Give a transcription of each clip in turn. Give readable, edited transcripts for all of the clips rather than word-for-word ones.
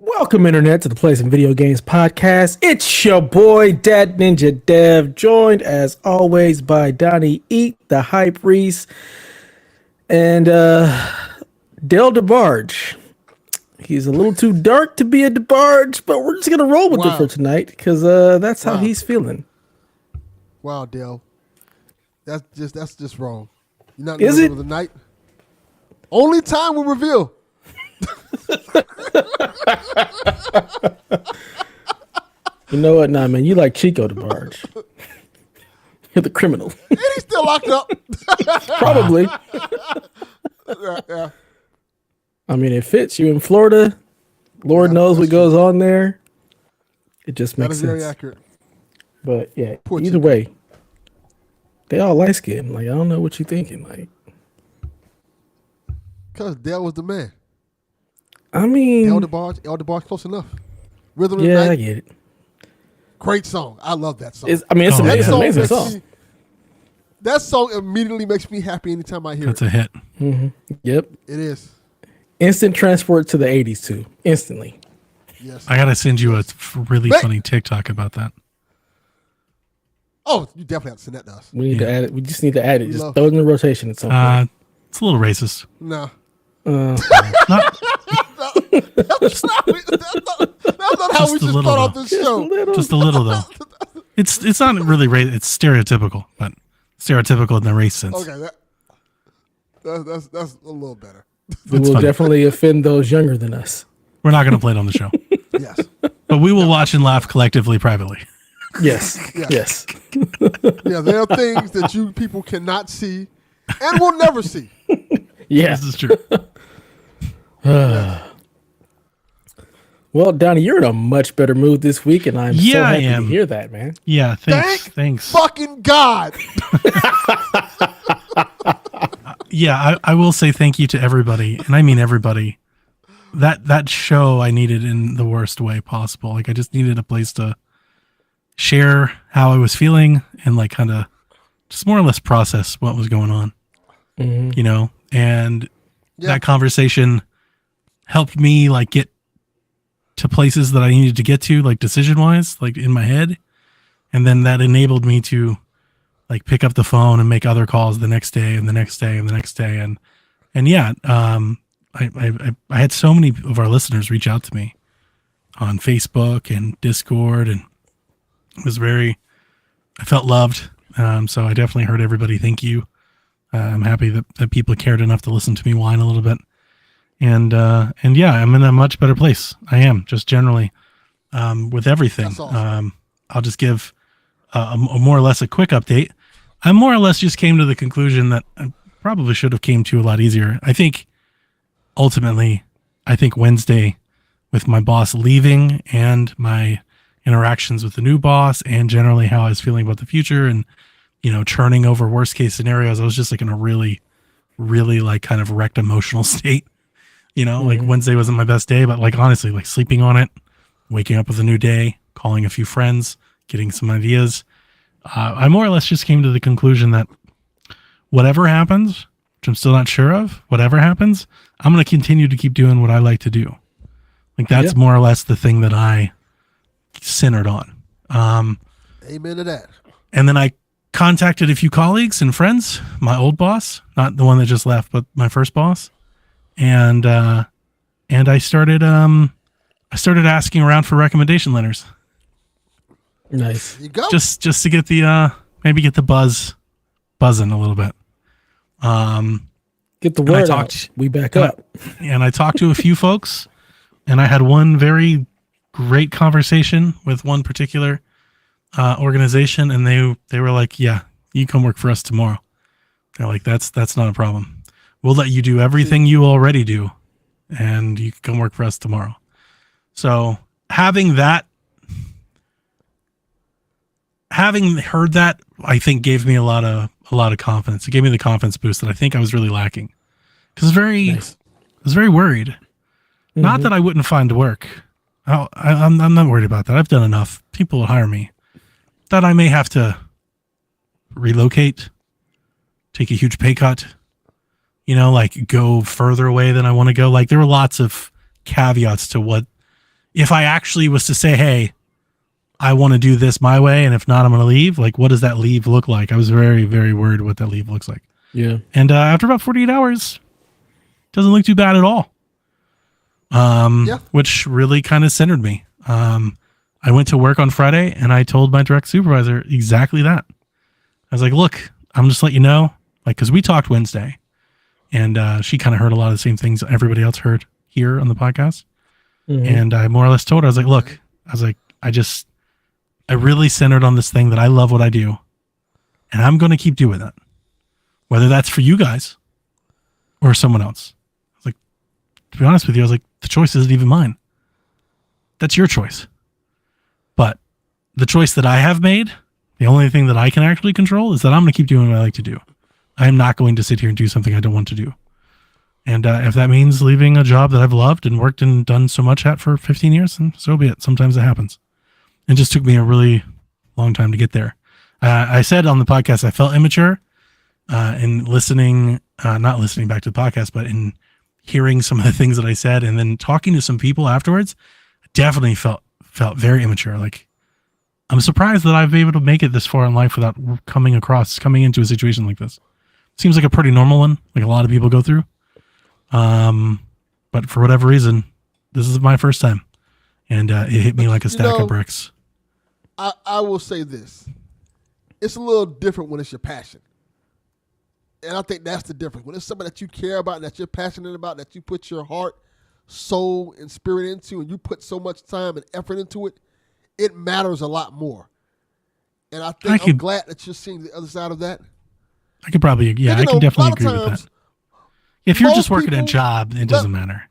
Welcome, Internet, to the Plays and Video Games Podcast. It's your boy, Dad Ninja Dev, joined as always by Donnie Eat, the Hype Reese, and Dale DeBarge. He's a little too dark to be a DeBarge, but we're just going to roll with it for tonight because that's how he's feeling. Wow, Dale. That's just wrong. You're not in the middle of the night. Only time will reveal. You know what? Nah, man, you like Chico DeBarge. You're the criminal. And he's still locked up. Probably. Yeah. I mean, it fits. You in Florida. Lord knows what goes on there. It just makes sense. That is very accurate. But yeah, either way, they all light skinned. Like, I don't know what you're thinking. Like, because Dale was the man. I mean, El DeBarge, close enough. Rhythm of yeah, the Night. I get it. Great song. I love that song. It's an amazing song. That song immediately makes me happy anytime I hear That's it. a hit. Mm-hmm. Yep. It is. Instant transport to the 80s, too. Instantly. Yes. I got to send you a really funny TikTok about that. Oh, you definitely have to send that to us. We need to add it. We just need to add it. Just throw it in the rotation at some point. It's a little racist. No. Not, That's not how we should start off this show. Just a little, though. It's not really racist. It's stereotypical, but stereotypical in the race sense. Okay, that's a little better. We will definitely offend those younger than us. We're not going to play it on the show. Yes. But we will watch and laugh collectively privately. Yes. Yes. Yeah, there are things that you people cannot see and will never see. Yeah. This is true. Well, Donnie, you're in a much better mood this week, and I'm so happy to hear that, man. Yeah, thanks. Fucking God. Yeah, I will say thank you to everybody, and I mean everybody. That show I needed in the worst way possible. Like, I just needed a place to share how I was feeling and like kind of just more or less process what was going on, you know? And that conversation helped me like get to places that I needed to get to, like decision wise, like in my head. And then that enabled me to like pick up the phone and make other calls the next day and the next day and the next day. And yeah, I had so many of our listeners reach out to me on Facebook and Discord, and it was I felt loved. So I definitely heard everybody. Thank you. I'm happy that people cared enough to listen to me whine a little bit. And yeah, I'm in a much better place. I am just generally, with everything. Awesome. I'll just give a more or less a quick update. I more or less just came to the conclusion that I probably should have came to a lot easier. I think ultimately, Wednesday with my boss leaving and my interactions with the new boss and generally how I was feeling about the future and, you know, churning over worst case scenarios, I was just like in a really, really like kind of wrecked emotional state. You know, like Wednesday wasn't my best day, but like honestly, like sleeping on it, waking up with a new day, calling a few friends, getting some ideas. I more or less just came to the conclusion that whatever happens, which I'm still not sure of, whatever happens, I'm going to continue to keep doing what I like to do. Like that's more or less the thing that I centered on. Amen to that. And then I contacted a few colleagues and friends, my old boss, not the one that just left, but my first boss. And I started asking around for recommendation letters. Nice. You go. Just to get the maybe get the buzz buzzing a little bit. Get the word out. We back up. And I talked to a few folks, and I had one very great conversation with one particular organization, and they were like, "Yeah, you come work for us tomorrow." They're like, "That's not a problem. We'll let you do everything you already do, and you can come work for us tomorrow." So having heard that, I think gave me a lot of confidence. It gave me the confidence boost that I think I was really lacking. Because I was very worried. Not that I wouldn't find work. I'm not worried about that. I've done enough. People will hire me. That I may have to relocate, take a huge pay cut, you know, like go further away than I want to go. Like there were lots of caveats to what if I actually was to say, hey, I want to do this my way, and if not, I'm going to leave. Like, what does that leave look like? I was very, very worried what that leave looks like. Yeah. And after about 48 hours, doesn't look too bad at all. Which really kind of centered me. I went to work on Friday, and I told my direct supervisor exactly that. I was like, look, I'm just letting you know, like, because we talked Wednesday, and she kind of heard a lot of the same things everybody else heard here on the podcast. Mm-hmm. And I more or less told her, I was like, look, I really centered on this thing that I love what I do, and I'm going to keep doing that, whether that's for you guys or someone else. I was like, to be honest with you, I was like, the choice isn't even mine. That's your choice. But the choice that I have made, the only thing that I can actually control is that I'm going to keep doing what I like to do. I am not going to sit here and do something I don't want to do. And if that means leaving a job that I've loved and worked and done so much at for 15 years, then so be it. Sometimes it happens. It just took me a really long time to get there. I said on the podcast, I felt immature in listening, not listening back to the podcast, but in hearing some of the things that I said and then talking to some people afterwards. I definitely felt very immature. Like, I'm surprised that I've been able to make it this far in life without coming into a situation like this. Seems like a pretty normal one, like a lot of people go through. But for whatever reason, this is my first time, and it hit me like a stack of bricks. I will say this. It's a little different when it's your passion. And I think that's the difference. When it's something that you care about, that you're passionate about, that you put your heart, soul, and spirit into, and you put so much time and effort into it, it matters a lot more. And I'm glad that you're seeing the other side of that. I could probably, I can definitely agree with that. If you're just working a job, it doesn't matter.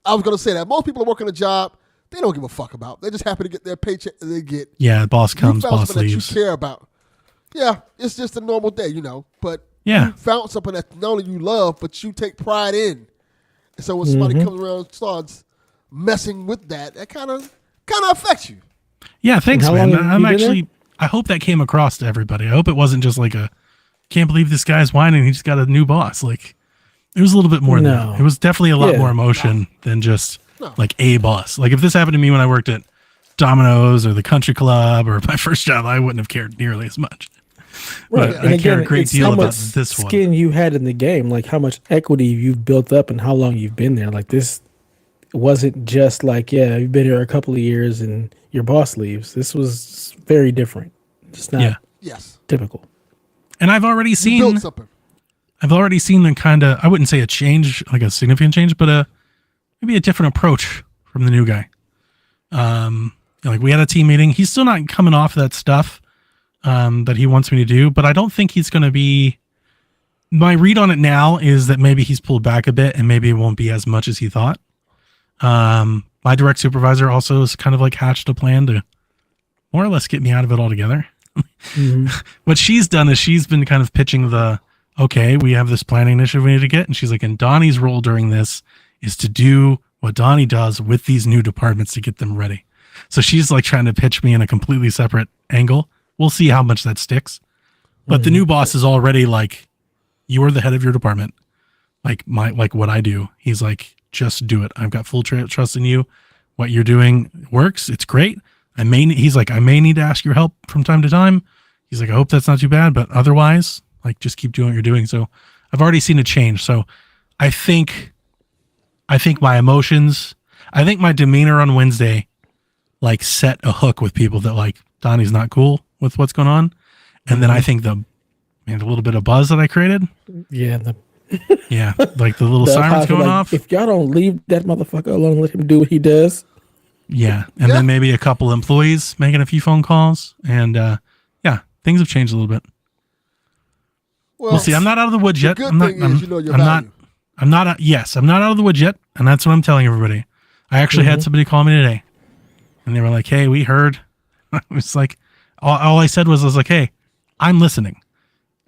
I was going to say that. Most people are working a job they don't give a fuck about. They're just happy to get their paycheck that they get. Yeah, boss comes, boss leaves. That you care about. Yeah, it's just a normal day, But you found something that not only you love, but you take pride in. And so when somebody comes around and starts messing with that, that kind of affects you. Yeah, thanks, man. I hope that came across to everybody. I hope it wasn't just like can't believe this guy's whining. He just got a new boss. Like, it was a little bit more than that. It was definitely a lot more emotion than just like a boss. Like, if this happened to me when I worked at Domino's or the Country Club or my first job, I wouldn't have cared nearly as much. Right. But I care a great deal about this one. Skin you had in the game, like how much equity you've built up and how long you've been there. Like, this wasn't just like, you've been here a couple of years and your boss leaves. This was very different. Just not typical. And I've already seen the kind of, I wouldn't say a change, like a significant change, but maybe a different approach from the new guy. Like, we had a team meeting. He's still not coming off that stuff that he wants me to do, but I don't think he's going to be. My read on it now is that maybe he's pulled back a bit and maybe it won't be as much as he thought. My direct supervisor also has kind of like hatched a plan to more or less get me out of it altogether. What she's done is she's been kind of pitching okay, we have this planning initiative we need to get. And she's like, and Donnie's role during this is to do what Donnie does with these new departments to get them ready. So she's like trying to pitch me in a completely separate angle. We'll see how much that sticks. But the new boss is already like, you are the head of your department. Like what I do. He's like, just do it. I've got full trust in you. What you're doing works. It's great. He's like, I may need to ask your help from time to time. He's like, I hope that's not too bad, but otherwise, like, just keep doing what you're doing. So I've already seen a change. So I think my emotions, I think my demeanor on Wednesday, like, set a hook with people that, like, Donnie's not cool with what's going on. And then I think the little bit of buzz that I created. Yeah. Like the little sirens going off. If y'all don't leave that motherfucker alone, let him do what he does. Yeah. And then maybe a couple employees making a few phone calls. And things have changed a little bit. Well, we'll see. I'm not out of the woods yet. I'm not out of the woods yet. And that's what I'm telling everybody. I actually had somebody call me today and they were like, hey, we heard. I was like, all I said was, hey, I'm listening.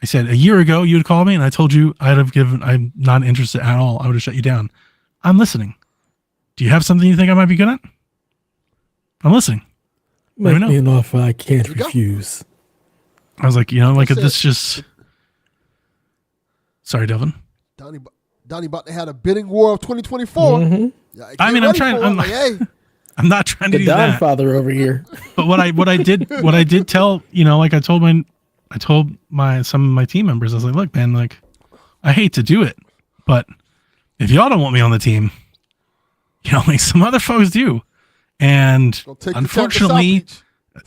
I said, a year ago, you would call me and I told you I'm not interested at all. I would have shut you down. I'm listening. Do you have something you think I might be good at? I'm listening. Let me know if I can't refuse. I was like, this just. Sorry, Delvin. Donnie about to have a bidding war of 2024. I mean, I'm trying. I'm not trying to The do that. Father over here. But what I did tell, like I told some of my team members, I was like, look, man, like I hate to do it, but if y'all don't want me on the team, like some other folks do. And unfortunately,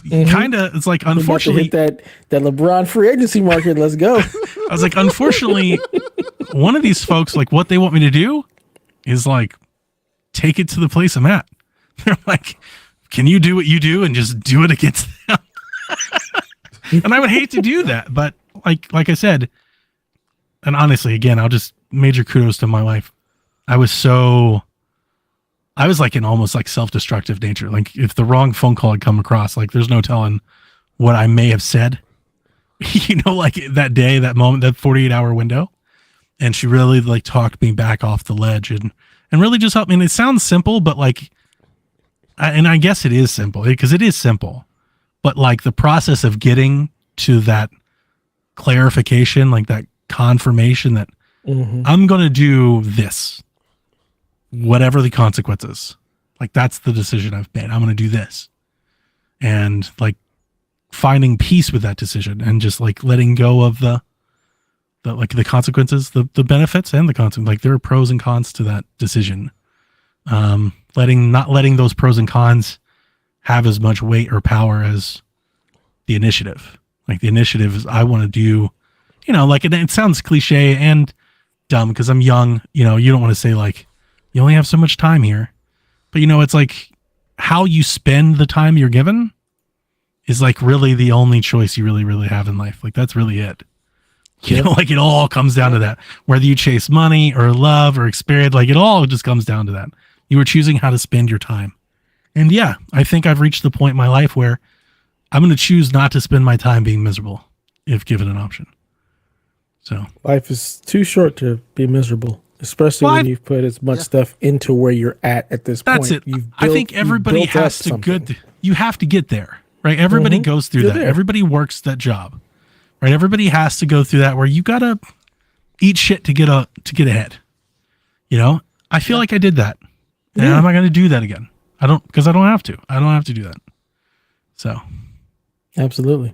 kind of, it's like, unfortunately, that LeBron free agency market. Let's go. I was like, unfortunately, one of these folks, like what they want me to do is like, take it to the place I'm at. They're like, can you do what you do and just do it against them? And I would hate to do that, but like I said, and honestly, again, I'll just major kudos to my wife. I was like in almost like self-destructive nature. Like if the wrong phone call had come across, like there's no telling what I may have said, like that day, that moment, that 48-hour window. And she really like talked me back off the ledge and really just helped me. And it sounds simple, but like, and I guess it is simple because it is simple, but like the process of getting to that clarification, like that confirmation that I'm going to do this, whatever the consequences, like that's the decision I've made. I'm going to do this, and like finding peace with that decision and just like letting go of the consequences, the benefits and the consequences. Like there are pros and cons to that decision. Not letting those pros and cons have as much weight or power as the initiative. Like the initiative is I want to do, like it sounds cliche and dumb because I'm young, you don't want to say like, you only have so much time here, but it's like how you spend the time you're given is like really the only choice you really, really have in life. Like that's really it. Like it all comes down to that, whether you chase money or love or experience, like it all just comes down to that. You are choosing how to spend your time. And yeah, I think I've reached the point in my life where I'm going to choose not to spend my time being miserable if given an option. So life is too short to be miserable, especially when you've put as much stuff into where you're at this point. That's it. I think everybody has to you have to get there, right? Everybody goes through that. Everybody works that job, right? Everybody has to go through that where you got to eat shit to get ahead. I feel like I did that. And I'm not going to do that again. Because I don't have to. I don't have to do that. So. Absolutely.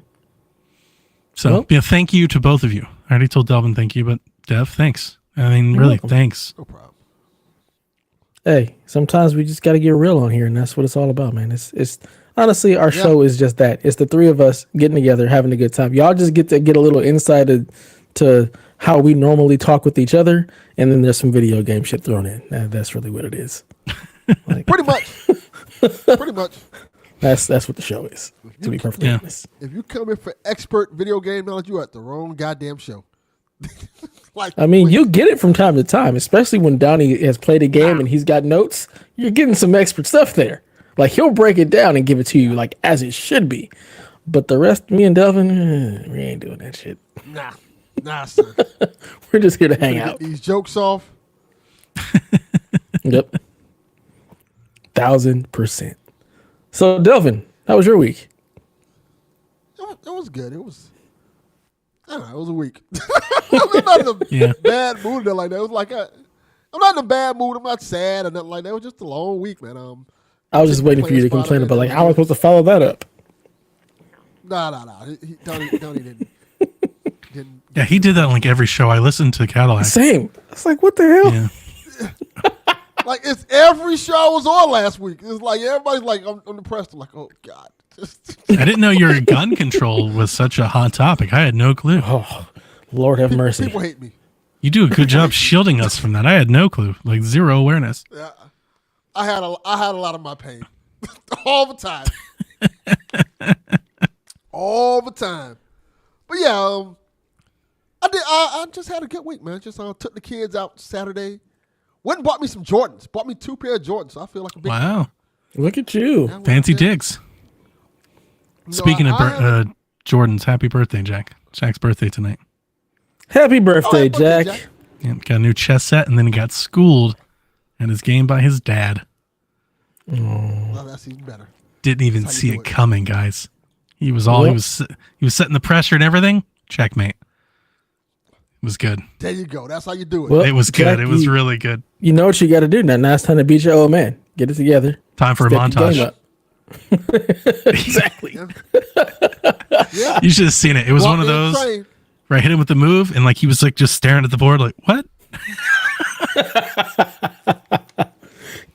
So, thank you to both of you. I already told Delvin thank you, but Dev, thanks. I mean, really, thanks. No problem. Hey, sometimes we just got to get real on here, and that's what it's all about, man. It's honestly, our show is just that. It's the three of us getting together, having a good time. Y'all just get to get a little insight to how we normally talk with each other, and then there's some video game shit thrown in. That's really what it is. Like, pretty much. That's what the show is, to be perfectly honest. If you come in for expert video game knowledge, you're at the wrong goddamn show. You get it from time to time, especially when Donnie has played a game and he's got notes. You're getting some expert stuff there. Like he'll break it down and give it to you like as it should be. But the rest, me and Delvin, we ain't doing that shit. Nah, son. We're just here to hang out. Get these jokes off. Yep. 1000%. So Delvin, how was your week? It was good. It was. I don't know. It was a week. I'm not in a bad mood or like that. It was like I'm not in a bad mood. I'm not sad or nothing like that. It was just a long week, man. I was just waiting for you to complain about like how am I supposed to follow that up? Nah. Tony didn't. Yeah, he did that on like every show. I listened to Cadillac. Same. It's like what the hell? Yeah. Like it's every show I was on last week. It's like everybody's like I'm depressed. I'm like, oh God. I didn't know your gun control was such a hot topic. I had no clue. Oh, Lord have mercy. People hate me. You do a good job shielding us from that. I had no clue, like zero awareness. Yeah, I had a lot of my pain all the time, all the time. But yeah, I just had a good week, man. Just took the kids out Saturday. Went and bought me some Jordans. Bought me 2 pair of Jordans. So I feel like a big wow. Look at you, fancy dicks. Speaking of Jordans, happy birthday, Jack. Jack's birthday tonight. Happy birthday, Jack. Yeah, got a new chess set, and then he got schooled at his game by his dad. Well, that's even better. Didn't even see it coming, guys. He was setting the pressure and everything. Checkmate. It was good. There you go. That's how you do it. Well, it was good. Jack, it was really good. You know what you got to do now. Now it's time to beat your old man. Get it together. Time for a Step your game montage. up. Exactly. Yeah. You should have seen it. It was Walk one of in, those train. where I hit him with the move, and like he was like just staring at the board, like what?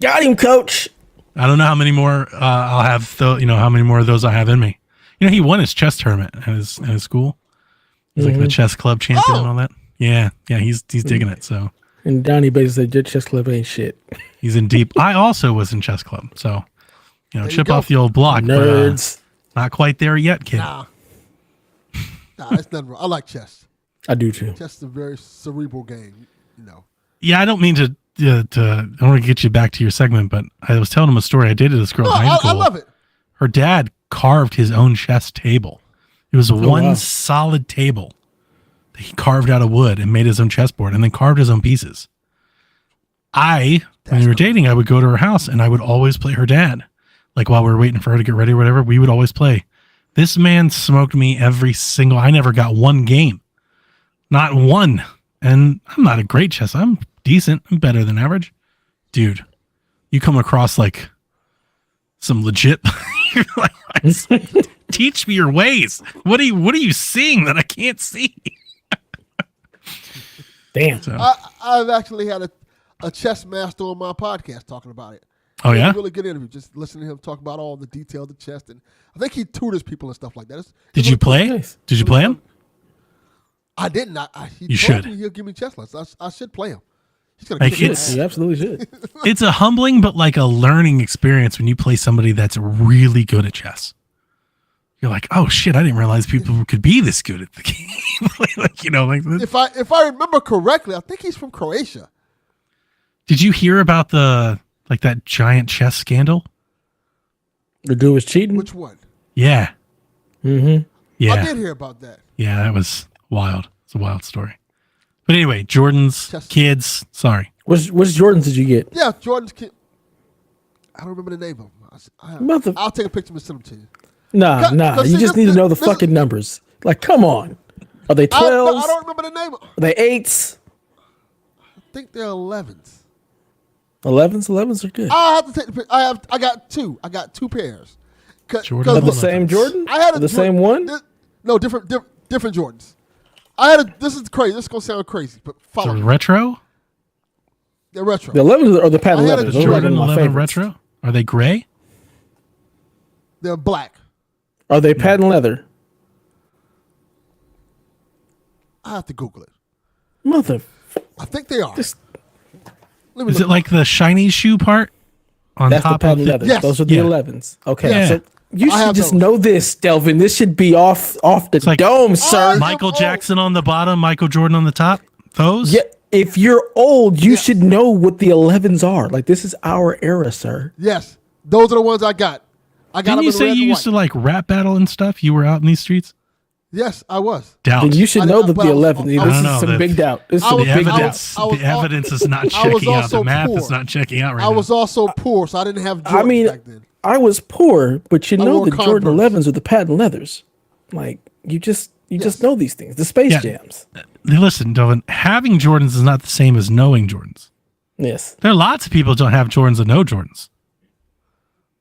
Got him, coach. I don't know how many more I'll have. How many more of those I have in me. He won his chess tournament at his school. He's like the chess club champion and all that. Yeah, he's digging it. So And Donnie basically said, your chess club ain't shit. he's in deep. I also was in chess club, so you chip go. off the old block. Nerds. But, not quite there yet, kid. Nah, that's nothing wrong. I like chess. I do too. Chess is a very cerebral game. Yeah, I don't mean to. I don't want to get you back to your segment, but I was telling him a story. I dated this girl in high school. I love it. Her dad carved his own chess table. It was one wow. solid table that he carved out of wood and made his own chessboard and then carved his own pieces. When we were dating, I would go to her house and I would always play her dad. Like while we were waiting for her to get ready or whatever, we would always play. This man smoked me I never got one game. Not one. And I'm not a great chess. I'm decent. I'm better than average. Dude, you come across like some legit. You're like, teach me your ways. What are you seeing that I can't see? Damn. So, I've actually had a chess master on my podcast talking about it. oh yeah? Really good interview. Just listening to him talk about all the detail of the chess, and I think he tutors people and stuff like that. Did you play? Nice. Did you play him? I didn't. He You told should. me he'll give me chess lessons. I should play him. He's gonna Like, kick my it's- ass. You absolutely should. It's a humbling but like a learning experience when you play somebody that's really good at chess. You're like, oh shit, I didn't realize people could be this good at the game. If I remember correctly, I think he's from Croatia. Did you hear about that giant chess scandal? The dude was cheating. Which one? Yeah. Mm-hmm. Yeah. I did hear about that. Yeah, that was wild. It's a wild story. But anyway, Jordan's Chess. kids, sorry. Which Jordans did you get? Yeah, Jordan's kid. I don't remember the name of him. Mother- I'll take a picture and send them to you. Nah. Cause You see, just this- need to know the this- fucking numbers. Like, come on. Are they I 12s? don't remember the name. Are they 8s? I think they're 11s. 11s? 11s are good. I have to take the picture. I got two. I got two pairs. Jordan Are the look, same Jordan? I had the same one? No, different Jordans. This is crazy. This is gonna sound crazy, but it's follow a me. retro? They're retro. The 11s or the patent I had a leathers? Those are like Jordan my 11 favorites. retro? Are they gray? They're black. Are they patent leather? I have to Google it. Mother. I think they are. This- Let me Is look. it like the shiny shoe part on That's the top of patent it? leather. Yes. Those are the Yeah. 11s. Okay. Yeah. So you I should have just those. know this, Delvin. This should be off the like- dome, sir. Michael old. Jackson on the bottom, Michael Jordan on the top? Those? Yeah, if you're old, you should know what the 11s are. Like, this is our era, sir. Yes, those are the ones I got. I got Didn't them you in say red you and used to white. like rap battle and stuff? You were out in these streets? Yes, I was. Doubt. Then you should I- know I- that but the I was- 11. I This don't is know, some the- big doubt. This is I some was- the big doubt. evidence, I was- the evidence is not I was checking out. also The math poor. is not checking out right I now. was also poor, so I didn't have Jordans I mean, back then. I was poor, but you I know wore the Jordan Converse. 11s are the patent leathers. Like, you just know these things. The Space Yeah. Jams. Listen, Delvin, having Jordans is not the same as knowing Jordans. Yes. There are lots of people who don't have Jordans that know Jordans.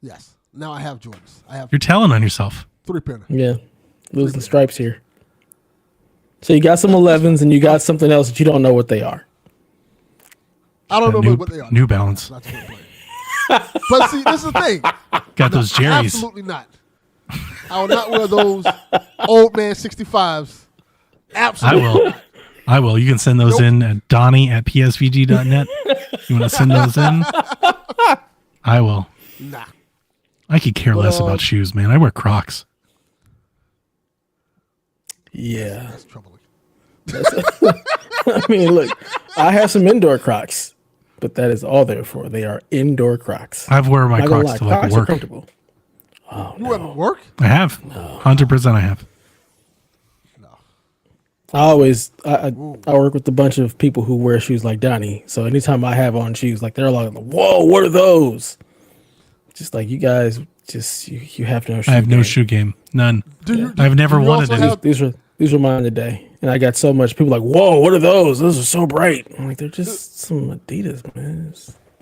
Yes. Now I have Jordans. I have You're telling on yourself. 3-pinner. Yeah. Losing stripes here. So you got some 11s and you got something else that you don't know what they are. I don't know New, what they are. New Balance. Not to complain. But see, this is the thing. Got those Jerry's. Absolutely not. I will not wear those old man 65s. I Absolutely. will. I will. You can send those in at Donnie@psvg.net. You want to send those in? I will. Nah. I could care less about shoes, man. I wear Crocs. Yeah. That's troubling. I mean, look, I have some indoor Crocs, but that is all they're for. They are indoor Crocs. I've worn my Not gonna Crocs lie, to like Crocs are work. comfortable. You ever work? I have. 100% I have. I work with a bunch of people who wear shoes like Donnie. So anytime I have on shoes, like they're like, whoa, what are those? Just like you guys, you have no shoe. I have no game. shoe game. None. Do you, I've never do you wanted also any. have- These are mine today, and I got so much people like, whoa, what are those? Those are so bright. I'm like, they're just some Adidas, man.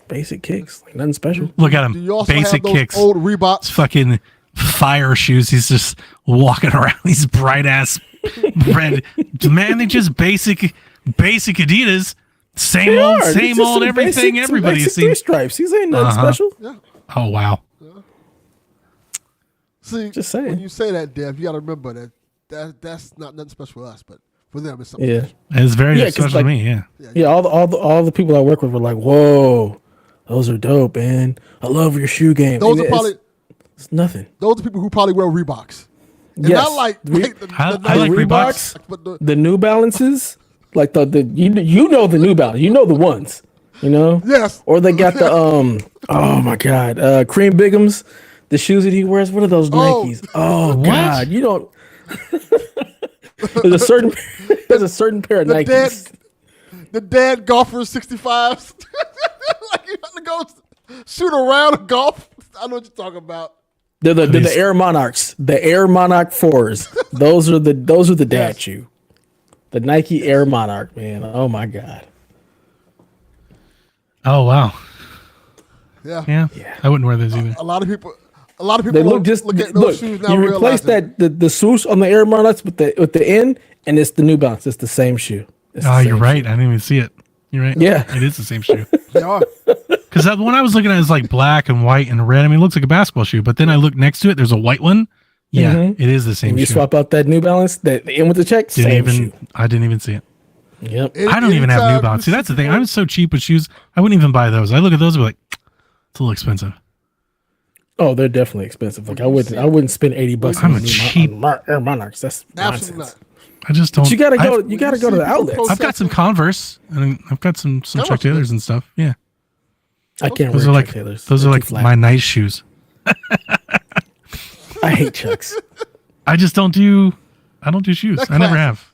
basic kicks, like nothing special. Look at Do him. you also Basic have those kicks. old It's Reeboks? fucking fire shoes. He's just walking around these bright ass red. Man, they just basic Adidas. Same They old, are. It's same just old some everything. basic- some Everybody basic has three seen. stripes. These ain't nothing special. Yeah. Oh wow. See, Just saying. when you say that, Dev, you got to remember that's not nothing special for us, but for them it's something Yeah, special. It's very Yeah, 'cause, special like- to me. Yeah. yeah. All the people I work with were like, "Whoa, those are dope, man. I love your shoe game." Those And are probably it's nothing. those are people who probably wear Reeboks. And Yes. not like the I nice like Reeboks. but The New Balances, like the you know the New Balance, you know the ones, you know. yes. Or they got the oh my god, Cream Bigums, the shoes that he wears. What are those Oh. Nikes? Oh What? god, you don't. there's a certain pair of The Nikes. dead golfers 65s. Like you have to go shoot a round of golf. I know what you're talking about. They're the These- Air Monarchs, the Air Monarch 4s. Those are the dad Yes. shoe. The Nike Air Monarch, man. Oh my god. Oh wow. Yeah. Yeah. I wouldn't wear those either. A lot of people They look just look at look. those shoes now. You replace realizing- the swoosh on the Air Monarchs with the N, and it's the New Balance. It's the same shoe. It's the Oh, same you're right. I didn't even see it. You're right. Yeah. It is the same shoe. They are. Because that one I was looking at is like black and white and red. I mean, it looks like a basketball shoe, but then I look next to it. There's a white one. Yeah, Mhm. it is the same And you shoe. swap out that New Balance, the N with the check, same shoe. I didn't even see it. Yep. I don't even have New Anytime Balance. See, you that's the thing. I'm so cheap with shoes. I wouldn't even buy those. I look at those and be like, it's a little expensive. Oh, they're definitely expensive. Like I wouldn't spend $80 I'm on a New cheap- Air Monarchs. That's Absolutely nonsense. not. I just don't. But you gotta go. I've- You gotta you go to see the people outlets. post- I've got some Converse and I've got some Chuck Converse, Taylors and stuff. Yeah, I can't those wear are Chuck like Taylors. those They're are too like flat. my nice shoes. I hate Chucks. I just don't do. I don't do shoes. That's I never classic. have.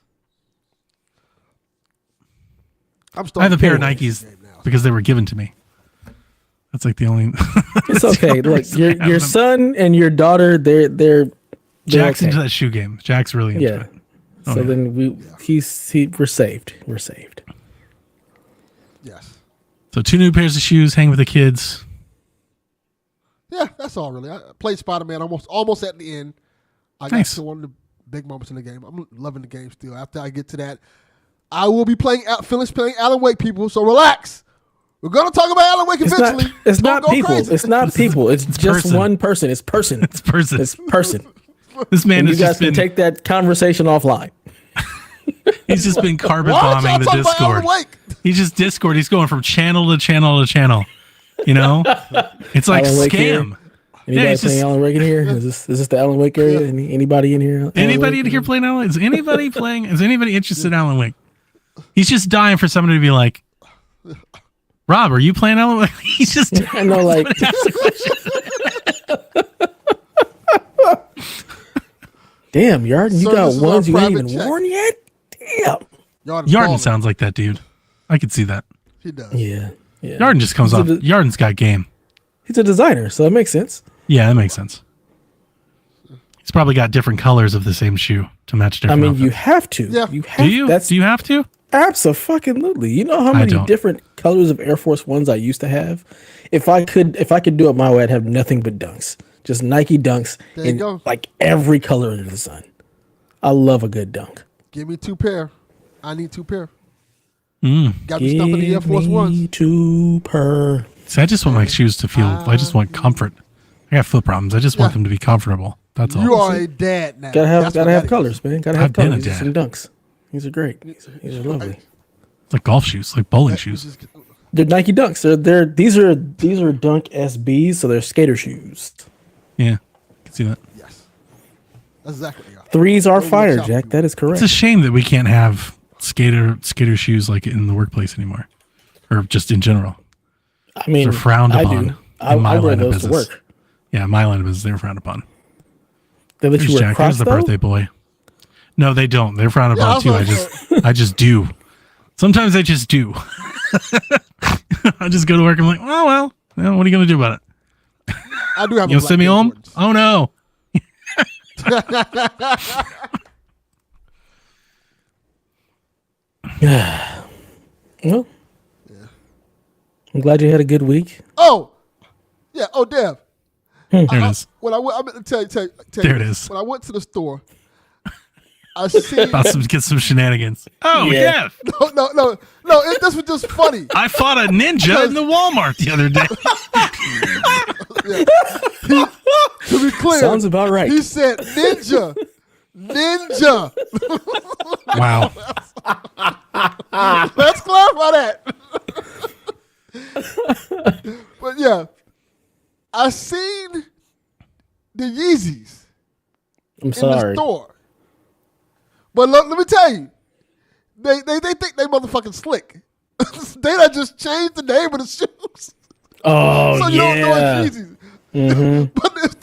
I'm I have a pair of starting to Nikes game now. because they were given to me. That's like the only. It's okay. Look, reason I your have them. son and your daughter, they're Jack's okay. into that shoe game. Jack's really into Yeah. it. So yeah. then we're saved. We're saved. Yes. So 2 new pairs of shoes, hang with the kids. Yeah, that's all really. I played Spider-Man almost at the end. I got Nice. to one of the big moments in the game. I'm loving the game still. After I get to that, I will be finish playing Alan Wake, people. So relax. We're gonna talk about Alan Wake It's eventually. not. It's Don't not go people. crazy. It's not people. It's just person. one person. It's person. This person. It's person. This man And you has guys just can been. take that conversation offline. He's just been carpet Why don't bombing y'all the talk about Alan Discord. Wake? He's just Discord. He's going from channel to channel to channel. You know, it's like Alan Wake here. scam. Anybody it's playing just- Alan Wake in here? Is this the Alan Wake area? Anybody in here? Alan Anybody Wake? in here playing Alan? Is anybody playing? Is anybody interested in Alan Wake? He's just dying for somebody to be like, Rob, are you playing Alan Wake? He's just. I know, like damn, Yarden, you Sir, got this is our ones you ain't private even check. worn yet. Damn. Yarden Yarden sounds like that dude. I could see that. He does. Yeah. Yeah. Yarden just comes He's off. a- Yarden's got game. He's a designer, so that makes sense. Yeah, that makes sense. He's probably got different colors of the same shoe to match I different. mean, you outfits. have to. Yeah. You have. do you? That's Do you have to? absolutely. You know how I many don't. different colors of Air Force Ones I used to have. If I could do it my way, I'd have nothing but dunks. Just Nike dunks There you in go. like every color under the sun. I love a good dunk. Give me 2 pair. I need 2 pair. Mm. Got me stumping the Air Force Ones. 2 per. See, I just want my shoes to feel. I just want comfort. I got foot problems. I just want Yeah. them to be comfortable. That's all. You are a dad now. Gotta have That's what that is. colors, man. Gotta have I've been a colors. These are some dad. dunks. These are great. These are lovely. It's like golf shoes, like bowling This shoes. is- They're Nike dunks. These are Dunk SBs, so they're skater shoes. Yeah, I can see that. Yes. That's exactly what they are. Threes are Go look fire, out. Jack. That is correct. It's a shame that we can't have skater shoes like in the workplace anymore, or just in general. I mean, They're frowned I upon do. I in my wear line of those to business. work. Yeah, my line of business, they're frowned upon. They let There's you wear Jack. Crocs There's the though? birthday boy. No, they don't. They're frowned Yeah, I upon was too. like, I just do. Sometimes I just do. I just go to work. I'm like, oh well. What are you gonna do about it? I do have. You'll send me home? Jordans. Oh no. Well, I'm glad you had a good week. Oh, yeah. Oh, Dev. There it is. When I went, I meant to tell you. There it is. When I went to the store, I seen. About to get some shenanigans. Oh, Yeah. yeah. No. This was just funny. I fought a ninja in the Walmart the other day. To be clear, Sounds about right. He said ninja. Wow. Let's clarify that. But yeah, I seen the Yeezys I'm in sorry. the store. But look, let me tell you, they think they motherfucking slick. They done just changed the name of the shoes. Oh, So you don't know yeah. it's Yeezys. But it's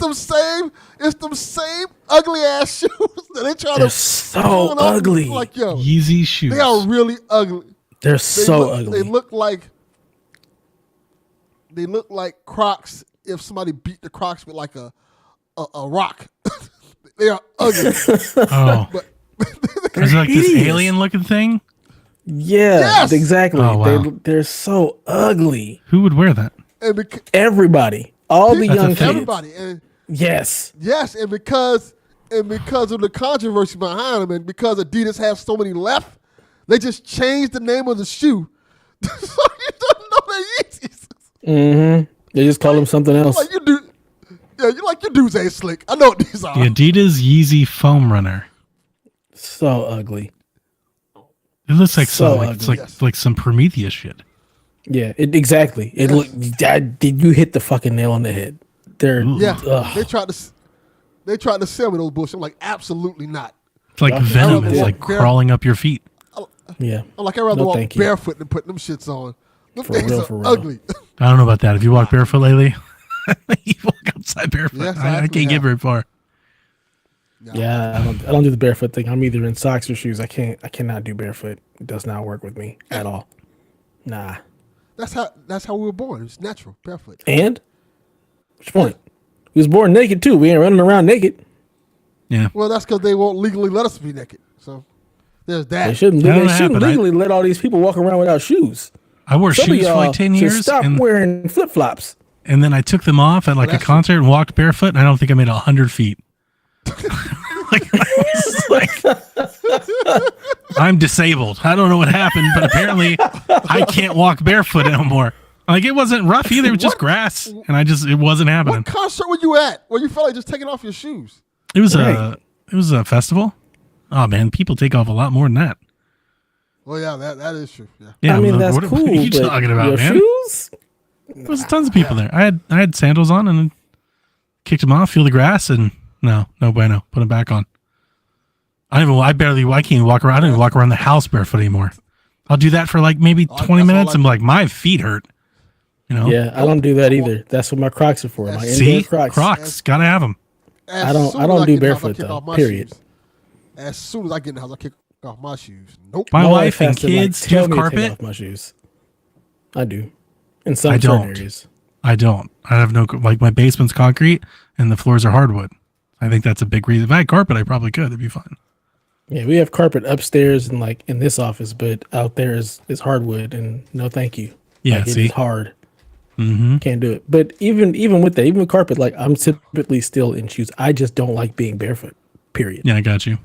them same ugly ass shoes that they try They're to so put on. ugly. Like, yo, Yeezy shoes. they are really ugly. They're so ugly. They look like Crocs if somebody beat the Crocs with like a rock. They are ugly. Oh. But Is it like this hideous. alien looking thing? Yeah, Yes! exactly. Oh, wow. They're so ugly. Who would wear that? and Everybody, all the That's young a kids. thing. everybody, and Yes. yes, and because of the controversy behind them, and because Adidas has so many left, they just changed the name of the shoe. So you don't know they're Yeezys. Mm-hmm. They just call them something else. Like you do, yeah, you like your dudes ain't slick. I know what these are. The Adidas Yeezy Foam Runner. So ugly. It looks like So some it's ugly. like some Prometheus shit. Yeah, exactly. It look. Did you hit the fucking nail on the head? They're Yeah, ugh. they tried to sell me those bullshit. I'm like, absolutely not. It's like Yeah. venom. Yeah. It's like Yeah. crawling up your feet. Yeah. I'm like, I'd rather No, walk thank you. barefoot than putting them shits on. Them For things real, are for real. ugly. I don't know about that. Have you walked barefoot lately? You walk outside barefoot. Yes, I I actually can't get have. very far. Yeah, I don't do the barefoot thing. I'm either in socks or shoes. I cannot do barefoot. It does not work with me at all. Nah. That's how we were born. It's natural, barefoot. And which point? We was born naked too. We ain't running around naked. Yeah. Well, that's because they won't legally let us be naked. So there's that. They shouldn't. That They don't shouldn't happen. legally let all these people walk around without shoes. I wore Some of shoes for y'all like 10 should years stop and, wearing flip flops. and then I took them off at like a That's concert and walked barefoot and I don't think I made 100 feet. Like, I was like, I'm disabled. I don't know what happened, but apparently I can't walk barefoot anymore. Like it wasn't rough either. It was just What? grass and it wasn't happening. What concert were you at where you felt like just taking off your shoes? It was Right. it was a festival. Oh man, people take off a lot more than that. Well, yeah, that is true. Yeah. Yeah, I mean, that's what cool. are you but talking about, your man? shoes? There was tons of people there. I had sandals on and kicked them off, feel the grass, and no bueno. Put them back on. I can't even walk around. I don't even walk around the house barefoot anymore. I'll do that for like maybe 20 that's all minutes. I I'm do. like, my feet hurt. You know? Yeah, I don't do that either. That's what my Crocs are for. My See, indoor Crocs. gotta have them. As I don't- soon I as don't get do in the house, I barefoot, kick though, off my period. shoes. As soon as I get in the house, I kick off my shoes. Nope. My My wife and has to, like, kids do tell have me to take carpet. off my shoes. I do. In some I certain don't. areas. I don't. I have no like my basement's concrete and the floors are hardwood. I think that's a big reason. If I had carpet, I probably could. It'd be fine. Yeah, we have carpet upstairs and like in this office, but out there is hardwood, and no, thank you. Yeah, Like, it see? is hard. Mm-hmm. Can't do it. But even with that, even with carpet, like I'm typically still in shoes. I just don't like being barefoot. Period. Yeah, I got you.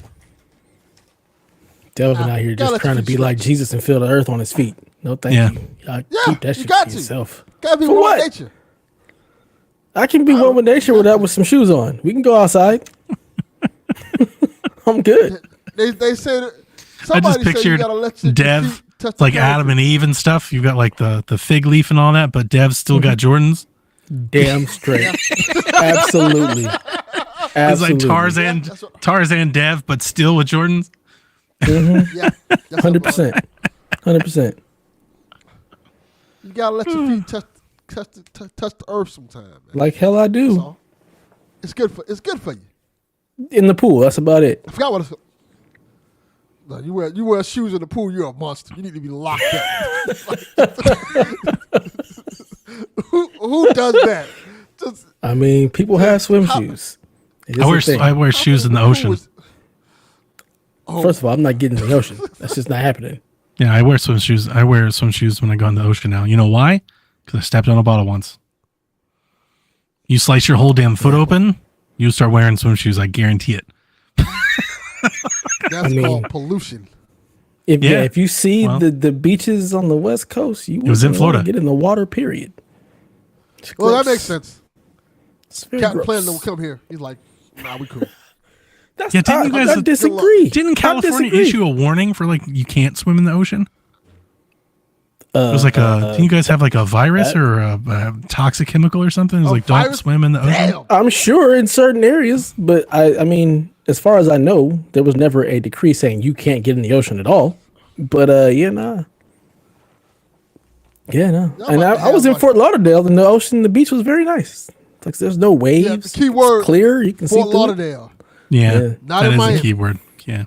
Delvin out here gotta just let trying to your be feet like stretch. Jesus and feel the earth on his feet. No, thank Yeah. you. Yeah, Keep that you shit got to to. yourself. Gotta be For one what? with nature. I can be one with nature with some shoes on. We can go outside. I'm good. They said I just somebody said you pictured gotta let your Dev, feet touch the like ground. Adam and Eve and stuff. You've got like the fig leaf and all that, but Dev's still got Jordans. Damn straight. Absolutely. It's Absolutely. like Tarzan Dev, but still with Jordans. Yeah, that's what- 100%. 100%. You gotta let your feet touch the earth sometime. Man. Like hell I do. So, it's good for you. In the pool. That's about it. I forgot what it's. No, you wear shoes in the pool, you're a monster. You need to be locked up. who does that? Just, I mean, people have swim shoes. It is a thing. I wear shoes in the who ocean. was- oh, First of all, I'm not getting in the ocean. That's just not happening. Yeah, I wear swim shoes. I wear swim shoes when I go in the ocean now. You know why? because I stepped on a bottle once. You slice your whole damn foot open, you start wearing swim shoes. I guarantee it. That's called pollution. If you see the beaches on the West Coast, it was in Florida. Get in the water. Period. Well, that makes sense. Captain Gross. Planet will come here. He's like, nah, we cool. Didn't you guys I disagree. Didn't California issue a warning for like you can't swim in the ocean? It was like didn't you guys have like a virus or a toxic chemical or something? It was like don't swim in the ocean. Damn. I'm sure in certain areas, but I mean, as far as I know, there was never a decree saying you can't get in the ocean at all. But nah. Yeah, no. And I was in Fort Lauderdale, and the ocean, the beach was very nice. Like there's no waves. Yeah, the key word, it's clear. You can see Fort through it. Lauderdale. Yeah, Not that in is Miami. the key word. Yeah.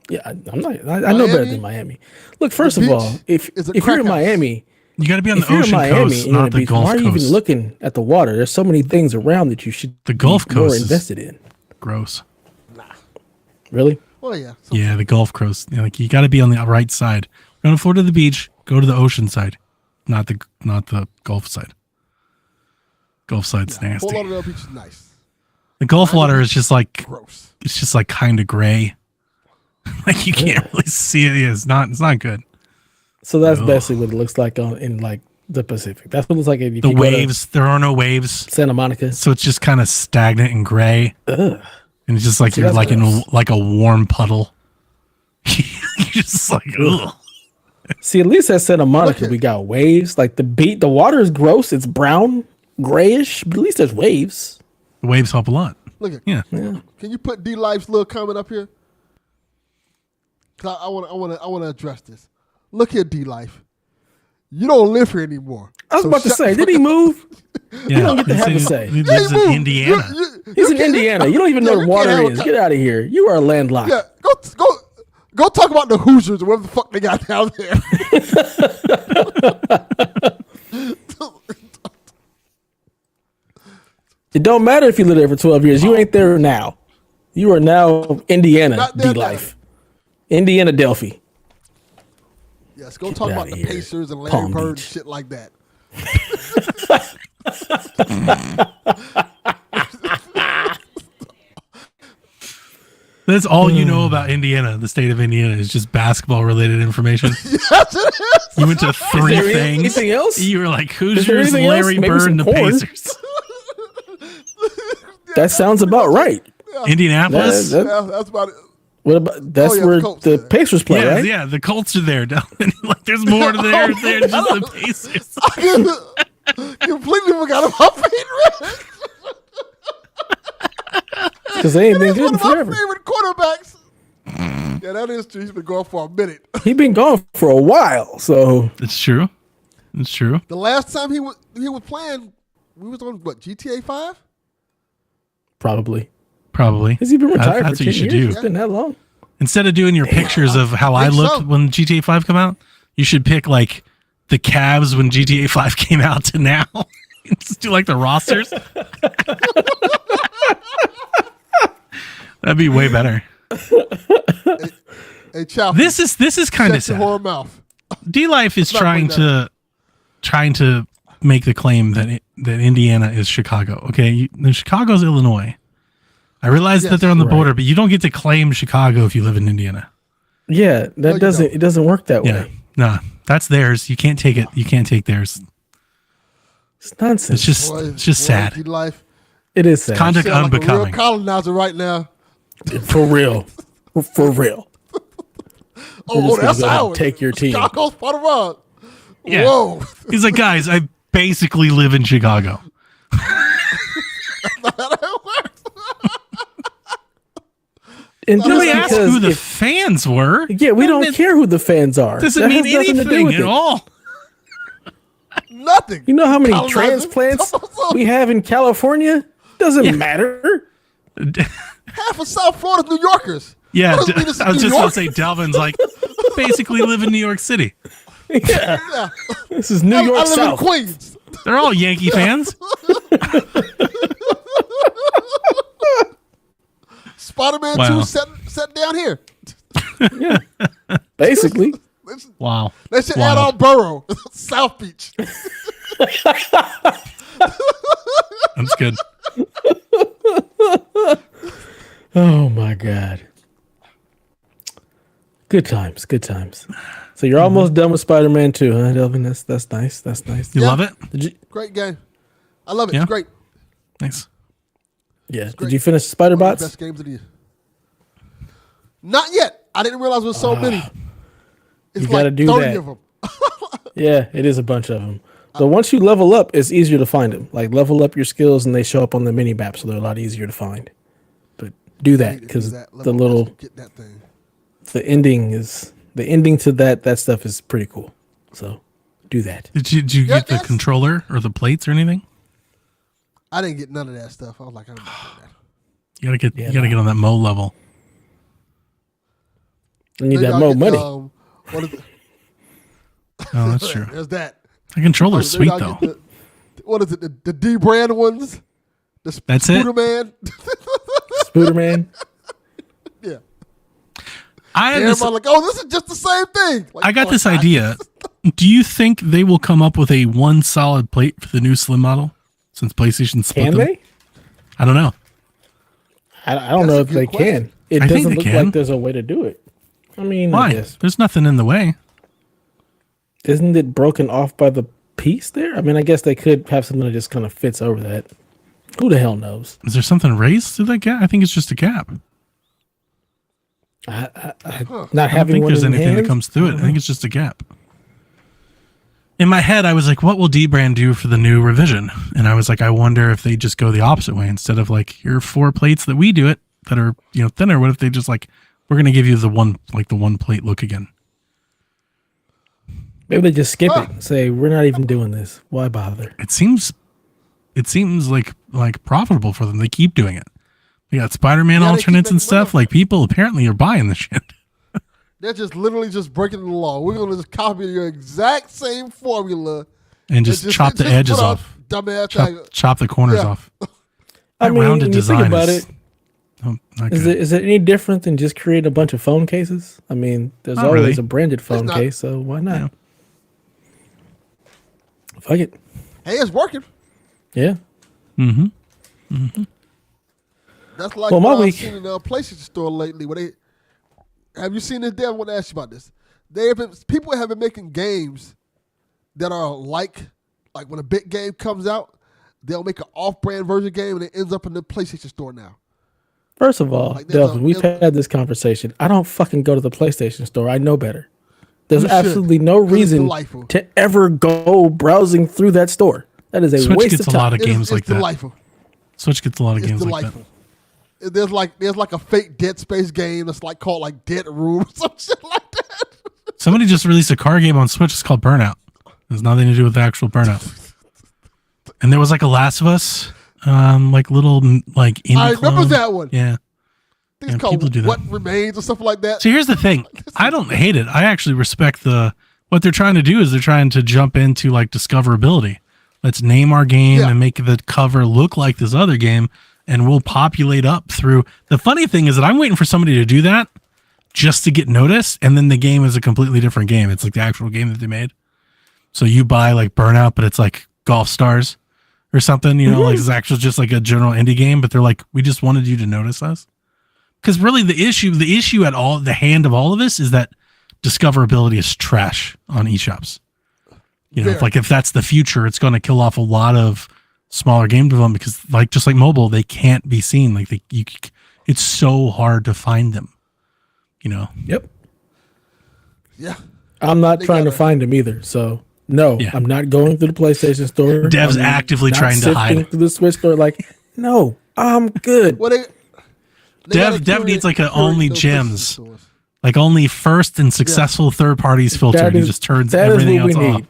Yeah, I'm not. I know better than Miami. Look, first of all, if you're in Miami, you got to be on if the you're in ocean Miami coast, and you're on not the the beach, Gulf why are you Coast. even looking at the water? There's so many things around that you should The Gulf be more Coast is invested in. Gross. Really? Well, yeah. Yeah, the Gulf Coast. Like you got to be on the right side. You're going to Florida to the beach. Go to the ocean side, not the Gulf side. Gulf side's nasty. Fort Lauderdale beach is nice. The Gulf water is just like Gross. it's just like kind of gray. Like you can't really see it. It's not good. So that's basically what it looks like in like the Pacific. That's what it looks like if you The go to waves, there are no waves, Santa Monica. so it's just kind of stagnant and gray. Ugh. And it's just like you're that's like gross. in like a warm puddle. You're just like, ugh. See, at least at Santa Monica, we got waves. Like the water is gross. It's brown, grayish, but at least there's waves. The waves help a lot. Look at. Yeah. Can you put D Life's little comment up here? 'Cause I want to address this. Look here, D Life. You don't live here anymore. I was about to say, did he move? Yeah. You don't get to have a say. He lives in moved. Indiana. He's in Indiana. You don't even know you where water can't have is. a- Get out of here. You are landlocked. Yeah, go talk about the Hoosiers or whatever the fuck they got down there. It don't matter if you live there for 12 years. You ain't there now. You are now Indiana Not there D Life. Indiana Delphi. Yes, go talk about outta the here. Pacers and Larry Palm Bird and Beach. shit like that. That's all you know about Indiana, the state of Indiana, is just basketball related information. Yes, it is. You went to three there things. anything else? You were like there Hoosiers, anything else? Larry Maybe Bird, some and the corn. Pacers. That sounds about right. Indianapolis? That's about it. What about that's Oh, yeah, the where Colts the there. Pacers play, Yeah, right? yeah, the Colts are there. Like, there's more to there than just the Pacers. Completely forgot about Peyton Manning. Because they ain't been good One in of my forever. favorite quarterbacks. Yeah, that is true. He's been going for a minute. He been gone for a while, so It's true. It's true. The last time he was playing, we was on what, GTA 5? probably. Probably. Has he been retired That's for what 10 you should years? do. It's been that long. Instead of doing your pictures of how I think looked so. when GTA 5 come out, you should pick like the Cavs when GTA 5 came out to now. Just do like the rosters. That'd be way better. Hey, Chow. This is kind of Shut your sad. whole mouth. D Life is not trying bring to make the claim that Indiana is Chicago. Okay, Chicago's Illinois. I realize that they're on the right. border, but you don't get to claim Chicago if you live in Indiana. Yeah, that you doesn't. don't. It doesn't work that Yeah, way. nah, that's theirs. You can't take it. You can't take theirs. It's nonsense. It's just sad. D Life. It is sad. Conduct Sound like a real unbecoming. colonizer right now. For real. For real. Oh, just gonna that's go ahead and ours. take your team. Chicago's part of us. Yeah. Whoa. He's like, guys, I basically live in Chicago. And Really just ask because who the if- fans were. yeah, we don't care who the fans are. Doesn't That mean has nothing to do anything with at it. all. Nothing. You know how many Colonizer. transplants we have in California? Doesn't matter. Half of South Florida's New Yorkers. Yeah, What does it mean it's I was New just going York? to say Delvin's like basically live in New York City. Yeah, Yeah. this is New I York live in South. Queens. They're all Yankee fans. Spider-Man Wow. 2 set down here. Yeah, basically. Wow. They should Wow. add on Borough, South Beach. That's good. Oh my god. Good times, good times. So you're almost done with Spider-Man 2, huh, Delvin? That's nice. That's nice. You love it? Did you, Great game. I love it. Yeah. It's great. Nice. yeah. great. Did you finish One of the Spider-Bots? best games of the year. Not yet. I didn't realize there was so many. It's you gotta like do 30 that. of them. Yeah, it is a bunch of them. But once you level up, it's easier to find them. Like level up your skills, and they show up on the mini map, so they're a lot easier to find. But do that because the little Get that thing. the ending to that stuff is pretty cool. So do that. Did you Yeah, get the controller or the plates or anything? I didn't get none of that stuff. I was like, I'm not doing that. You gotta get on that Mo level. I need Maybe that I'll more get, money. What is it? Oh, that's true. There's that. The controller's Maybe sweet I'll though. get what is it? The D brand ones. The That's it? Spooder Man. Spooderman. Yeah. I had Everybody this, like, oh, this is just the same thing. Like, I got oh, this God. idea. Do you think they will come up with a one solid plate for the new Slim model since PlayStation split Can them? they? I don't know. I don't That's know a if good they question. can. It I think doesn't they look can. like there's a way to do it. I mean, Why? I guess. There's nothing in the way. Isn't it broken off by the piece there? I mean, I guess they could have something that just kind of fits over that. Who the hell knows? Is there something raised to that gap? I think it's just a gap. Not I don't having think one there's in anything that hands? comes through it. I think it's just a gap. In my head, I was like, what will D-Brand do for the new revision? And I was like, I wonder if they just go the opposite way. Instead of like, here are 4 plates that we do it that are, thinner. What if they just like, we're going to give you the one plate look again? Maybe they just skip it and say, we're not even doing this. Why bother? It seems like profitable for them. They keep doing it. They got Spider-Man Yeah, they keep alternates and making money. stuff. Like people apparently are buying the shit. They're just literally just breaking the law. We're gonna just copy your exact same formula And just chop the edges put off. Dumbass thing. Chop the corners Yeah. off. I That mean, rounded when you design think about is it, not is good. it any different than just creating a bunch of phone cases? I mean, there's Not always really. a branded phone not. case, so why not? Yeah. Fuck it. Hey, it's working. Yeah. That's like Well, my what I've week- seen in the PlayStation store lately. Where they have you seen this? Dev, I want to ask you about this. People have been making games that are like when a big game comes out, they'll make an off-brand version game and it ends up in the PlayStation store now. First of all, Like, there's Delvin, a- we've had this conversation. I don't fucking go to the PlayStation store. I know better. There's You should, absolutely no 'cause it's reason delightful. to ever go browsing through that store. That is a Switch waste gets of a time. lot of games like it's that. delightful. Switch gets a lot of It's games like delightful. There's like a fake Dead Space game that's like called like Dead Room or some shit like that. that. Somebody just released a car game on Switch. It's called Burnout. It has nothing to do with the actual Burnout. And there was like a Last of Us, little indie I remember clone. that one. Yeah. I think Yeah, it's called people do that. What Remains or something like that. So here's the thing. I don't hate it. I actually respect what they're trying to do is they're trying to jump into like discoverability. Let's name our game Yeah. and make the cover look like this other game, and we'll populate up through. The funny thing is that I'm waiting for somebody to do that just to get noticed, and then the game is a completely different game. It's like the actual game that they made. So you buy like Burnout, but it's like Golf Stars or something, like it's actually just like a general indie game, but they're like, we just wanted you to notice us. Because really the issue at all, the hand of all of this is that discoverability is trash on eShops. Very. If that's the future, it's going to kill off a lot of smaller game development because just like mobile, they can't be seen. It's so hard to find them, Yep. Yeah. I'm not They trying to gotta- find them either. So no, Yeah. I'm not going through the PlayStation store. Dev's I'm actively not trying to sifting hide. through the Switch store. Like, no, I'm good. Well, they gotta Dev needs like a curate only those gems. PlayStation stores. Like only first and successful third parties filter. That He is- just turns that is everything what else we off. need.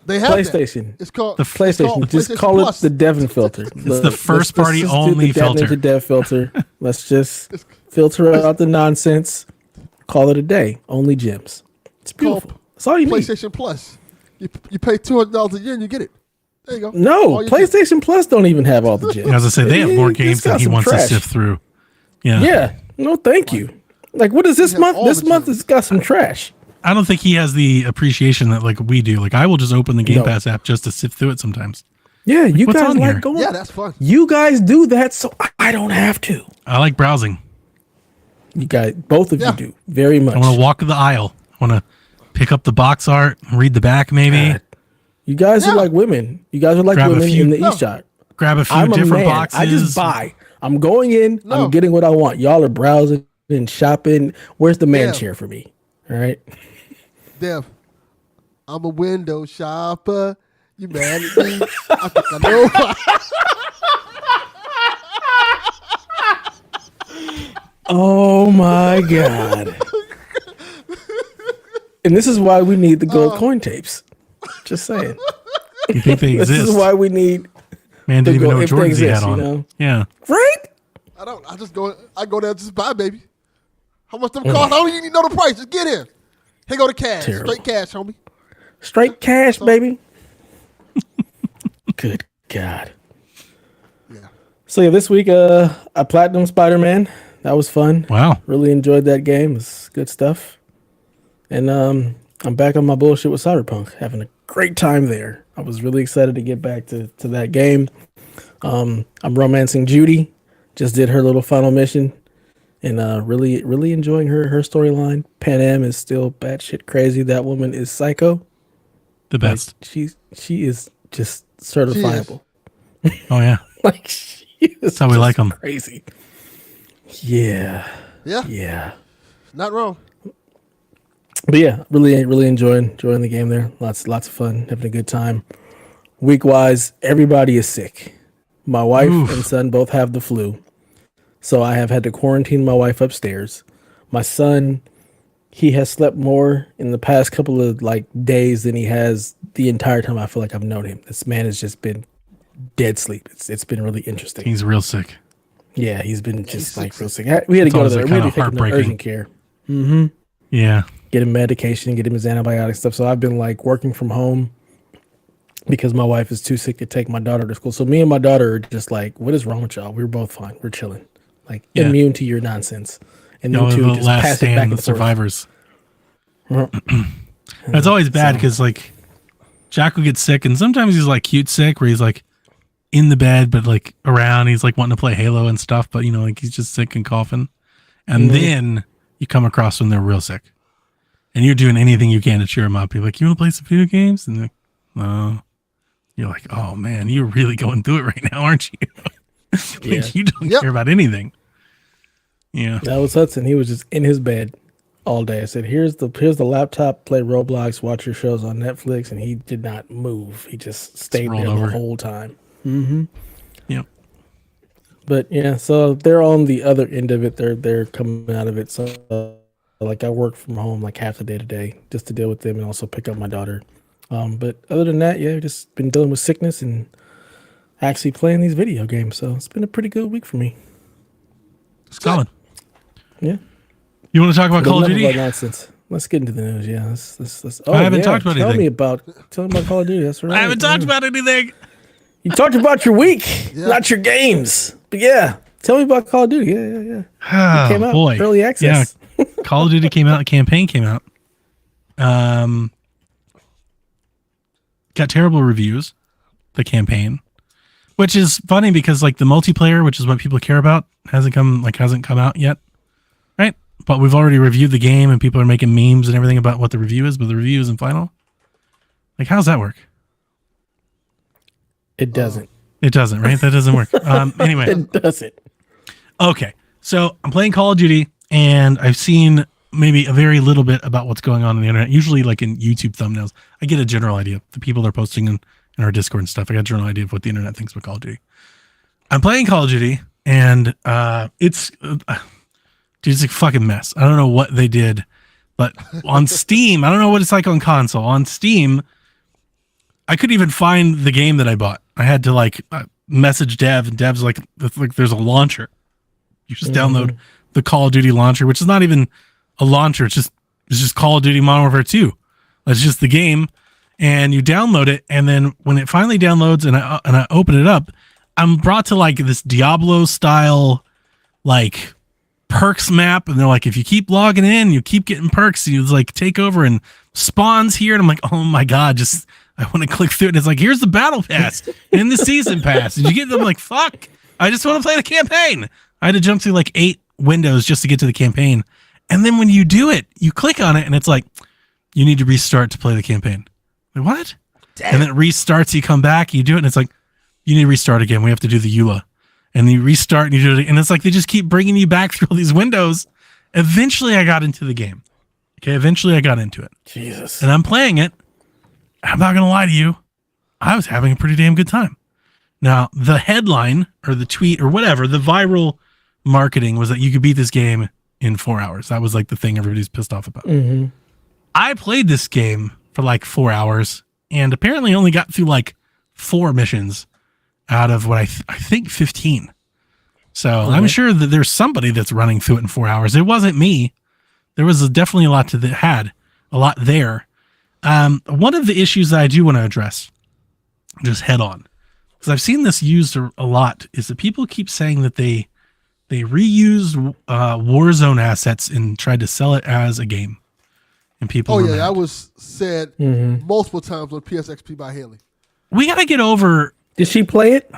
They have PlayStation. That. It's called The it's PlayStation. called Just PlayStation call Plus. it the Devon filter. It's the first party just do only the Dev filter. Ninja Dev filter. Let's just filter out the nonsense. Call it a day. Only gems. It's beautiful. That's all you need. PlayStation Plus. You pay $200 a year and you get it. There you go. No, All you PlayStation Plus don't even have all the gems. As I say, they have more It's games got than he some wants trash. to sift through. Yeah. Yeah. No, thank you. Like, what is this have month? all This the month gems. has got some trash. I don't think he has the appreciation that like we do. Like I will just open the Game No. Pass app just to sift through it sometimes. Yeah, you what's guys on like here? going. Yeah, that's fun. You guys do that, so I don't have to. I like browsing. You guys, both of Yeah. you do very much. I want to walk the aisle. I want to pick up the box art, read the back maybe, God. You guys are like women. You guys are like Grab a women few- in the No. East Shot. grab a few I'm a different man. boxes. I just buy. I'm going in. No. I'm getting what I want. Y'all are browsing and shopping. Where's the man Yeah. chair for me? All right. Dev, I'm a window shopper. You mad at me? I think I know why. Oh my God. And this is why we need the gold coin tapes. Just saying. You think they This exist? is why we need, Man didn't even know what if they Jordans he exist, had on. you know? Yeah. right? I don't. I go there and just buy, baby. How much them cost? I don't even know the price. Just get here. Here go the cash. Terrible. Straight cash, homie. Straight cash, baby. Good God. Yeah. So yeah, this week I platinum Spider-Man. That was fun. Wow. Really enjoyed that game. It's good stuff. And I'm back on my bullshit with Cyberpunk. Having a great time there. I was really excited to get back to that game. I'm romancing Judy. Just did her little final mission. And really enjoying her storyline. Pan Am is still batshit crazy. That woman is psycho. The best. Like, she is just certifiable. Oh yeah. Like she is That's how we just like 'em. Crazy. Yeah. Yeah. Yeah. Not wrong. But yeah, really enjoying the game there. Lots of fun, having a good time. Week wise, everybody is sick. My wife Oof. and son both have the flu. So I have had to quarantine my wife upstairs. My son, he has slept more in the past couple of like days than he has the entire time I feel like I've known him. This man has just been dead sleep. It's been really interesting. He's real sick. Yeah, he's been just like real sick. We had to It's go to always, the like, we had to kinda take him to heartbreaking. urgent care. Yeah. Get him medication, get him his antibiotic stuff. So I've been like working from home because my wife is too sick to take my daughter to school. So me and my daughter are just like, what is wrong with y'all? We're both fine. We're chilling. Like Yeah. immune to your nonsense. And You know, you two the just last pass it back stand, and the forth. survivors. Uh-huh. It's always bad because like Jack will get sick, and sometimes he's like cute sick, where he's like in the bed but like around. He's like wanting to play Halo and stuff, but you know, like he's just sick and coughing. And then you come across when they're real sick, and you're doing anything you can to cheer them up. You're like, "You want to play some video games?" And they're like, "No." You're like, "Oh man, you're really going through it right now, aren't you?" Like, Yeah. you don't Yep. care about anything. Yeah. That was Hudson. He was just in his bed all day. I said, here's the laptop, play Roblox, watch your shows on Netflix, and he did not move. He just stayed rolled there over. the whole time. Yep. But yeah, so they're on the other end of it. They're coming out of it. So like I work from home like half the day today just to deal with them and also pick up my daughter. But other than that, yeah, just been dealing with sickness and actually playing these video games. So it's been a pretty good week for me. Solid. Yeah. You want to talk about Call of Enough Duty? about nonsense. Let's get into the news. Yeah. Let's, I haven't talked about tell anything. Tell me about Call of Duty. That's right. I haven't talked about anything. You talked about your week, not your games. But yeah, tell me about Call of Duty. Yeah. Oh, Came out boy. early access. Yeah. Call of Duty came out. The campaign came out. Got terrible reviews. The campaign, which is funny because like the multiplayer, which is what people care about, hasn't come out yet, right? But we've already reviewed the game, and people are making memes and everything about what the review is, but the review isn't final. Like, how's that work? It doesn't. It doesn't, right? That doesn't work. Anyway. It doesn't. Okay, so I'm playing Call of Duty, and I've seen maybe a very little bit about what's going on the internet. Usually, like in YouTube thumbnails, I get a general idea. The people are posting in our Discord and stuff. I got a general idea of what the internet thinks about Call of Duty. I'm playing Call of Duty, and it's dude, it's a fucking mess. I don't know what they did, but on Steam, I don't know what it's like on console. On Steam, I couldn't even find the game that I bought. I had to like message Dev, and Dev's like there's a launcher. You just download the Call of Duty launcher, which is not even a launcher. It's just Call of Duty Modern Warfare 2. It's just the game, and you download it, and then when it finally downloads and I open it up, I'm brought to like this Diablo style like perks map, and they're like, if you keep logging in, you keep getting perks. You like take over and spawns here, and I'm like, oh my god, just I want to click through it. And it's like, here's the battle pass and the season pass. Did you get them? Like, fuck, I just want to play the campaign. I had to jump through like 8 windows just to get to the campaign, and then when you do it, you click on it, and it's like, you need to restart to play the campaign. Like, what? Damn. And then it restarts. You come back, you do it, and it's like, you need to restart again. We have to do the EULA. And you restart and you do it. And it's like they just keep bringing you back through all these windows. Eventually, I got into the game. Okay, eventually I got into it. Jesus. And I'm playing it. I'm not going to lie to you. I was having a pretty damn good time. Now, the headline or the tweet or whatever, the viral marketing was that you could beat this game in 4 hours. That was like the thing everybody's pissed off about. Mm-hmm. I played this game for like 4 hours and apparently only got through like 4 missions out of what I think 15. So I'm sure that there's somebody that's running through it in 4 hours. It wasn't me. There was definitely a lot a lot there. One of the issues that I do want to address just head on, because I've seen this used a lot, is that people keep saying that they reused Warzone assets and tried to sell it as a game. And people Oh yeah, that was said multiple times on PSXP by Haley. We got to get over. Did she play it?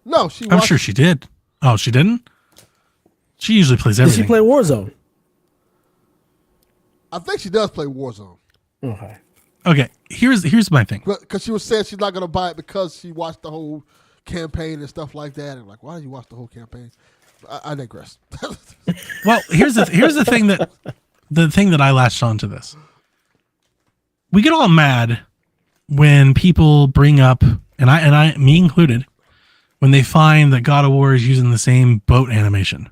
No, I'm sure she did. Oh, she didn't? She usually plays everything. Did she play Warzone? I think she does play Warzone. Okay, here's my thing. Because she was saying she's not going to buy it because she watched the whole campaign and stuff like that. And like, why did you watch the whole campaign? I digress. Well, here's the thing that I latched onto this. We get all mad when people bring up, and I me included, when they find that God of War is using the same boat animation,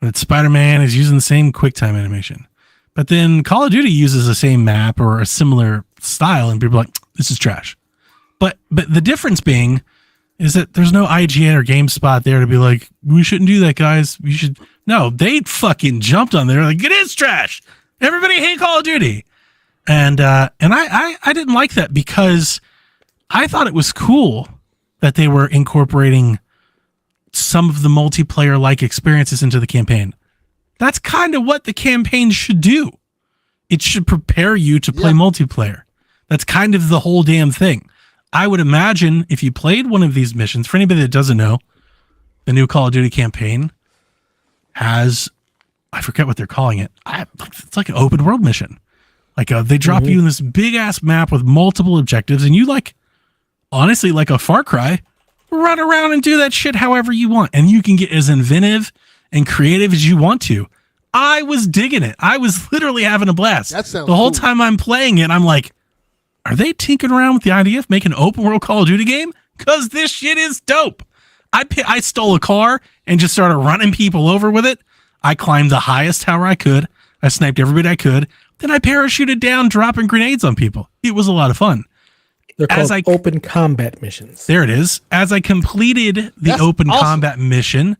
that Spider-Man is using the same QuickTime animation, but then Call of Duty uses the same map or a similar style, and people are like, this is trash. But the difference being is that there's no IGN or GameSpot there to be like, we shouldn't do that, guys. We should. No, they fucking jumped on there like, it is trash. Everybody hate Call of Duty. And I didn't like that because I thought it was cool that they were incorporating some of the multiplayer-like experiences into the campaign. That's kind of what the campaign should do. It should prepare you to play multiplayer. That's kind of the whole damn thing. I would imagine if you played one of these missions, for anybody that doesn't know, the new Call of Duty campaign has, I forget what they're calling it. It's like an open world mission. Like they drop you in this big ass map with multiple objectives, and you honestly, like a Far Cry, run around and do that shit however you want, and you can get as inventive and creative as you want to. I was digging it. I was literally having a blast. That sounds the whole cool. time I'm playing it, I'm like, are they tinkering around with the idea of making an open world Call of Duty game? Because this shit is dope. I stole a car and just started running people over with it. I climbed the highest tower I could. I sniped everybody I could. Then I parachuted down, dropping grenades on people. It was a lot of fun. They're called open combat missions. There it is. As I completed the open combat mission,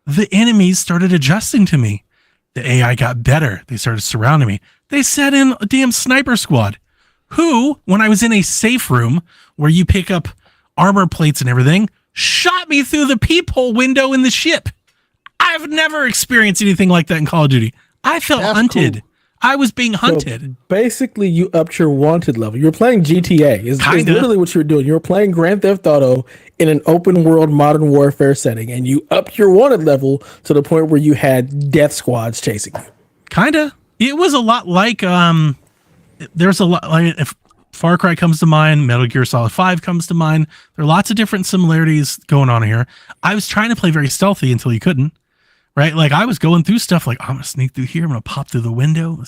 the enemies started adjusting to me. The AI got better. They started surrounding me. They set in a damn sniper squad who, when I was in a safe room where you pick up armor plates and everything, shot me through the peephole window in the ship. I've never experienced anything like that in Call of Duty. I felt hunted. Cool. I was being hunted. So basically, you upped your wanted level. You were playing GTA. It's literally what you were doing. You were playing Grand Theft Auto in an open world modern warfare setting, and you upped your wanted level to the point where you had death squads chasing you. Kinda. It was a lot like there's a lot like if Far Cry comes to mind, Metal Gear Solid 5 comes to mind. There are lots of different similarities going on here. I was trying to play very stealthy until you couldn't. Right? Like I was going through stuff like, I'm going to sneak through here. I'm going to pop through the window,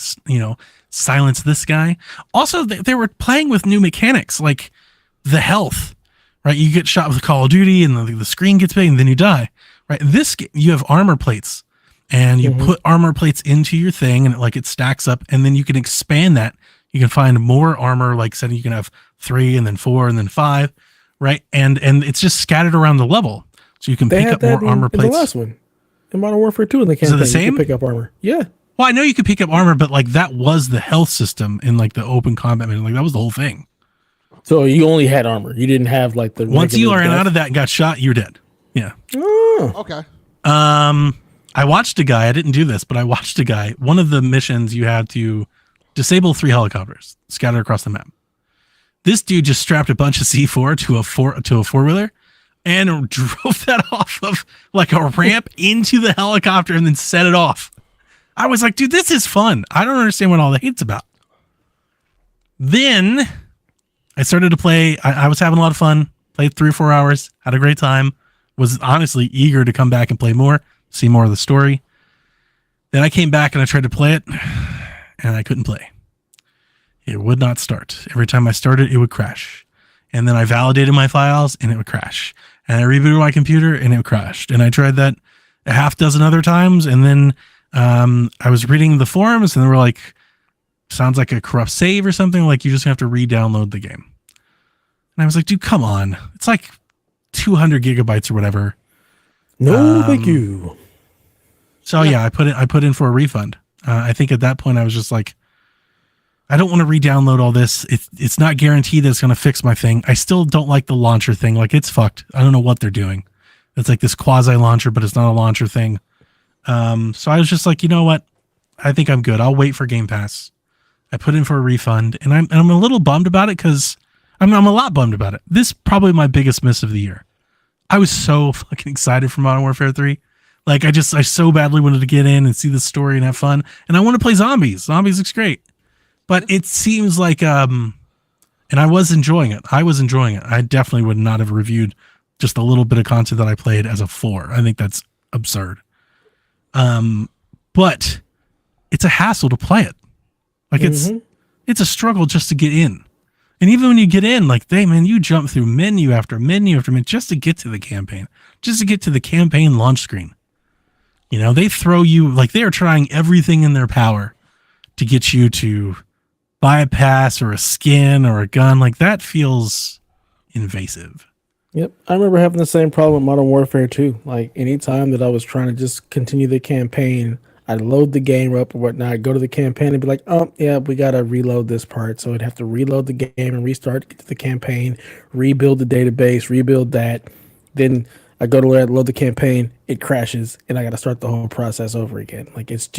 silence this guy. Also, they were playing with new mechanics, like the health, right? You get shot with Call of Duty and the screen gets big and then you die, right? This, you have armor plates and you put armor plates into your thing and it stacks up and then you can expand that. You can find more armor, like said, you can have 3 and then 4 and then 5, right? And it's just scattered around the level. So you can pick up more armor plates. The last one. In Modern Warfare 2 in the campaign, the same? you can pick up armor. Yeah. Well, I know you could pick up armor, but that was the health system in the open combat mission. That was the whole thing. So you only had armor. You didn't have the. Once you ran out of that and got shot, you're dead. Yeah. Oh. Okay. I watched a guy. I didn't do this, but I watched a guy. One of the missions you had to disable 3 helicopters scattered across the map. This dude just strapped a bunch of C4 to a 4-wheeler and drove that off of like a ramp into the helicopter and then set it off. I was like, dude, this is fun. I don't understand what all the hate's about. Then I started to play. I was having a lot of fun. Played 3 or 4 hours. Had a great time. Was honestly eager to come back and play more, see more of the story. Then I came back and I tried to play it, and I couldn't play. It would not start. Every time I started, it would crash. And then I validated my files, and it would crash. And I rebooted my computer, and it crashed. And I tried that a half dozen other times, and then I was reading the forums, and they were like, sounds like a corrupt save or something, like you just have to re-download the game. And I was like, dude, come on. It's like 200 gigabytes or whatever. No, thank you. So yeah, I put in for a refund. I think at that point I was just like, I don't want to re-download all this. It's not guaranteed that it's going to fix my thing. I still don't like the launcher thing. Like, it's fucked. I don't know what they're doing. It's like this quasi launcher, but it's not a launcher thing. So I was just like, you know what? I think I'm good. I'll wait for Game Pass. I put in for a refund, and I'm a little bummed about it because I'm a lot bummed about it. This is probably my biggest miss of the year. I was so fucking excited for Modern Warfare 3. Like, I so badly wanted to get in and see the story and have fun. And I want to play Zombies. Zombies looks great. But it seems like, and I was enjoying it. I definitely would not have reviewed just a little bit of content that I played as a 4. I think that's absurd. But it's a hassle to play it. Like, it's a struggle just to get in. And even when you get in, like, you jump through menu after menu after menu just to get to the campaign, just to get to the campaign launch screen. You know, they throw you, like, they are trying everything in their power to get you to buy a pass or a skin or a gun. Like, that feels invasive. Yep. I remember having the same problem with Modern Warfare 2. Like, anytime that I was trying to just continue the campaign, I'd load the game up or whatnot, go to the campaign and be like, oh, yeah, we got to reload this part. So I'd have to reload the game and restart to get to the campaign, rebuild the database, rebuild that. Then I go to where I load the campaign, it crashes, and I got to start the whole process over again. Like, it's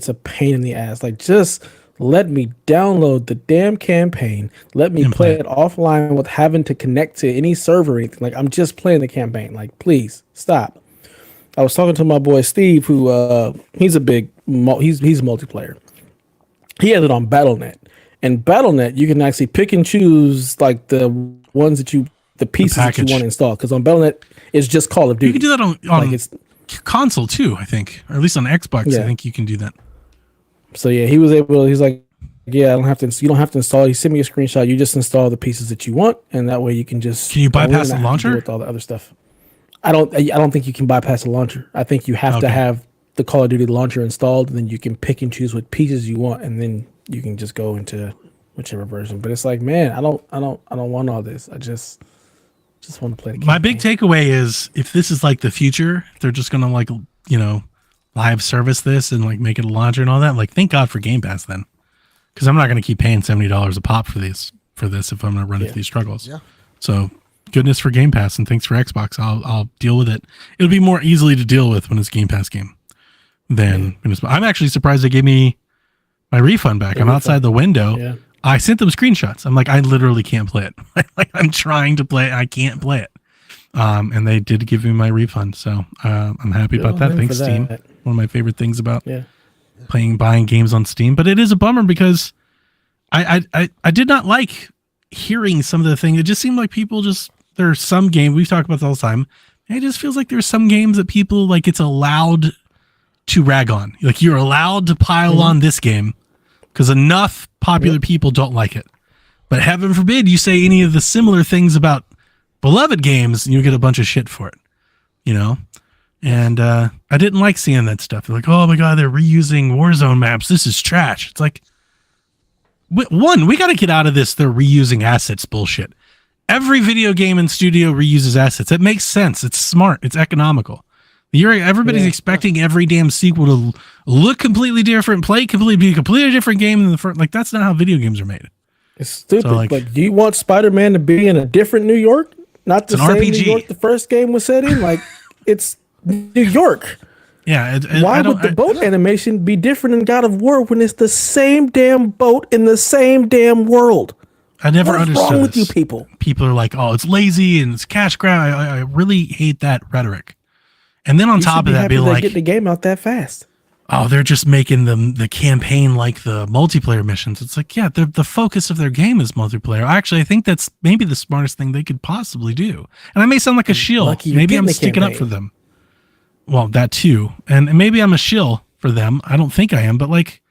a pain in the ass. Like, just let me download the damn campaign. Let me play it offline with having to connect to any server or anything. Like, I'm just playing the campaign. Like, please stop. I was talking to my boy Steve, who he's a big he's multiplayer. He has it on BattleNet, and BattleNet you can actually pick and choose like the ones that the pieces that you want to install. Because on BattleNet it's just Call of Duty. You can do that on like console too, I think, or at least on Xbox. Yeah. I think you can do that. So yeah, he was able. He's like, yeah, you don't have to install. He sent me a screenshot. You just install the pieces that you want, and that way you can just. Can you bypass the launcher with all the other stuff? I don't think you can bypass the launcher. I think you have to have the Call of Duty launcher installed, and then you can pick and choose what pieces you want, and then you can just go into whichever version. But it's like, man, I don't want all this. I just want to play the game. My big takeaway is, if this is like the future, they're just gonna, like, you know, live service this and like make it a launcher and all that. Like, thank God for Game Pass then, because I'm not gonna keep paying $70 a pop for this if I'm gonna run into these struggles. Yeah. So goodness for Game Pass, and thanks for Xbox. I'll deal with it. It'll be more easily to deal with when it's Game Pass game than when it's. I'm actually surprised they gave me my refund back. I'm outside the window. Yeah. I sent them screenshots. I'm like, I literally can't play it. Like, I'm trying to play it, I can't play it. And they did give me my refund, so I'm happy about that. Thanks, Steam. One of my favorite things about buying games on Steam. But it is a bummer because I did not like hearing some of the things. It just seemed like people there are some games, we've talked about this all the time, and it just feels like there's some games that people, like, it's allowed to rag on. Like, you're allowed to pile on this game because enough popular people don't like it. But heaven forbid you say any of the similar things about beloved games and you get a bunch of shit for it, you know? And I didn't like seeing that stuff. They're like, oh my God, they're reusing Warzone maps. This is trash. It's like, one, we got to get out of this they're reusing assets bullshit. Every video game and studio reuses assets. It makes sense. It's smart. It's economical. Everybody's expecting every damn sequel to look completely different, be a completely different game than the first. Like, that's not how video games are made. It's stupid. So, like, do you want Spider-Man to be in a different New York? Not the same RPG. New York the first game was set in? Like, it's New York. Yeah, Why would the boat animation be different in God of War when it's the same damn boat in the same damn world? I never What is understood wrong with this. you people? People are like, "Oh, it's lazy and it's cash grab." I really hate that rhetoric. And then on You top should be of that, happy be they like, get the game out that fast. "Oh, they're just making the campaign like the multiplayer missions." It's like, yeah, the focus of their game is multiplayer. Actually, I think that's maybe the smartest thing they could possibly do. And I may sound like a shill. Lucky you're Maybe I'm getting the sticking up campaign. for them. Well, that too. And maybe I'm a shill for them. I don't think I am, but like,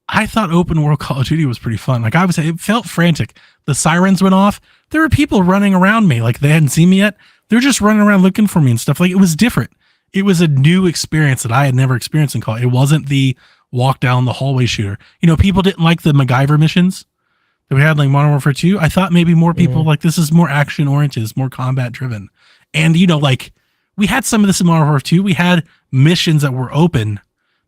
I thought open world Call of Duty was pretty fun. Like, it felt frantic. The sirens went off. There were people running around me like they hadn't seen me yet. They're just running around looking for me and stuff. Like, it was different. It was a new experience that I had never experienced in Call. It wasn't the walk down the hallway shooter. You know, people didn't like the MacGyver missions that we had like Modern Warfare 2. I thought maybe more people like this is more action oriented, it's more combat driven. And you know, like we had some of this in Modern Warfare 2. We had missions that were open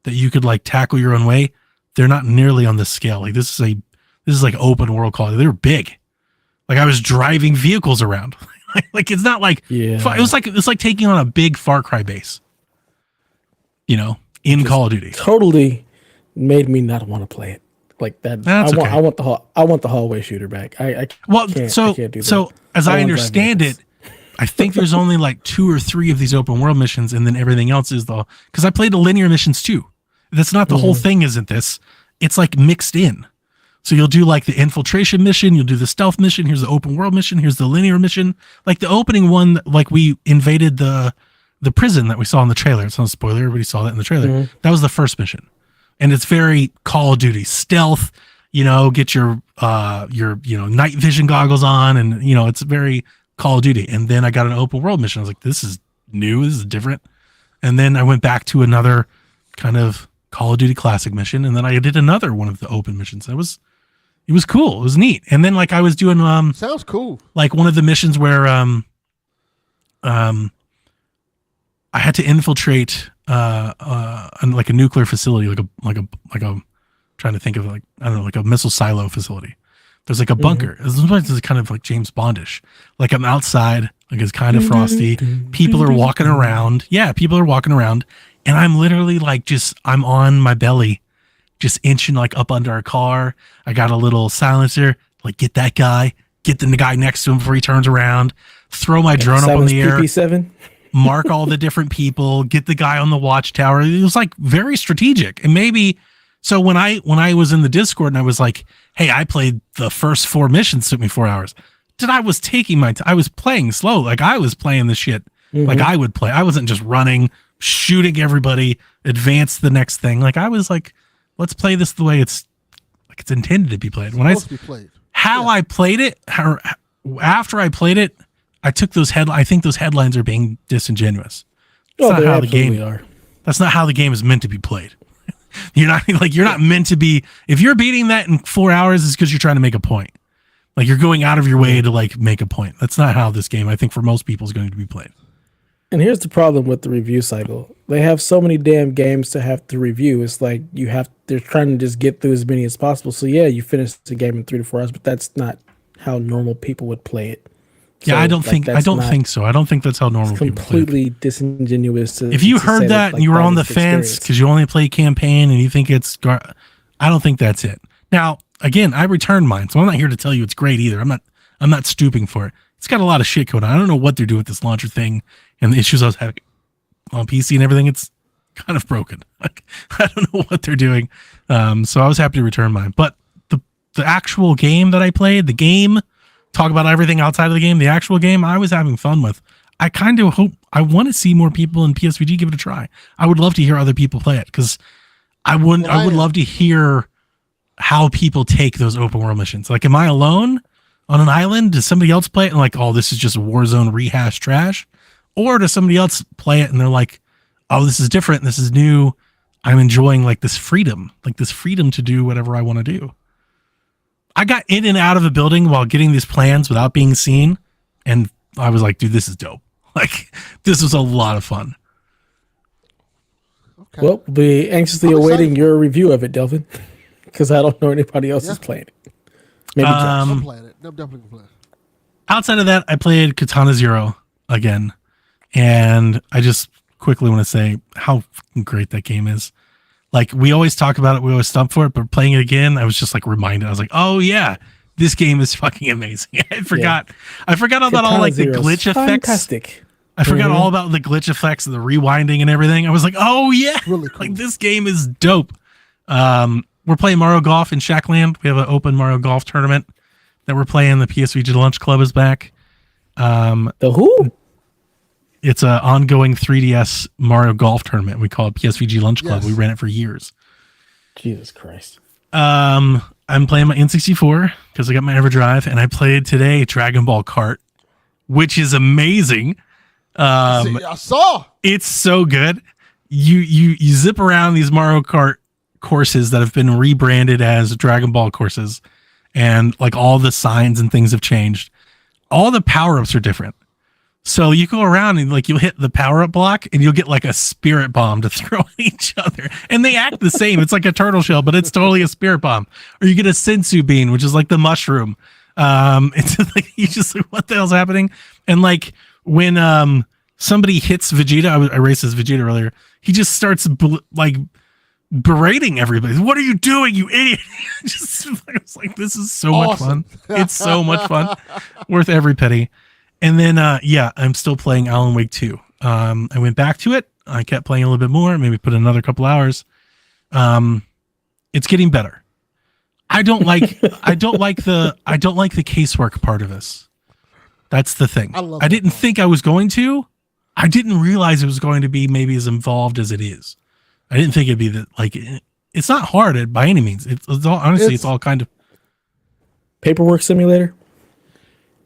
that you could like tackle your own way. They're not nearly on this scale. Like this is like open world Call. They're big. Like I was driving vehicles around. Like it's not like it's like taking on a big Far Cry base. You know, in Call of Duty. Totally made me not want to play it. Like that. That's okay. I want the hallway shooter back. I can't do that. So as I understand it, I think there's only like 2 or 3 of these open world missions, and then everything else is because I played the linear missions too. That's not the whole thing, isn't this? It's like mixed in. So you'll do like the infiltration mission, you'll do the stealth mission, here's the open world mission, here's the linear mission. Like the opening one, like we invaded the prison that we saw in the trailer. It's not a spoiler, everybody saw that in the trailer. That was the first mission. And it's very Call of Duty stealth, you know, get your night vision goggles on, and you know, it's very Call of Duty. And then I got an open world mission. I was like, this is new, this is different. And then I went back to another kind of Call of Duty classic mission, and then I did another one of the open missions. It was cool. It was neat. And then like I was doing sounds cool. Like one of the missions where I had to infiltrate like a nuclear facility, like a trying to think of like I don't know, like a missile silo facility. There's like a bunker. This is kind of like James Bondish. Like I'm outside, like it's kind of frosty. People are walking around. Yeah, people are walking around, and I'm literally like I'm on my belly, just inching like up under a car. I got a little silencer. Like get that guy, get the guy next to him before he turns around. Throw my drone up in the air. PP7. Mark all the different people, get the guy on the watchtower. It was like very strategic. And maybe so when I was in the Discord and I was like, hey, I played the first 4 missions, took me 4 hours. I was taking I was playing slow. Like I was playing the shit like I would play. I wasn't just running, shooting everybody, advance the next thing. Like I was like, let's play this the way it's intended to be played. I played it, after I played it, I took I think those headlines are being disingenuous. That's not how the game are. That's not how the game is meant to be played. You're not meant to be. If you're beating that in 4 hours, it's because you're trying to make a point. Like you're going out of your way to like make a point. That's not how this game, I think, for most people is going to be played. And here's the problem with the review cycle. They have so many damn games to have to review. It's like they're trying to just get through as many as possible. So yeah, you finish the game in 3 to 4 hours, but that's not how normal people would play it. Yeah, I don't think so. I don't think that's how normal people play. Completely disingenuous. If you heard that and you were on the fence because you only play campaign and you think I don't think that's it. Now, again, I returned mine, so I'm not here to tell you it's great either. I'm not stooping for it. It's got a lot of shit going on. I don't know what they're doing with this launcher thing and the issues I was having on PC and everything. It's kind of broken. Like I don't know what they're doing. So I was happy to return mine. But the actual game that I played, talk about everything outside of the game, the actual game I was having fun with. I kind of I want to see more people in PSVG give it a try. I would love to hear other people play it because I would love to hear how people take those open world missions. Like, am I alone on an island? Does somebody else play it and like, oh, this is just Warzone rehash trash? Or does somebody else play it and they're like, oh, this is different. This is new. I'm enjoying like this freedom to do whatever I want to do. I got in and out of a building while getting these plans without being seen. And I was like, dude, this is dope. Like, this was a lot of fun. Okay. Well, we'll be anxiously awaiting your review of it, Delvin, because I don't know anybody else is playing it. Maybe I'm playing it. I'm definitely playing it. Outside of that, I played Katana Zero again. And I just quickly want to say how fucking great that game is. Like, we always talk about it, we always stump for it, but playing it again, I was just like reminded. I was like, oh yeah, this game is fucking amazing. I forgot about all like the glitch effects. Fantastic. I forgot all about the glitch effects and the rewinding and everything. I was like, oh yeah, Really cool. like this game is dope. We're playing Mario Golf in Shackland. We have an open Mario Golf tournament that we're playing. The PSVG Lunch Club is back. The who? It's an ongoing 3DS Mario Golf tournament. We call it PSVG Lunch Club. Yes. We ran it for years. Jesus Christ. I'm playing my N64 because I got my EverDrive, and I played today Dragon Ball Kart, which is amazing. See, I saw. It's so good. You zip around these Mario Kart courses that have been rebranded as Dragon Ball courses, and like all the signs and things have changed. All the power-ups are different. So you go around and like you'll hit the power-up block and you'll get like a spirit bomb to throw at each other. And they act the same. It's like a turtle shell, but it's totally a spirit bomb. Or you get a sensu bean, which is like the mushroom. It's like you just like, what the hell's happening? And like when somebody hits Vegeta, I raced as Vegeta earlier, he just starts like berating everybody. What are you doing, you idiot? It's like, this is so much fun. It's so much fun. Worth every penny. And then, I'm still playing Alan Wake 2. I went back to it. I kept playing a little bit more, maybe put in another couple hours. It's getting better. I don't like the casework part of this. That's the thing. I didn't think I was going to. I didn't realize it was going to be maybe as involved as it is. I didn't think it'd be that, like, it's not hard by any means. It's all, honestly, it's all kind of paperwork simulator.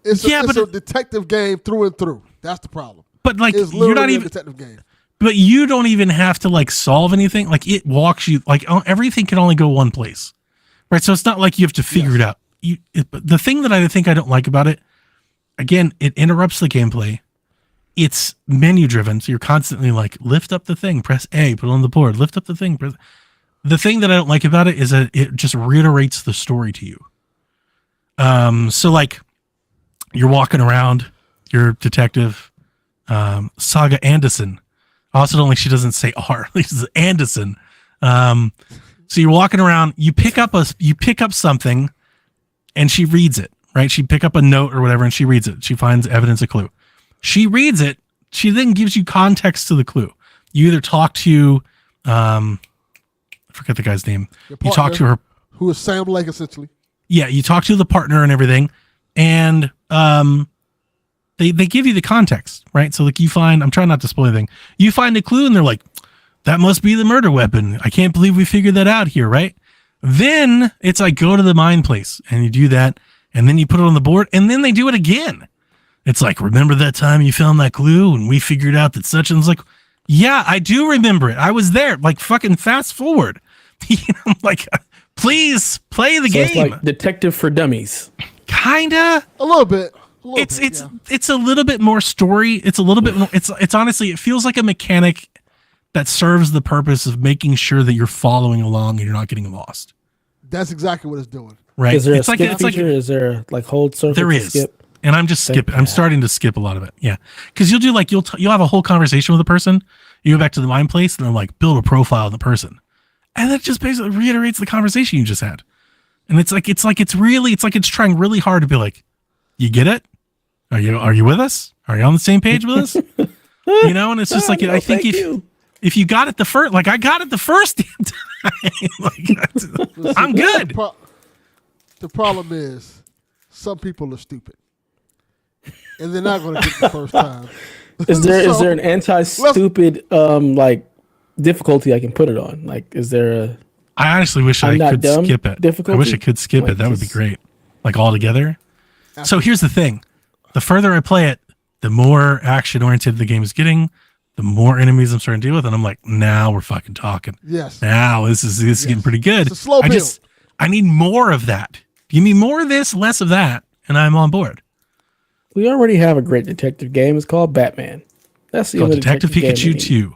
It's a detective game through and through. That's the problem. But like, it's you're not even a detective game. But you don't even have to like solve anything. Like, it walks you, like, everything can only go one place, right? So it's not like you have to figure it out. But the thing that I think I don't like about it, again, it interrupts the gameplay. It's menu driven, so you're constantly like, lift up the thing, press A, put it on the board, lift up the thing. The thing that I don't like about it is that it just reiterates the story to you. So like, you're walking around, you're detective, Saga Anderson. I also don't like she doesn't say R, at least it's Anderson. So you're walking around, you pick up something, and she reads it, right? She pick up a note or whatever, and she reads it. She finds evidence, a clue. She reads it. She then gives you context to the clue. You either talk to, I forget the guy's name. You talk to her, who is Sam Lake essentially. Yeah, you talk to the partner and everything, and they give you the context, right? So like, you find, I'm trying not to spoil anything. You find a clue, and they're like, that must be the murder weapon. I can't believe we figured that out here, right? Then it's like, go to the mine place, and you do that, and then you put it on the board, and then they do it again. It's like, remember that time you found that clue and we figured out that such, and it's like, yeah, I do remember it. I was there. Like, fucking fast forward. Like, please play the game. It's like Detective for Dummies. Kinda. A little bit. It's a little bit more story. It's a little bit more, it's honestly, it feels like a mechanic that serves the purpose of making sure that you're following along and you're not getting lost. That's exactly what it's doing. Right. Is there a skip feature? Is there like hold circle? There is. Skip? And I'm just skipping. I'm starting to skip a lot of it. Yeah. Cause you'll do like, you'll have a whole conversation with a person. You go back to the mine place and they're like, build a profile of the person. And that just basically reiterates the conversation you just had. And it's like it's trying really hard to be like, you get it? Are you with us? Are you on the same page with us? And it's just like, I think if you got it the first, like I got it the first time, like, I'm good. The problem is some people are stupid. And they're not going to get the first time. Is there an anti-stupid like difficulty I can put it on? Like, is there a? I honestly wish I could skip it. Difficulty? I wish I could skip it. That would be great. Like all together. So here's the thing: the further I play it, the more action oriented the game is getting. The more enemies I'm starting to deal with, and I'm like, now we're fucking talking. Yes. Now this is getting pretty good. It's a slow build. I need more of that. Give me more of this, less of that, and I'm on board. We already have a great detective game. It's called Batman. That's the other Detective Pikachu 2.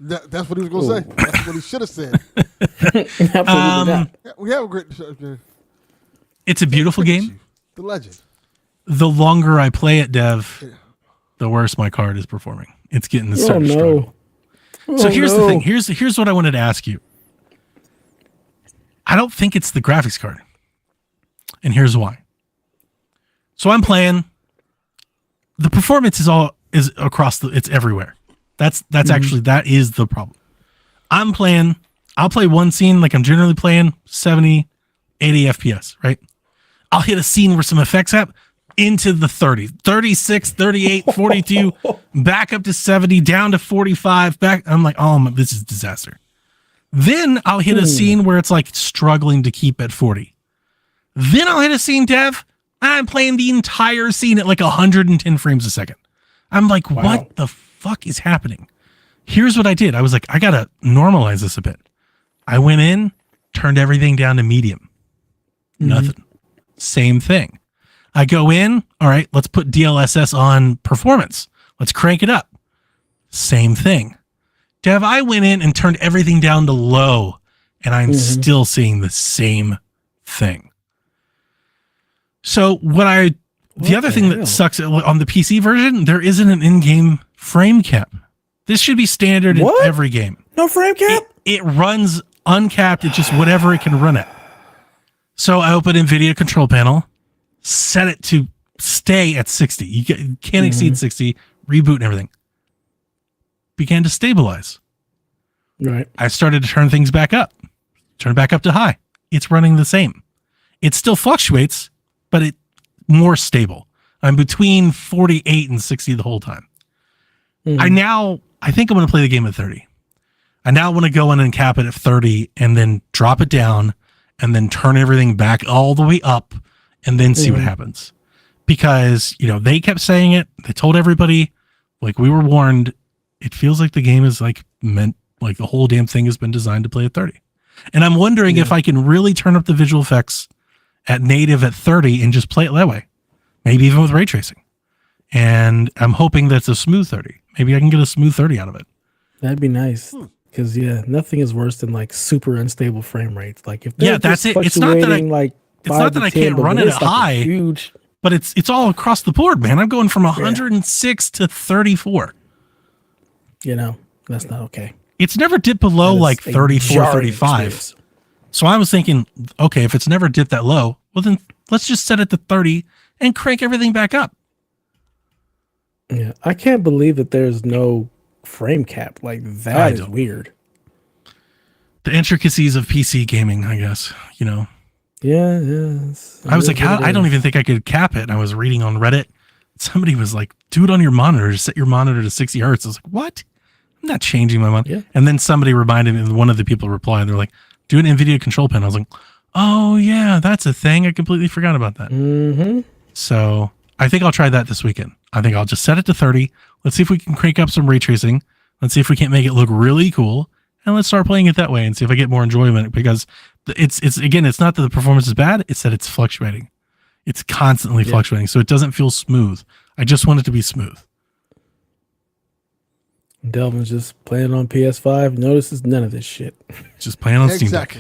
That's what he was going to say. That's what he should have said. Absolutely not. We have a great detective game. It's a beautiful game. The legend. The longer I play it, Dev, the worse my card is performing. It's getting to start to struggle. So Oh, here's the no. thing. Here's what I wanted to ask you. I don't think it's the graphics card. And here's why. So I'm playing. The performance is across it's everywhere. That's actually, that is the problem. I'm playing, I'll play one scene like I'm generally playing 70, 80 FPS, right? I'll hit a scene where some effects happen into the 30, 36, 38, 42, back up to 70, down to 45, back. I'm like, oh, this is a disaster. Then I'll hit a scene where it's like struggling to keep at 40. Then I'll hit a scene, Dev, and I'm playing the entire scene at like 110 frames a second. I'm like, what the fuck is happening? Here's what I did. I was like, I got to normalize this a bit. I went in, turned everything down to medium. Nothing. Same thing. I go in, all right, let's put DLSS on performance. Let's crank it up. Same thing. Dev, I went in and turned everything down to low, and I'm still seeing the same thing. So the other thing that sucks on the PC version, there isn't an in-game frame cap. This should be standard in every game. No frame cap? It runs uncapped at just whatever it can run at. So I open NVIDIA control panel, set it to stay at 60. You can't exceed 60, reboot and everything. Began to stabilize. Right. I started to turn things back up. Turn it back up to high. It's running the same. It still fluctuates, but it's more stable. I'm between 48 and 60 the whole time. I think I'm going to play the game at 30. I now want to go in and cap it at 30 and then drop it down and then turn everything back all the way up and then see what happens. Because, they kept saying it. They told everybody, like, we were warned. It feels like the game is like meant, like the whole damn thing has been designed to play at 30. And I'm wondering if I can really turn up the visual effects at native at 30 and just play it that way. Maybe even with ray tracing. And I'm hoping that's a smooth 30. Maybe I can get a smooth 30 out of it. That'd be nice. Because, nothing is worse than like super unstable frame rates. Like if that's it. It's not that I can't run it at high, huge, but it's all across the board, man. I'm going from 106 to 34. That's not okay. It's never dipped below like 34, 35. Experience. So I was thinking, okay, if it's never dipped that low, well then let's just set it to 30 and crank everything back up. Yeah, I can't believe that there's no frame cap. Like that is weird. The intricacies of PC gaming, I guess, Yeah. I was like, I don't even think I could cap it. And I was reading on Reddit. Somebody was like, do it on your monitor. Set your monitor to 60 hertz. I was like, what? I'm not changing my monitor. Yeah. And then somebody reminded me, one of the people replied, they're like, do an NVIDIA control panel. I was like, oh yeah, that's a thing. I completely forgot about that. So I think I'll try that this weekend. I think I'll just set it to 30. Let's see if we can crank up some ray tracing. Let's see if we can't make it look really cool. And let's start playing it that way and see if I get more enjoyment, because it's not that the performance is bad. It's that it's fluctuating. It's constantly fluctuating. So it doesn't feel smooth. I just want it to be smooth. Delvin's just playing on PS5. Notices none of this shit. Just playing on Steam Deck.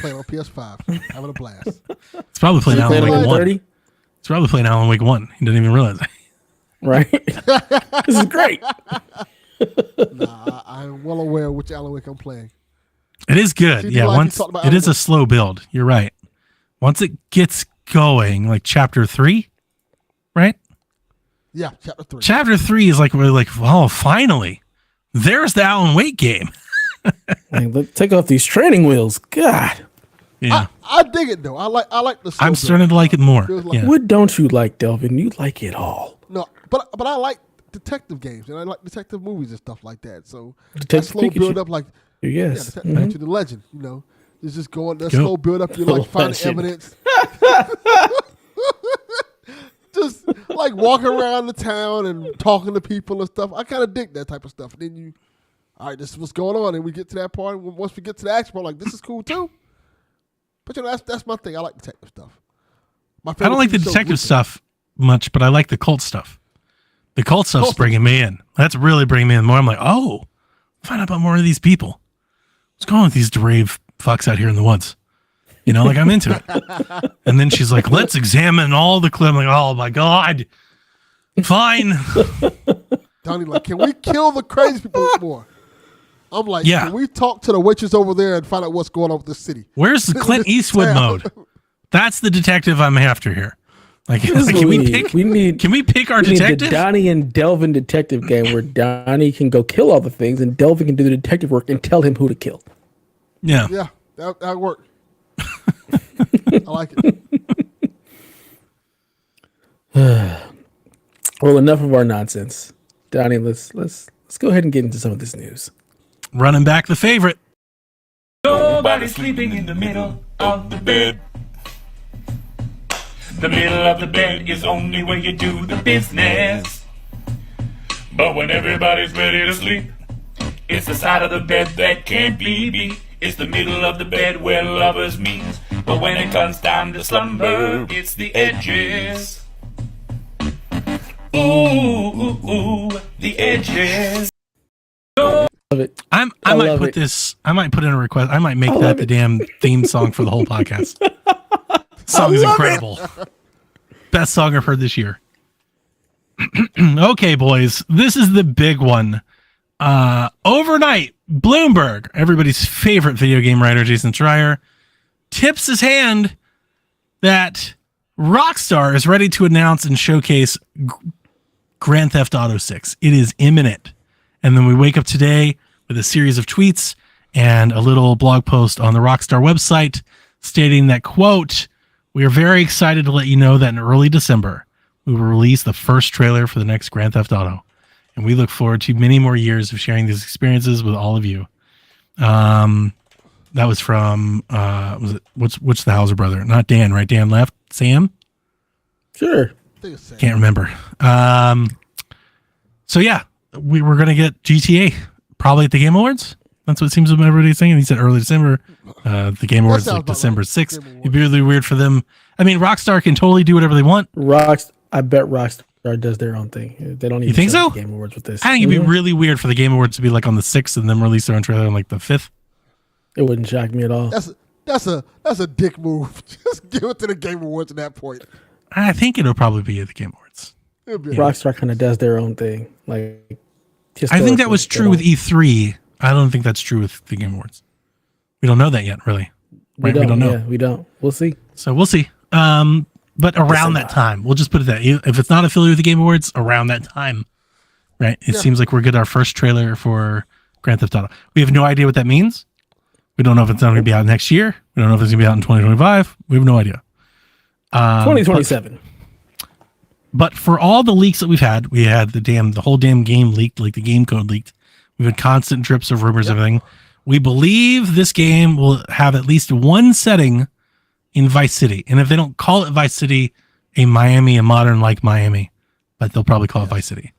Playing on PS5. Having a blast. It's probably playing Alan Wake 1. It's probably playing Alan Wake 1. He didn't even realize it. Right? This is great. Nah, I'm well aware of which Alan Wake I'm playing. It is good. Yeah, once it is a slow build. You're right. Once it gets going, like chapter 3, right? Yeah, chapter 3. Chapter 3 is like, we're like, oh, finally, there's the Alan Wake game. Let's take off these training wheels. God. Yeah, I dig it though. I like the. I'm starting to like it more. Like, what don't you like, Delvin? You like it all. No, but I like detective games and I like detective movies and stuff like that. So Detective that slow Pikachu. build up, like Yes. Detective the Legend. It's just going that slow build up. You like finding evidence. Just like walking around the town and talking to people and stuff. I kind of dig that type of stuff. And then all right, this is what's going on, and we get to that part. And once we get to the action part, like this is cool too. But that's my thing. I like detective stuff. I don't like the detective stuff much, but I like the cult stuff. The cult stuff's bringing me in. That's really bringing me in more. I'm like, oh, find out about more of these people. What's going on with these deranged fucks out here in the woods? Like I'm into it. And then she's like, let's examine all the clips. I'm like, oh my God. Fine. Donnie, like, can we kill the crazy people more? I'm like, Yeah. can we talk to the witches over there and find out what's going on with the city? Where's the Clint Eastwood mode? That's the detective I'm after here. Like can we pick? Can we pick our detective? The Donnie and Delvin detective game where Donnie can go kill all the things and Delvin can do the detective work and tell him who to kill. Yeah. Yeah, that worked. I like it. Well, enough of our nonsense. Donnie, let's go ahead and get into some of this news. Running back the favorite. Nobody's sleeping in the middle of the bed. The middle of the bed is only where you do the business. But when everybody's ready to sleep, it's the side of the bed that can't be beat. It's the middle of the bed where lovers meet. But when it comes time to slumber, it's the edges. Ooh, ooh, ooh, the edges. Love it. I might put this. I might put in a request. I might make that the damn theme song for the whole podcast. Song is incredible. Best song I've heard this year. Okay, boys, this is the big one. Overnight, Bloomberg, everybody's favorite video game writer, Jason Schreier, tips his hand that Rockstar is ready to announce and showcase Grand Theft Auto 6. It is imminent. And then we wake up today with a series of tweets and a little blog post on the Rockstar website stating that, quote, "We are very excited to let you know that in early December, we will release the first trailer for the next Grand Theft Auto. And we look forward to many more years of sharing these experiences with all of you." That was from, what's the Hauser brother? Not Dan, right? Dan left. Sam? Sure. Can't remember. So yeah, we were going to get GTA probably at the Game Awards. That's what it seems everybody's saying. He said early December. The Game Awards like December 6th. It'd be really weird for them. I mean, Rockstar can totally do whatever they want. I bet Rockstar does their own thing. They don't even You think so? Game Awards with this. I think it'd be really weird for the Game Awards to be like on the 6th and then release their own trailer on like the 5th. It wouldn't shock me at all. That's a dick move. Just give it to the Game Awards at that point. I think it'll probably be at the Game Awards. Rockstar kind of does their own thing. Like, I think that was true with E3. I don't think that's true with the Game Awards. We don't know that yet, really. Right? We don't know. Yeah, we don't. We'll see. So we'll see. But around that time, we'll just put it that if it's not affiliated with the Game Awards, around that time, right? It seems like we're getting our first trailer for Grand Theft Auto. We have no idea what that means. We don't know if it's not going to be out next year. We don't know if it's going to be out in 2025. We have no idea. 2027. But for all the leaks that we've had, we had the whole damn game leaked, like the game code leaked. We've had constant drips of rumors, everything. We believe this game will have at least one setting in Vice City. And if they don't call it Vice City, a modern like Miami, but they'll probably call it Vice City.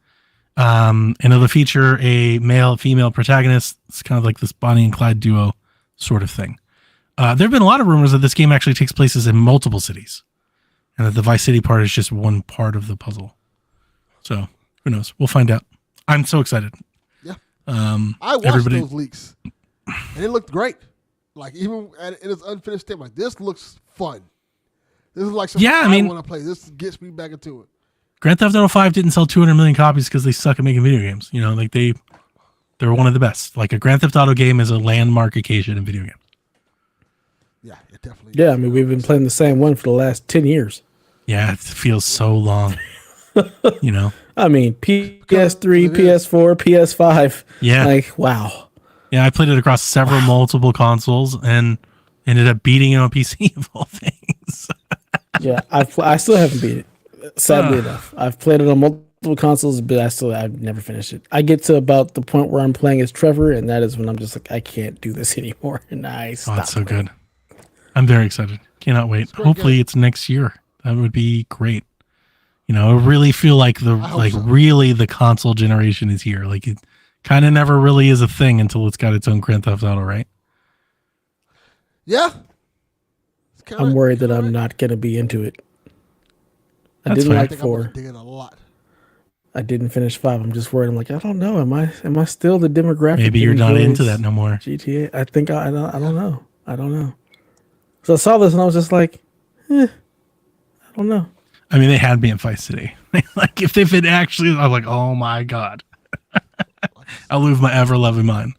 And it'll feature a male-female protagonist. It's kind of like this Bonnie and Clyde duo sort of thing. There have been a lot of rumors that this game actually takes places in multiple cities and that the Vice City part is just one part of the puzzle. So who knows? We'll find out. I'm so excited. Yeah. I watched those leaks and it looked great. Like even in its unfinished state, like this looks fun. This is like something I want to play. This gets me back into it. Grand Theft Auto 5 didn't sell 200 million copies because they suck at making video games. You know, like they're one of the best. Like a Grand Theft Auto game is a landmark occasion in video games. Yeah, it definitely. Yeah, I mean we've been playing the same one for the last 10 years. Yeah, it feels so long. You know. I mean PS3, PS4, PS5. Yeah. Like wow. Yeah, I played it across several multiple consoles and ended up beating it on PC of all things. Yeah, I still haven't beat it. Sadly enough, I've played it on multiple consoles, but I've never finished it. I get to about the point where I'm playing as Trevor, and that is when I'm just like, I can't do this anymore, and I stop. Oh, it's so good. I'm very excited. Cannot wait. Hopefully, it's next year. That would be great. You know, I really feel like really the console generation is here. Like it kind of never really is a thing until it's got its own Grand Theft Auto, right? Yeah. I'm worried that I'm not going to be into it. I didn't like 4. I didn't finish 5. I'm just worried. I'm like, I don't know. Am I still the demographic? Maybe you're not into that no more. GTA. I think I don't know. I don't know. So I saw this and I was just like, I don't know. I mean, they had me in Vice City. Like if they've been actually, I was like, oh my God. I'll lose my ever loving mind.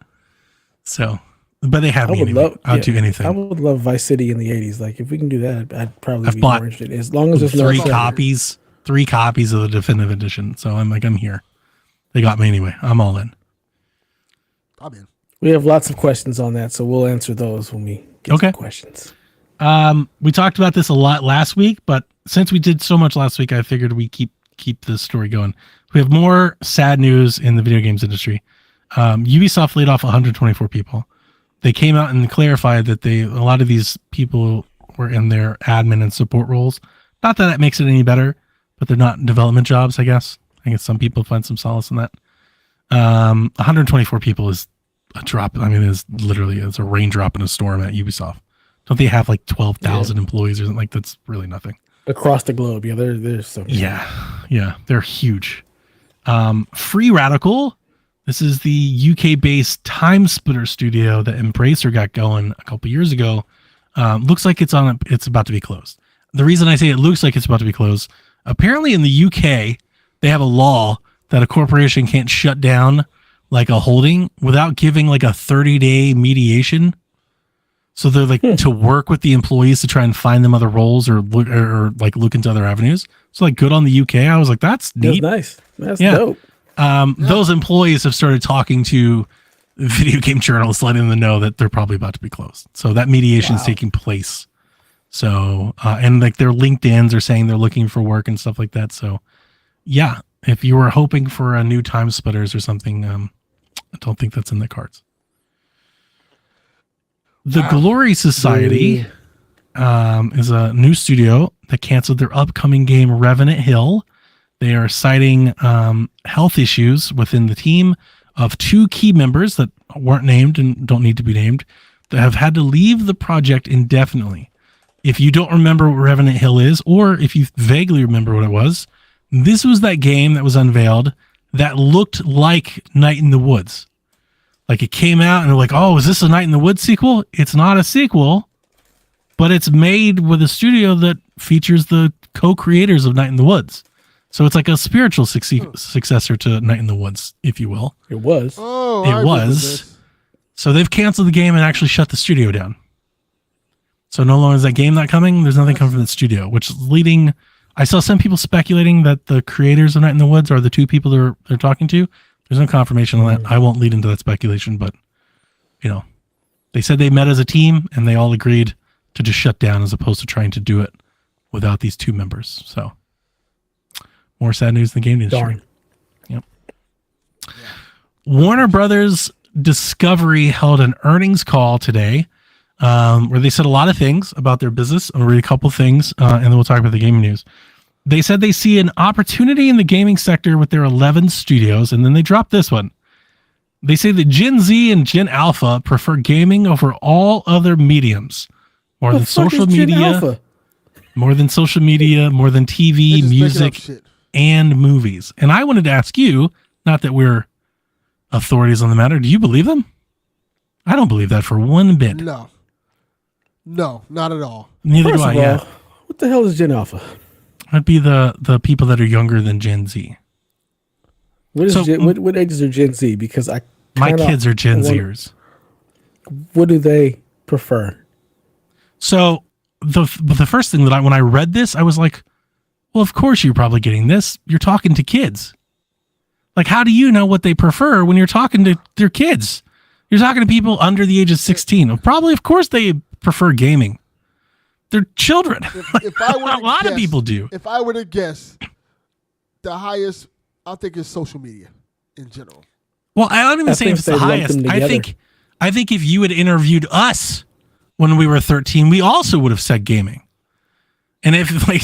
So, but they have me anyway. I'll do anything. I would love Vice City in the 80s. Like, if we can do that, I'd probably be bought more interested. As long as there's three no copies of the definitive edition. So I'm here. They got me anyway. I'm all in. I'm in. We have lots of questions on that, so we'll answer those when we get to questions. We talked about this a lot last week, but since we did so much last week, I figured we keep this story going. We have more sad news in the video games industry. Ubisoft laid off 124 people. They came out and clarified that a lot of these people were in their admin and support roles. Not that makes it any better, but they're not development jobs, I guess. I guess some people find some solace in that. 124 people is a drop. I mean, it's a raindrop in a storm at Ubisoft. Don't they have like 12,000 employees or something? Like, that's really nothing. Across the globe. Yeah, there's so many. Yeah, they're huge. Free Radical. This is the UK-based time splitter studio that Embracer got going a couple years ago. Looks like it's about to be closed. The reason I say it looks like it's about to be closed, apparently in the UK, they have a law that a corporation can't shut down like a holding without giving like a 30-day mediation. So they're like to work with the employees to try and find them other roles or look into other avenues. So like, good on the UK. I was like, that's neat. That's nice. That's dope. Those employees have started talking to video game journalists, letting them know that they're probably about to be closed. So that mediation is taking place. So, and like their LinkedIn's are saying they're looking for work and stuff like that. So yeah, if you were hoping for a new Time Splitters or something, I don't think that's in the cards. The Glory Society is a new studio that canceled their upcoming game Revenant Hill. They are citing health issues within the team of 2 key members that weren't named and don't need to be named that have had to leave the project indefinitely. If you don't remember what Revenant Hill is, or if you vaguely remember what it was, this was that game that was unveiled that looked like Night in the Woods. Like, it came out and they're like, oh, is this a Night in the Woods sequel? It's not a sequel, but it's made with a studio that features the co-creators of Night in the Woods. So it's like a spiritual successor to Night in the Woods, if you will. It was. Oh, it was. So they've canceled the game and actually shut the studio down. So no longer is that game not coming. There's nothing coming from the studio, which is leading. I saw some people speculating that the creators of Night in the Woods are the 2 people they're talking to. There's no confirmation on that. I won't lead into that speculation, but they said they met as a team and they all agreed to just shut down as opposed to trying to do it without these 2 members. So more sad news in the game industry. Darn. Yep. Yeah. Warner Brothers Discovery held an earnings call today where they said a lot of things about their business. I'll read a couple things and then we'll talk about the gaming news. They said they see an opportunity in the gaming sector with their 11 studios, and then they dropped this one. They say that Gen Z and Gen Alpha prefer gaming over all other mediums, more than social media, more than TV, music, and movies. And I wanted to ask you, not that we're authorities on the matter, do you believe them? I don't believe that for one bit. No, not at all. Neither do I. Yeah. What the hell is Gen Alpha? That'd be the people that are younger than Gen Z. What ages are Gen Z? Because my kids are Gen Zers. What do they prefer? So the first thing when I read this, I was like, well, of course you're probably getting this. You're talking to kids. Like, how do you know what they prefer when you're talking to their kids? You're talking to people under the age of 16. Probably, of course, they prefer gaming. They're children. If I were a lot of people do. If I were to guess, the highest, I think, is social media in general. Well, I don't even say it's the highest. I think if you had interviewed us when we were 13, we also would have said gaming. And if like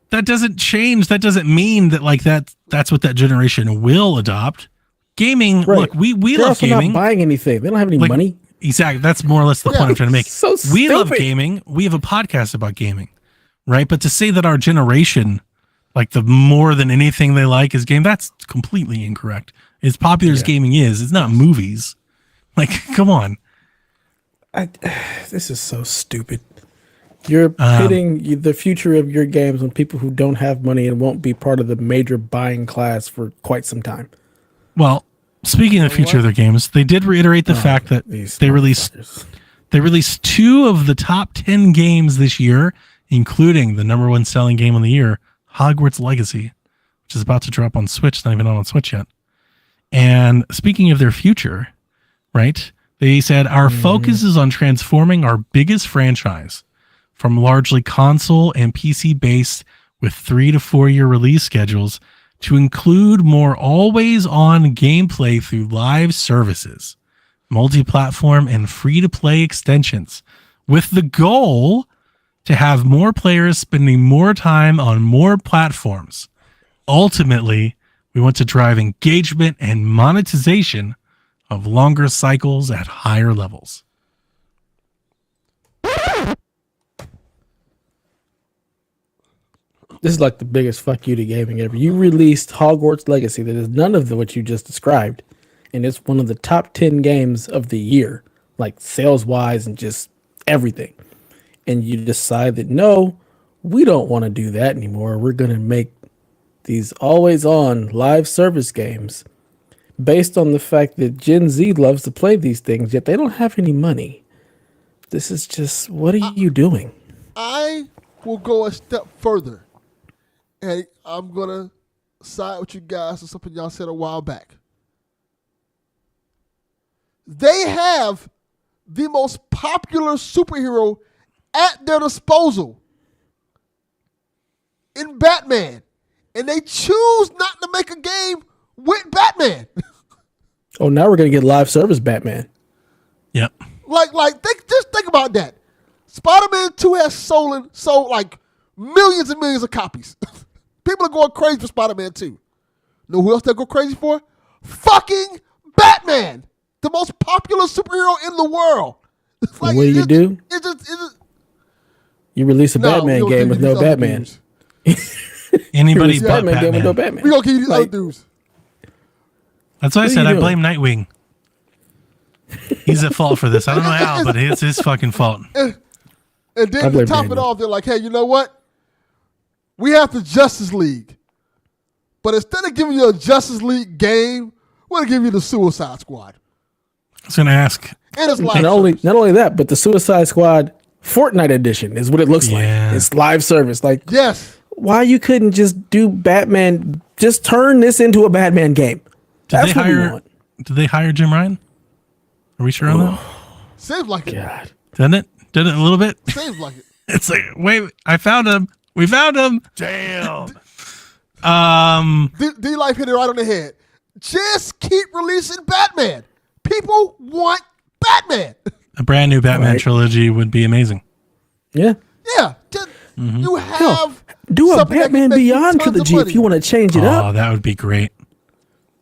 that doesn't change, that doesn't mean that that's what that generation will adopt. Gaming, right. Look, we love gaming. Not buying anything. They don't have any money. Exactly. That's more or less the point I'm trying to make. So we love gaming. We have a podcast about gaming, right? But to say that our generation, like the more than anything they like is game, that's completely incorrect. As popular as gaming is, it's not movies. Like, come on. This is so stupid. You're pitting the future of your games on people who don't have money and won't be part of the major buying class for quite some time. Well, Speaking of the future of their games, they did reiterate the fact that these they released 2 of the top 10 games this year, including the number 1 selling game of the year, Hogwarts Legacy, which is about to drop on Switch. It's not even on Switch yet. And speaking of their future, right? They said our focus is on transforming our biggest franchise from largely console and PC based with 3 to 4 year release schedules to include more always on gameplay through live services, multi-platform and free-to-play extensions, with the goal to have more players spending more time on more platforms. Ultimately, we want to drive engagement and monetization of longer cycles at higher levels. This is like the biggest fuck you to gaming ever. You released Hogwarts Legacy that is none of what you just described, and it's one of the top 10 games of the year, like sales wise and just everything. And you decide that no, we don't want to do that anymore. We're going to make these always on live service games based on the fact that Gen Z loves to play these things, yet they don't have any money. This is just, what are you doing? I will go a step further. And I'm going to side with you guys on something y'all said a while back. They have the most popular superhero at their disposal in Batman. And they choose not to make a game with Batman. Oh, now we're going to get live service Batman. Yep. Just think about that. Spider-Man 2 has sold like millions and millions of copies. People are going crazy for Spider-Man 2. Know who else they go crazy for? Fucking Batman, the most popular superhero in the world. Like, what do? You release a Batman game with no Batman. Anybody but Batman. Game with no Batman. We're going to give you these other dudes. That's why I said I blame Nightwing. He's at fault for this. I don't know how, but it's his fucking fault. And then to top it off, they're like, hey, you know what? We have the Justice League. But instead of giving you a Justice League game, we're going to give you the Suicide Squad. I was going to ask. And it's live not only that, but the Suicide Squad Fortnite edition is what it looks like. It's live service. Like, yes. Why you couldn't just do Batman? Just turn this into a Batman game. Did they hire Jim Ryan? Are we sure on that? Seems like it. God. Didn't it? Did it a little bit? Seems like it. It's like, wait, I found him. We found him. Damn. D-Life hit it right on the head. Just keep releasing Batman. People want Batman. A brand new Batman trilogy would be amazing. Yeah. Yeah. Just, You have do a Batman Beyond trilogy if you want to change it up. Oh, that would be great.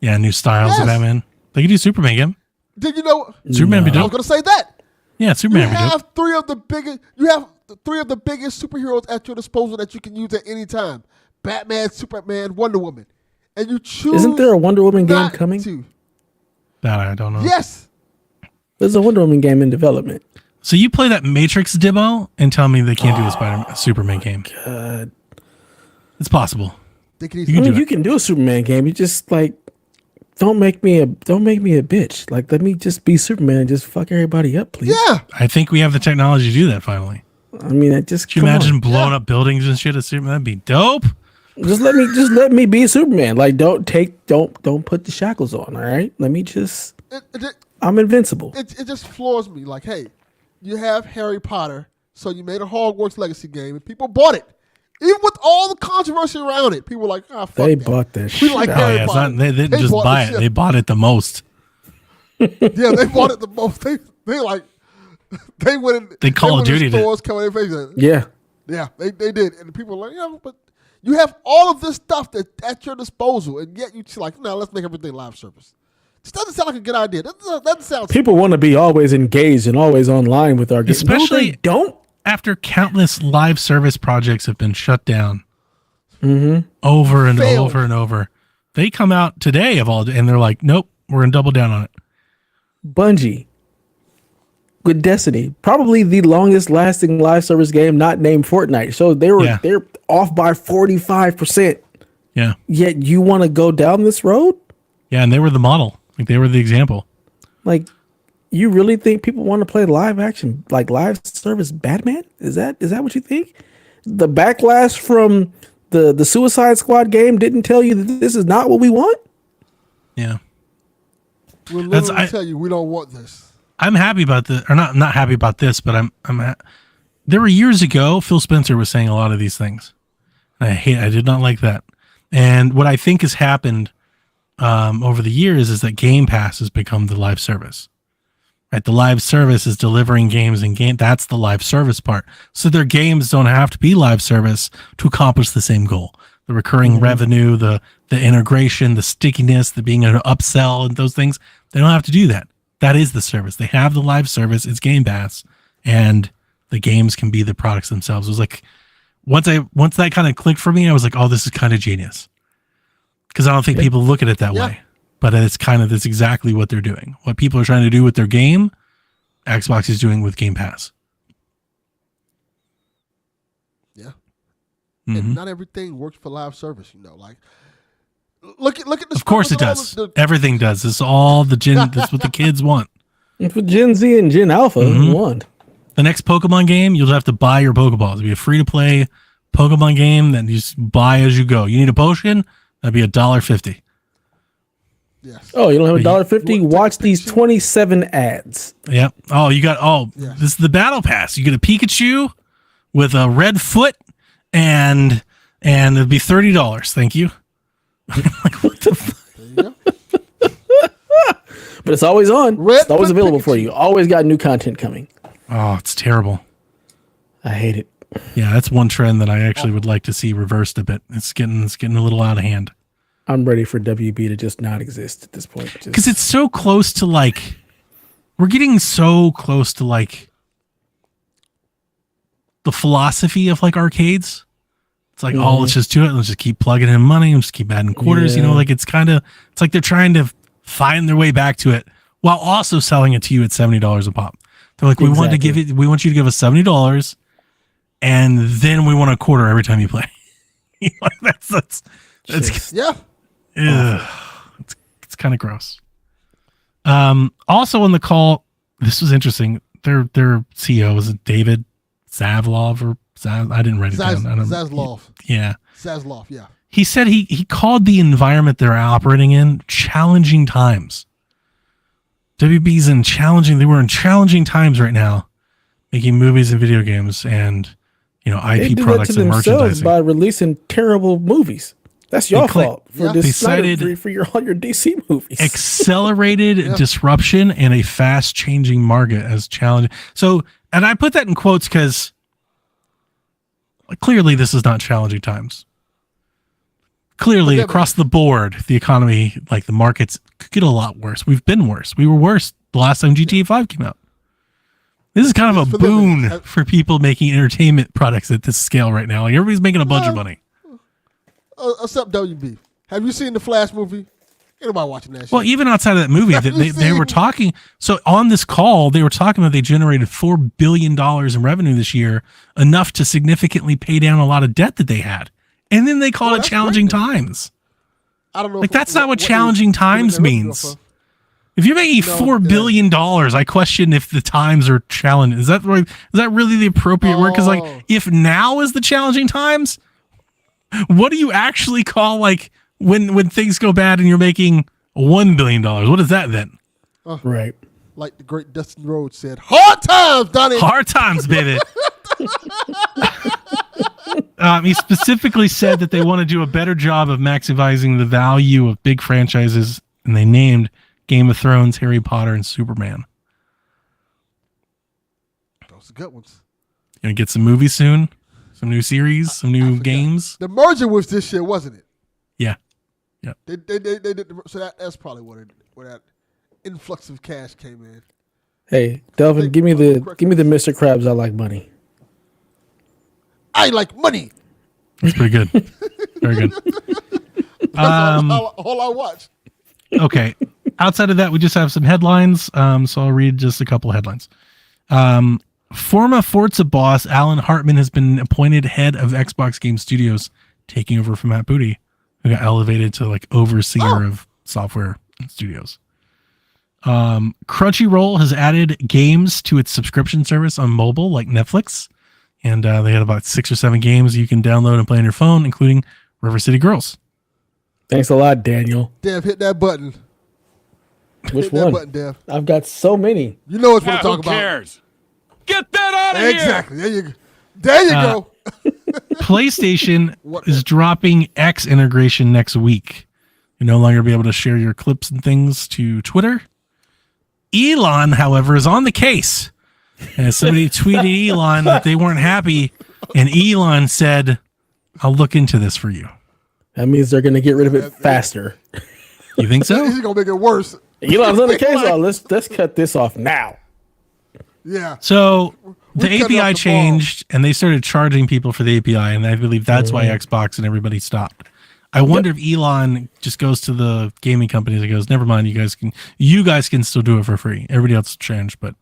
Yeah, new styles of Batman. They could do Superman again. Did you know? Superman be dope. I was going to say that. Yeah, Superman You be dope. have three of the biggest superheroes at your disposal that you can use at any time. Batman, Superman, Wonder Woman. And you choose. Isn't there a Wonder Woman game coming? That I don't know. Yes. There's a Wonder Woman game in development. So you play that Matrix demo and tell me they can't do a Superman game. God. It's possible. You can do a Superman game. You just like don't make me a bitch. Like, let me just be Superman and just fuck everybody up, please. Yeah. I think we have the technology to do that finally. I mean, Can you imagine blowing up buildings and shit as Superman? That'd be dope. Just let me be Superman. Like, don't put the shackles on. All right, let me just. I'm invincible. It just floors me. Like, hey, you have Harry Potter, so you made a Hogwarts Legacy game, and people bought it. Even with all the controversy around it, people were like, fuck they that. bought that shit. We like Harry Potter. They didn't just buy it. They bought it the most. Yeah, they bought it the most. They went in. They Call of Duty stores coming in face. Yeah. Yeah, they did. And people were like, yeah, but you have all of this stuff that at your disposal, and yet you like, no, let's make everything live service. This doesn't sound like a good idea. That doesn't sound. People want to be always engaged and always online with our games. Especially no, they don't. After countless live service projects have been shut down over and over and over. They come out today and they're like, nope, we're going to double down on it. Bungie with Destiny, probably the longest lasting live service game not named Fortnite. So they're off by 45%. Yeah. Yet you want to go down this road? Yeah, and they were the model. Like they were the example. Like, you really think people want to play live action, like live service Batman? Is that what you think? The backlash from the Suicide Squad game didn't tell you that this is not what we want? Yeah. We'll literally tell you we don't want this. I'm happy about not happy about this, but there were years ago, Phil Spencer was saying a lot of these things. I did not like that. And what I think has happened over the years is that Game Pass has become the live service. Right? The live service is delivering games and that's the live service part. So their games don't have to be live service to accomplish the same goal. The recurring revenue, the integration, the stickiness, the being able to upsell and those things, they don't have to do that. That is the service. They have the live service. It's Game Pass, and the games can be the products themselves. It was like once that kind of clicked for me, I was like, oh, this is kind of genius. Because I don't think people look at it that way. But that's exactly what they're doing. What people are trying to do with their game, Xbox is doing with Game Pass. Yeah. And not everything works for live service, like look at the. Of course it does. Everything does. It's all that's what the kids want. It's what Gen Z and Gen Alpha want. The next Pokemon game, you'll have to buy your Pokeballs. It'll be a free to play Pokemon game that you just buy as you go. You need a potion? That'd be $1.50. Yes. Oh, you don't have $1.50? Watch these 27 ads. Yep. Oh, this is the battle pass. You get a Pikachu with a red foot and it'd be $30. Thank you. Like, what the There you go. But it's always on. It's always available Pikachu. for you. Always got new content coming. Oh, it's terrible. I hate it. Yeah, that's one trend that I actually would like to see reversed a bit. It's getting a little out of hand. I'm ready for WB to just not exist at this point. Because it's so close to we're getting so close to the philosophy of arcades. It's like, oh, let's just do it. Let's just keep plugging in money and just keep adding quarters. Yeah. It's like they're trying to find their way back to it while also selling it to you at $70 a pop. They're like, we want you to give us $70 and then we want a quarter every time you play. That's Yeah. It's kind of gross. Also on the call, this was interesting. Their CEO was David Zaslav I didn't write it down. Zaslav. Yeah. Zaslav, yeah. He said he called the environment they're operating in challenging times. WB's they were in challenging times right now, making movies and video games and IP products and merchandising by releasing terrible movies. That's your fault for They cited for all your DC movies. Accelerated disruption and a fast changing market as challenging. So, and I put that in quotes because clearly this is not challenging times. Clearly, across the board, the economy, the markets, could get a lot worse. We've been worse. We were worse the last time GTA 5 came out. This is kind of a boon for people making entertainment products at this scale right now. Everybody's making a bunch of money. Except WB. Have you seen the Flash movie? Ain't nobody watching that shit. Well, even outside of that movie, they were talking. So on this call, they were talking about they generated $4 billion in revenue this year, enough to significantly pay down a lot of debt that they had. And then they called it challenging times. I don't know. That's not what challenging times means. If you're making $4 billion, I question if the times are challenging. Is that really the appropriate word? Because if now is the challenging times, what do you actually call when things go bad and you're making $1 billion? What is that then? Right. Like the great Dustin Rhodes said, hard times, Donnie. Hard times, baby. He specifically said that they want to do a better job of maximizing the value of big franchises, and they named Game of Thrones, Harry Potter, and Superman. Those are good ones. Gonna get some movies soon, some new series, some new games. The merger was this year, wasn't it? Yeah. They did. So that's probably where that influx of cash came in. Hey, Delvin, give me the Mr. Krabs. I like money. I like money. That's pretty good. Very good. That's all I watch. Okay. Outside of that, we just have some headlines. So I'll read just a couple headlines. Former Forza boss Alan Hartman has been appointed head of Xbox Game Studios, taking over from Matt Booty, who got elevated to overseer of software and studios. Crunchyroll has added games to its subscription service on mobile, like Netflix. And they had about 6 or 7 games you can download and play on your phone, including River City Girls. Thanks a lot, Daniel. Dev, hit that button. Which Hit one? that button, Dev. I've got so many. You know what we're Now, talking who about. cares? Get that out of here! Exactly. There you go. There you go. PlayStation What- is dropping X integration next week. You'll no longer be able to share your clips and things to Twitter. Elon, however, is on the case. And somebody tweeted Elon that they weren't happy, and Elon said, "I'll look into this for you." That means they're going to get rid of it faster. You think so? He's gonna make it worse. Elon's on the case. Let's cut this off now. Yeah. So the We cut it off API tomorrow. changed, and they started charging people for the API, and I believe that's why Xbox and everybody stopped. I wonder if Elon just goes to the gaming companies and goes, "Never mind, you guys can still do it for free. Everybody else changed, but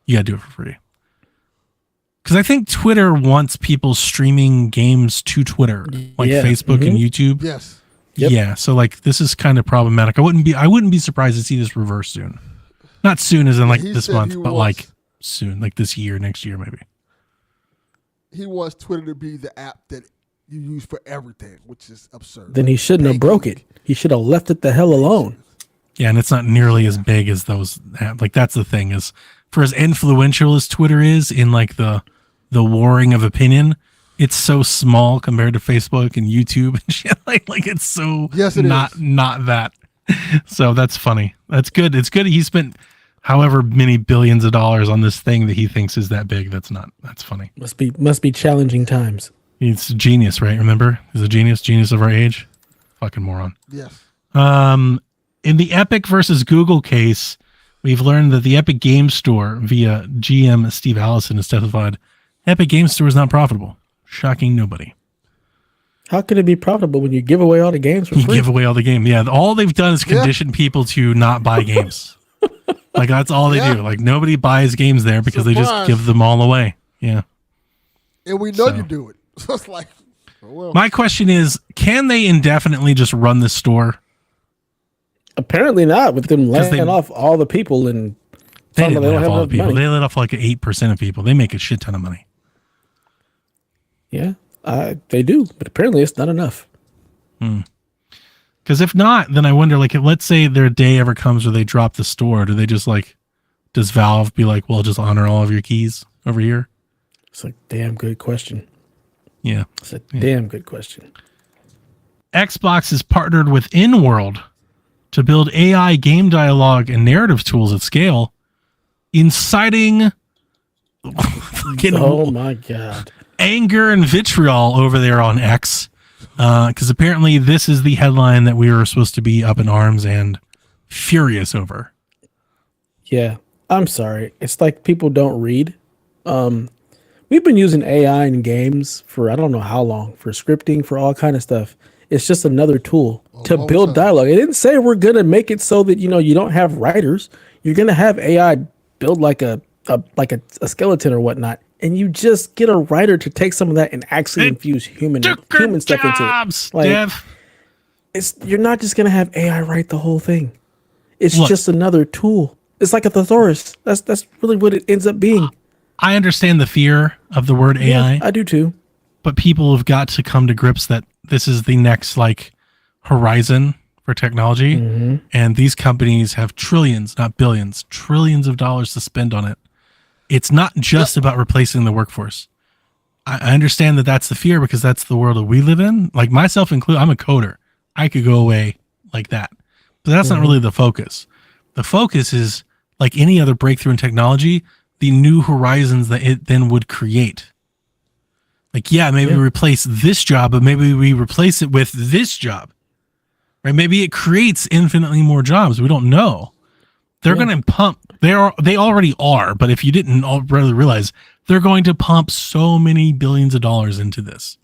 you got to do it for free." Because I think Twitter wants people streaming games to Twitter, like Yeah. Facebook and YouTube. Yes. Yep. Yeah, so like this is kind of problematic. I wouldn't be surprised to see this reverse soon. Not soon as in like He this said month, he but wants- like soon, like this year, next year maybe. He wants Twitter to be the app that you use for everything, which is absurd. Then he shouldn't have broke it. He should have left it the hell alone. Yeah, and it's not nearly as big as those. Like that's the thing is, for as influential as Twitter is in like the warring of opinion, it's so small compared to Facebook and YouTube and shit. Like it's so Yes, it not is. not that. So that's funny. That's good. It's good. He spent however many billions of dollars on this thing that he thinks is that big. That's not. That's funny. Must be challenging times. He's a genius, right? Remember, he's a genius of our age. Fucking moron. Yes. In the Epic versus Google case, we've learned that the Epic Game Store, via GM Steve Allison, has testified Epic Game Store is not profitable. Shocking nobody. How could it be profitable when you give away all the games for You free? give away all the game. Yeah, all they've done is condition people to not buy games. Like that's all they do. Like nobody buys games there because they just Surprise. give them all away. Yeah. And we know So- you do it. So it's like, well, My question is, can they indefinitely just run this store? Apparently not, with them 'Cause laying they- off all the people and They telling them didn't they let don't off have all the enough people. money. They let off like 8% of people. They make a shit ton of money. Yeah, they do, but apparently it's not enough. Because if not, then I wonder, like, if, let's say their day ever comes where they drop the store, do they just like, does Valve be like, well, just honor all of your keys over here? It's a damn good question. Yeah. It's a damn good question. Xbox has partnered with InWorld to build AI game dialogue and narrative tools at scale, inciting fucking Oh my god. anger and vitriol over there on X. Because apparently this is the headline that we were supposed to be up in arms and furious over. Yeah, I'm sorry. It's like people don't read. We've been using AI in games for I don't know how long, for scripting, for all kind of stuff. It's just another tool to long build time. dialogue. It didn't say we're gonna make it so that you don't have writers. You're gonna have AI build like a skeleton or whatnot, and you just get a writer to take some of that and actually infuse human stuff into it. Like, Dev. you're not just gonna have AI write the whole thing. It's Look. just another tool. It's like a thesaurus. That's really what it ends up being. I understand the fear of the word AI, I do too. but people have got to come to grips that this is the next like horizon for technology. And these companies have trillions, not billions, trillions of dollars to spend on it. It's not just about replacing the workforce. I understand that that's the fear because that's the world that we live in. Like myself included, I'm a coder. I could go away like that, but that's not really the focus. The focus is like any other breakthrough in technology, the new horizons that it then would create. Like, yeah, maybe we replace this job, but maybe we replace it with this job, right? Maybe it creates infinitely more jobs. We don't know. They're going to pump. They already are, but if you didn't already realize, they're going to pump so many billions of dollars into this.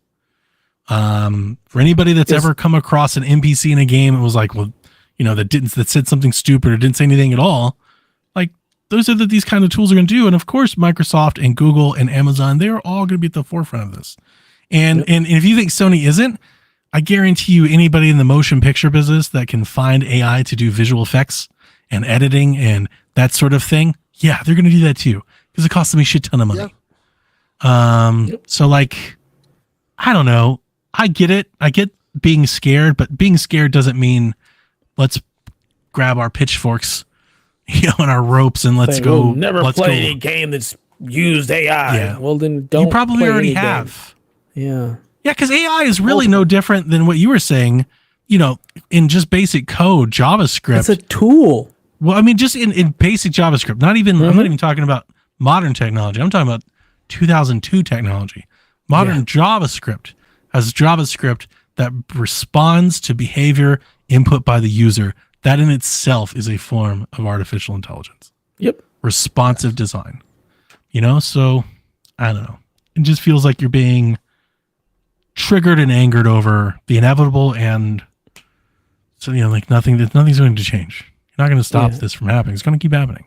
For anybody that's ever come across an NPC in a game, it was like, well, that said something stupid or didn't say anything at all. Like those are these kind of tools are going to do. And of course, Microsoft and Google and Amazon, they are all going to be at the forefront of this. And if you think Sony isn't, I guarantee you anybody in the motion picture business that can find AI to do visual effects and editing and that sort of thing, yeah, they're going to do that too because it costs them a shit ton of money. So like, I don't know. I get it. I get being scared, but being scared doesn't mean let's grab our pitchforks, and our ropes and let's go. We'll never play any game that's used AI. Yeah. Well, then don't. You probably play already any have. game. Yeah. Yeah, because AI is really no different than what you were saying, in just basic code, JavaScript. It's a tool. Well, I mean, just in basic JavaScript, I'm not even talking about modern technology. I'm talking about 2002 technology. Modern JavaScript has JavaScript that responds to behavior input by the user. That in itself is a form of artificial intelligence. Yep. Responsive design. So I don't know. It just feels like you're being triggered and angered over the inevitable, and so like nothing's going to change. You're not going to stop this from happening. It's going to keep happening.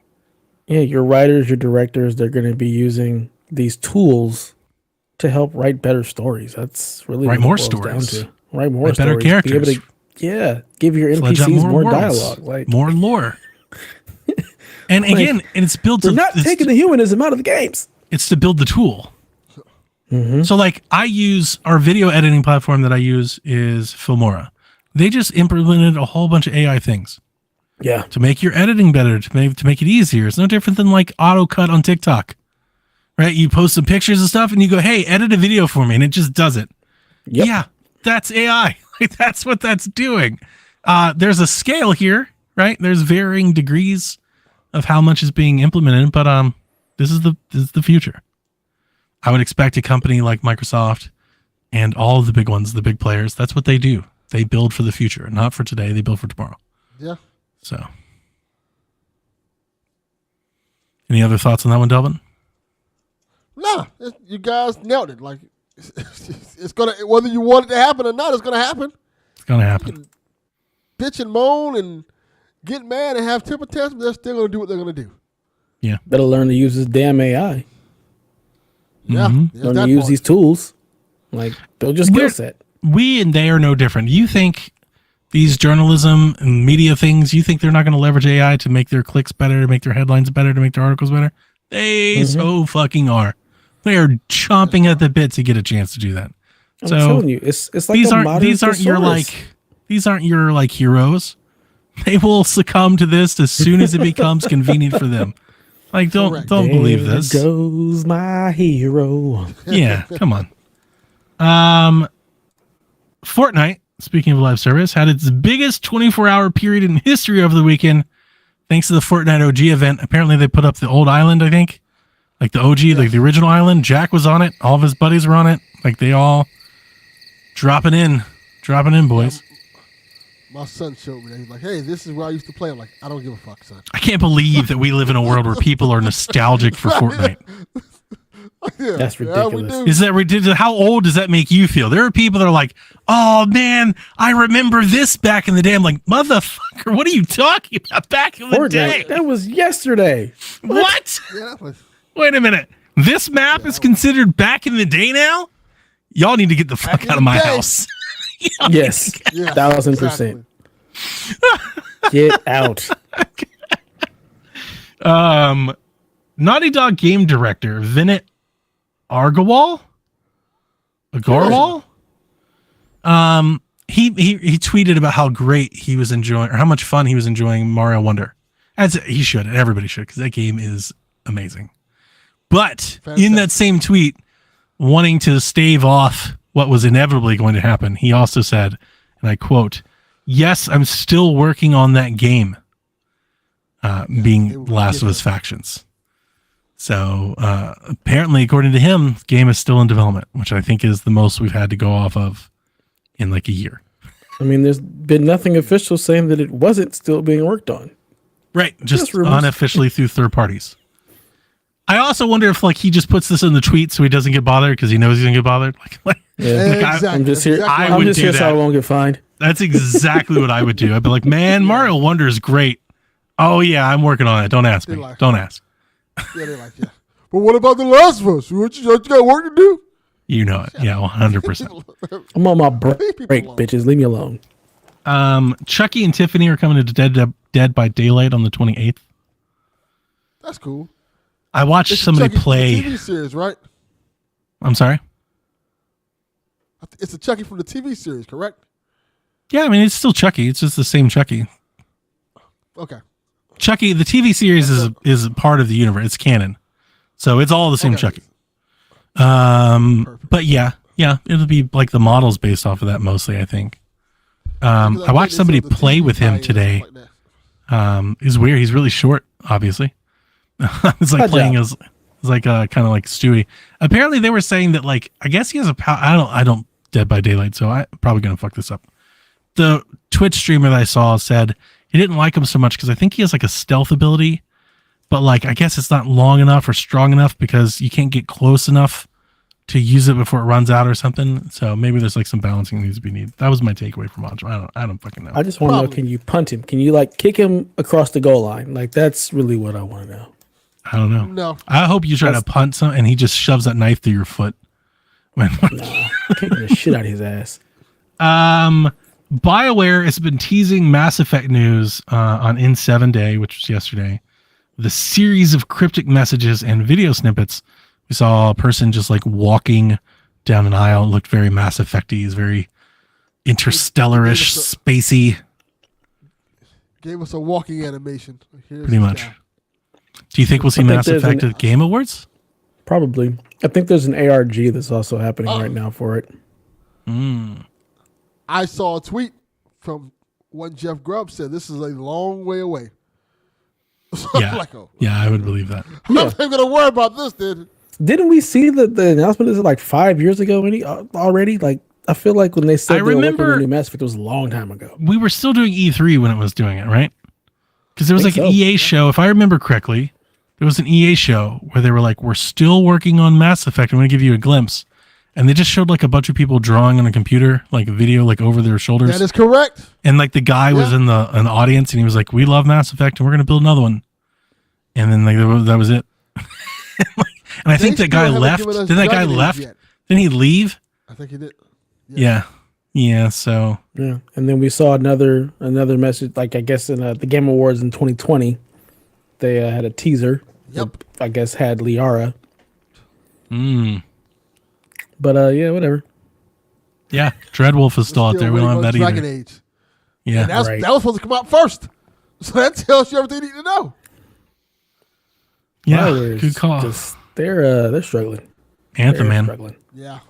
Yeah, your writers, your directors, they're going to be using these tools to help write better stories. That's really write what it more boils stories. down to. Write more Write better stories. characters. Be able to, give your Fledge out NPCs more worlds, dialogue, like more lore. And again, and it's built. We're not taking the humanism out of the games. It's to build the tool. So like our video editing platform that I use is Filmora. They just implemented a whole bunch of AI things. Yeah. To make your editing better, to make it easier. It's no different than like auto cut on TikTok. Right? You post some pictures and stuff and you go, hey, edit a video for me, and it just does it. Yep. Yeah, that's AI. Like that's what that's doing. There's a scale here, right? There's varying degrees of how much is being implemented, but this is the future. I would expect a company like Microsoft and all of the big ones, the big players, that's what they do. They build for the future, not for today. They build for tomorrow. Yeah. So, any other thoughts on that one, Delvin? Nah, you guys nailed it. Like, it's gonna, whether you want it to happen or not, it's gonna happen. It's gonna happen. Bitch and moan and get mad and have temper tantrums, they're still gonna do what they're gonna do. Yeah. Better learn to use this damn AI. Yeah. Learn to use these tools. Like, build your skill set. We and they are no different. You think these journalism and media things, you think they're not going to leverage AI to make their clicks better, to make their headlines better, to make their articles better? They so fucking are. They are chomping at the bit to get a chance to do that. I'm telling you, it's like these aren't your like heroes. They will succumb to this as soon as it becomes convenient for them. Like, don't believe this. There goes my hero. Yeah, come on. Fortnite, speaking of live service, had its biggest 24-hour period in history over the weekend, thanks to the Fortnite OG event. Apparently, they put up the old island, I think. Like the OG, like the original island. Jack was on it. All of his buddies were on it. Like, they all dropping in, boys. My son showed me that. He's like, hey, this is where I used to play. I'm like, I don't give a fuck, son. I can't believe that we live in a world where people are nostalgic for Fortnite. Yeah, That's ridiculous. Yeah, Is that ridiculous? How old does that make you feel? There are people that are like, oh man, I remember this back in the day. I'm like, motherfucker, what are you talking about back in the Fortnite, day? that was yesterday. What? Yeah, that was, Wait a minute. This map is considered back in the day now? Y'all need to get the fuck out of my house. Yes, yeah, 1000%. Get out. Naughty Dog game director Vinit Agarwal. He tweeted about how great he was enjoying, or how much fun he was enjoying Mario Wonder. As he should, and everybody should, because that game is amazing. But in that same tweet, wanting to stave off what was inevitably going to happen, he also said, and I quote, "Yes, I'm still working on that game," being Last of Us Factions. So apparently, according to him, the game is still in development, which I think is the most we've had to go off of in like a year. I mean, there's been nothing official saying that it wasn't still being worked on. Right, just unofficially through third parties. I also wonder if like he just puts this in the tweet so he doesn't get bothered because he knows he's gonna get bothered. exactly. I'm just here. I I'm would just do here so that. I won't get fined. That's exactly what I would do. I'd be like, man, Mario Wonder is great. Oh yeah, I'm working on it. Don't ask me. Don't ask. Yeah, they're like, yeah. But what about The Last of Us? What you got work to do? You know it. Yeah, 100%. I'm on my break, bitches. Leave me alone. Chucky and Tiffany are coming to Dead by Daylight on the 28th. That's cool. I watched It's somebody Chucky from play. the TV series, right? I'm sorry. It's a Chucky from the TV series, correct? Yeah, I mean it's still Chucky. It's just the same Chucky. Okay. Chucky, the TV series is a part of the universe. It's canon, so it's all the same Okay. Chucky. But yeah, it'll be like the models based off of that mostly. I think. I watched somebody play with him today. He's weird. He's really short, obviously. It's like playing as like kind of like Stewie. Apparently, they were saying that like I guess he has a power. I don't Dead by Daylight, so I'm probably gonna fuck this up. The Twitch streamer that I saw said he didn't like him so much because I think he has like a stealth ability, but like I guess it's not long enough or strong enough because you can't get close enough to use it before it runs out or something. So maybe there's like some balancing needs to be needed. That was my takeaway from Macho. I don't fucking know. I just want to know, can you punt him? Can you like kick him across the goal line? Like that's really what I want to know. I don't know. No. I hope you try to punt some and he just shoves that knife through your foot. Nah, kicking the shit out of his ass. BioWare has been teasing Mass Effect news on In7 Day, which was yesterday. The series of cryptic messages and video snippets. We saw a person just like walking down an aisle. It looked very Mass Effect-y. He's very interstellar-ish, spacey. Gave us a walking animation. Here's Pretty much. Do you think we'll see Mass Effect at the Game Awards? Probably. I think there's an ARG that's also happening right now for it. I saw a tweet from one Jeff Grubb said this is a long way away. So Yeah. Yeah, I would believe that. I'm not even gonna worry about this then. Didn't we see the announcement? Is it like 5 years ago already? Like I feel like when they said they were working on the new Mass Effect, it was a long time ago. We were still doing E3 when it was doing it, right? Because there was like an EA show, if I remember correctly. There was an EA show where they were like, we're still working on Mass Effect. I'm going to give you a glimpse. And they just showed like a bunch of people drawing on a computer, like a video, like over their shoulders. That is correct. And like the guy was in the audience and he was like, we love Mass Effect and we're going to build another one. And then like that was it. And I think that guy left. Did that guy left? Didn't he leave? I think he did. Yeah. So. Yeah. And then we saw another message, like I guess in the Game Awards in 2020. They had a teaser. Yep. That, I guess had Liara. But yeah, whatever. Yeah, Dreadwolf is still out there. We don't have that either. Dragon Age. Yeah, that was supposed to come out first. So that tells you everything you need to know. Yeah, good call. They're struggling. Anthem, man. Struggling. Yeah.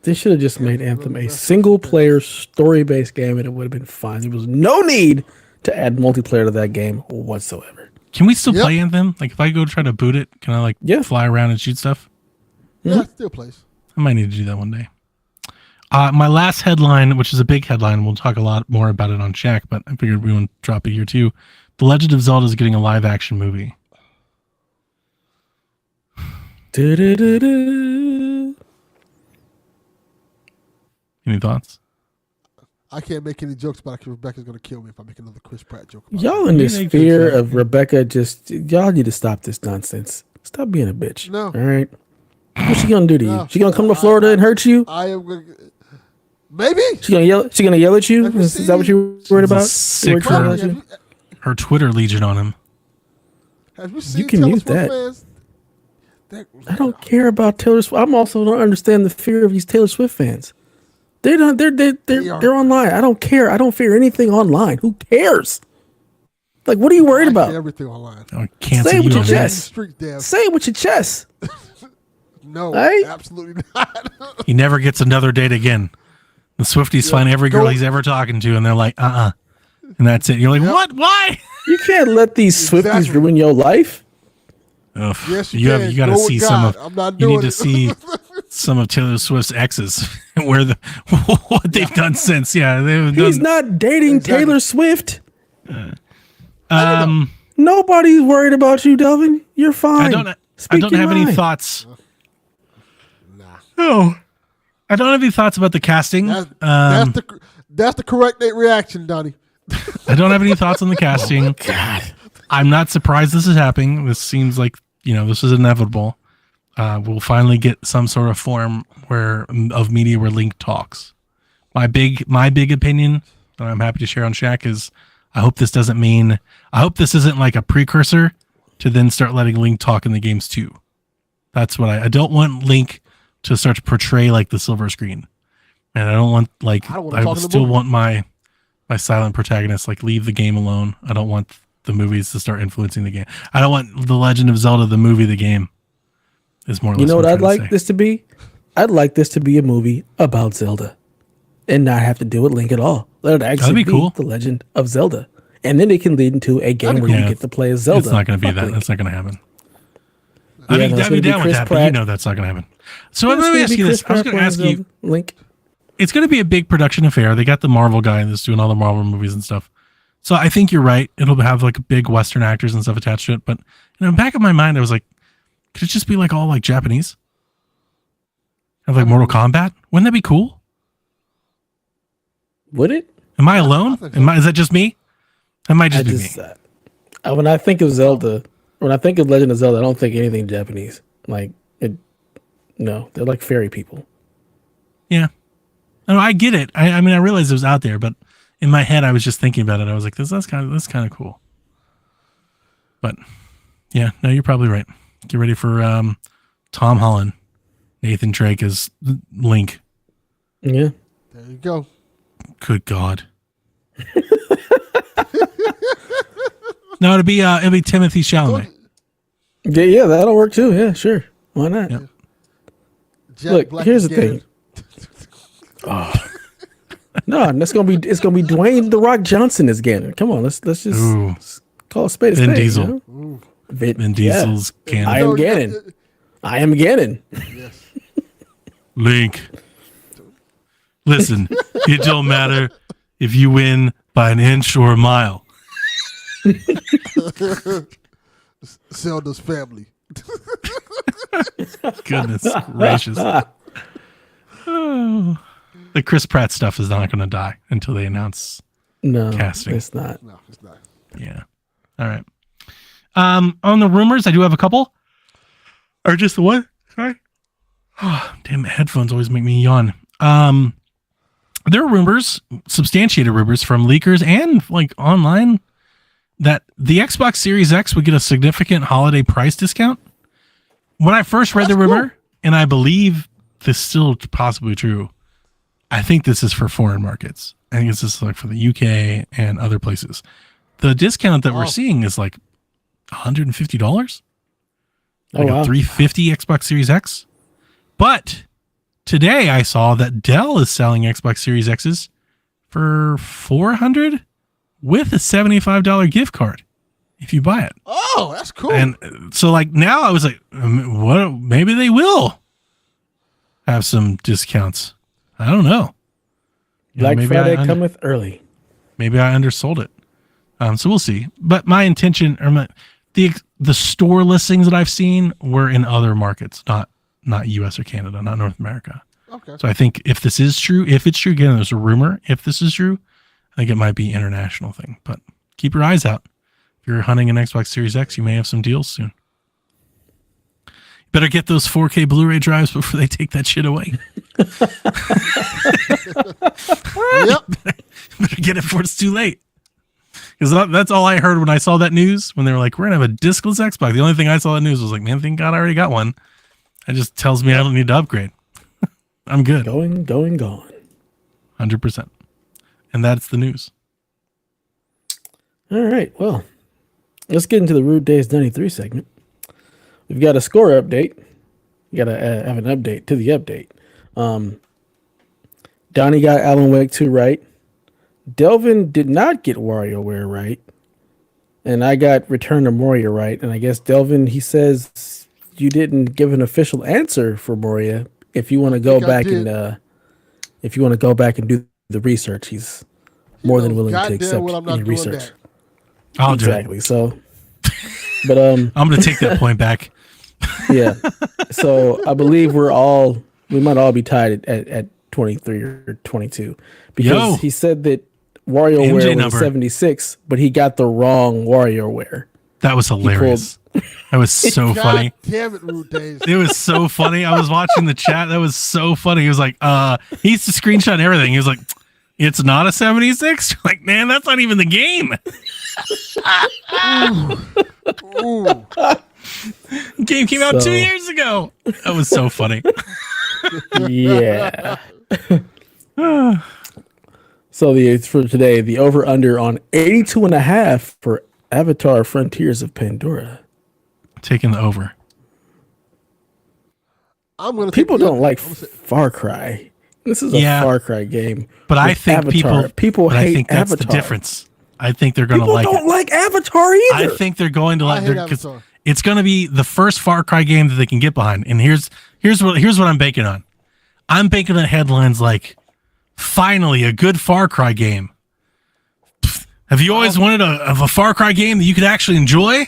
They should have just made Anthem a single-player, story-based game, and it would have been fine. There was no need to add multiplayer to that game whatsoever. Can we still play Anthem? Like, if I go try to boot it, can I fly around and shoot stuff? Yeah, it still plays. I might need to do that one day. My last headline, which is a big headline, we'll talk a lot more about it on Shaq, but I figured we would drop it here too. The Legend of Zelda is getting a live-action movie. Any thoughts? I can't make any jokes about it because Rebecca's going to kill me if I make another Chris Pratt joke. Y'all in this fear of Rebecca, y'all need to stop this nonsense. Stop being a bitch. No. All right? What's she going to do to you? She going to come to Florida and hurt you? I am going to... Maybe. She going to yell at you? Is that what you're worried about? Sick her Twitter legion on him. Have you seen You can mute that. fans? I don't care about Taylor Swift. I'm also don't understand the fear of these Taylor Swift fans. They're online. I don't care. I don't fear anything online. Who cares? Like, what are you worried about? Everything online. Say it with your chest. Say it with your chest. No, right? Absolutely not. He never gets another date again. The Swifties find every girl he's ever talking to, and they're like, and that's it. You're like, what? Why? You can't let these Swifties ruin your life. Ugh. Yes, you got to see some of. I'm not you doing need to see some of Taylor Swift's exes, where what they've done since. Yeah, he's not dating Taylor Swift. Nobody's worried about you, Delvin. You're fine. I don't have any thoughts. No, I don't have any thoughts about the casting. That's the correct reaction, Donnie. I don't have any thoughts on the casting. God. I'm not surprised this is happening. This seems like, this is inevitable. We'll finally get some sort of form of media where Link talks. My big opinion that I'm happy to share on Shaq is I hope this isn't like a precursor to then start letting Link talk in the games too. That's what I don't want Link to start to portray like the silver screen. And I don't want I still want my silent protagonist like leave the game alone. I don't want the movies to start influencing the game. I don't want The Legend of Zelda the movie the game. Is more or less. You know what I'd like this to be? I'd like this to be a movie about Zelda and not have to do with Link at all. Let it actually be cool. The Legend of Zelda. And then it can lead into a game where you get to play as Zelda. It's not going to be that. Link. That's not going to happen. I'd be down with that, but you know that's not going to happen. So let me ask you this. I was going to ask you, Link. It's going to be a big production affair. They got the Marvel guy that's doing all the Marvel movies and stuff. So I think you're right. It'll have like big Western actors and stuff attached to it. But back of my mind, I was like, could it just be like all like Japanese? Have like Mortal Kombat? Wouldn't that be cool? Would it? Am I alone? Is that just me? That might just be me. When I think of Zelda, when I think of Legend of Zelda, I don't think anything Japanese. Like it. No, they're like fairy people. Yeah. No, I get it. I mean, I realized it was out there, but in my head, I was just thinking about it. I was like, that's kind of cool. But yeah, no, you're probably right. Get ready for Tom Holland, Nathan Drake as Link. Yeah. There you go. Good God. No, it'll be Timothy Chalamet. Yeah, that'll work too. Yeah, sure. Why not? Yep. Look, here's the thing. Oh. No, it's gonna be Dwayne The Rock Johnson as Ganon. Come on, let's just call a spade a spade. Vin Diesel. You know? Vin Diesel's Ganon. I am Ganon. I am Ganon. Yes. Link. Listen, it don't matter if you win by an inch or a mile. Zelda's family. Goodness gracious. Oh. The Chris Pratt stuff is not going to die until they announce casting. It's not. No, it's not. Yeah. All right. On the rumors, I do have a couple. Or just the one? Sorry. Oh, damn, headphones always make me yawn. There are rumors, substantiated rumors from leakers and like online that the Xbox Series X would get a significant holiday price discount. When I first read the rumor, and I believe this is still possibly true, I think this is for foreign markets. I think this is like for the UK and other places. The discount that we're seeing is like $150. Like a 350 Xbox Series X. But today I saw that Dell is selling Xbox Series X's for $400 with a $75 gift card if you buy it. Oh, that's cool. And so like now I was like, what? Maybe they will have some discounts. I don't know. Black Friday cometh early. Maybe I undersold it. So we'll see. But my intention, or the store listings that I've seen were in other markets, not U.S. or Canada, not North America. Okay. So I think if this is true, if it's true, again, there's a rumor. If this is true, I think it might be an international thing. But keep your eyes out. If you're hunting an Xbox Series X, you may have some deals soon. Better get those 4K Blu-ray drives before they take that shit away. Yep. Better get it before it's too late. Because that's all I heard when I saw that news. When they were like, we're going to have a discless Xbox. The only thing I saw in the news was like, man, thank God I already got one. It just tells me I don't need to upgrade. I'm good. Going. 100%. And that's the news. All right. Well, let's get into the Rude Days 93 segment. We've got a score update. You got to have an update to the update. Donnie got Alan Wake 2 right. Delvin did not get WarioWare right. And I got Return to Moria right. And I guess Delvin, he says you didn't give an official answer for Moria. If you want to go back and do the research, he's more than willing to accept any research. I'll do it. Exactly. So, but I'm going to take that point back. Yeah. So I believe we might all be tied at 23 or 22 because he said that WarioWare was 76, but he got the wrong WarioWare. That was hilarious. That was so God funny. damn it, Rude Days. It was so funny. I was watching the chat. That was so funny. He was like, he used to screenshot everything. He was like, it's not a 76? Like, man, that's not even the game. Ooh. Game came out 2 years ago. That was so funny. Yeah. So for today, the over under on 82.5 for Avatar Frontiers of Pandora. Taking the over. I'm gonna. People don't like Far Cry. This is a Far Cry game. But I think Avatar. People hate I think that's Avatar. the difference. I think they're going to like it. People don't like Avatar either. I think they're going to like it because Avatar. it's going to be the first Far Cry game that they can get behind. And here's what I'm banking on. I'm banking on headlines like, finally a good Far Cry game. Have you always wanted a Far Cry game that you could actually enjoy?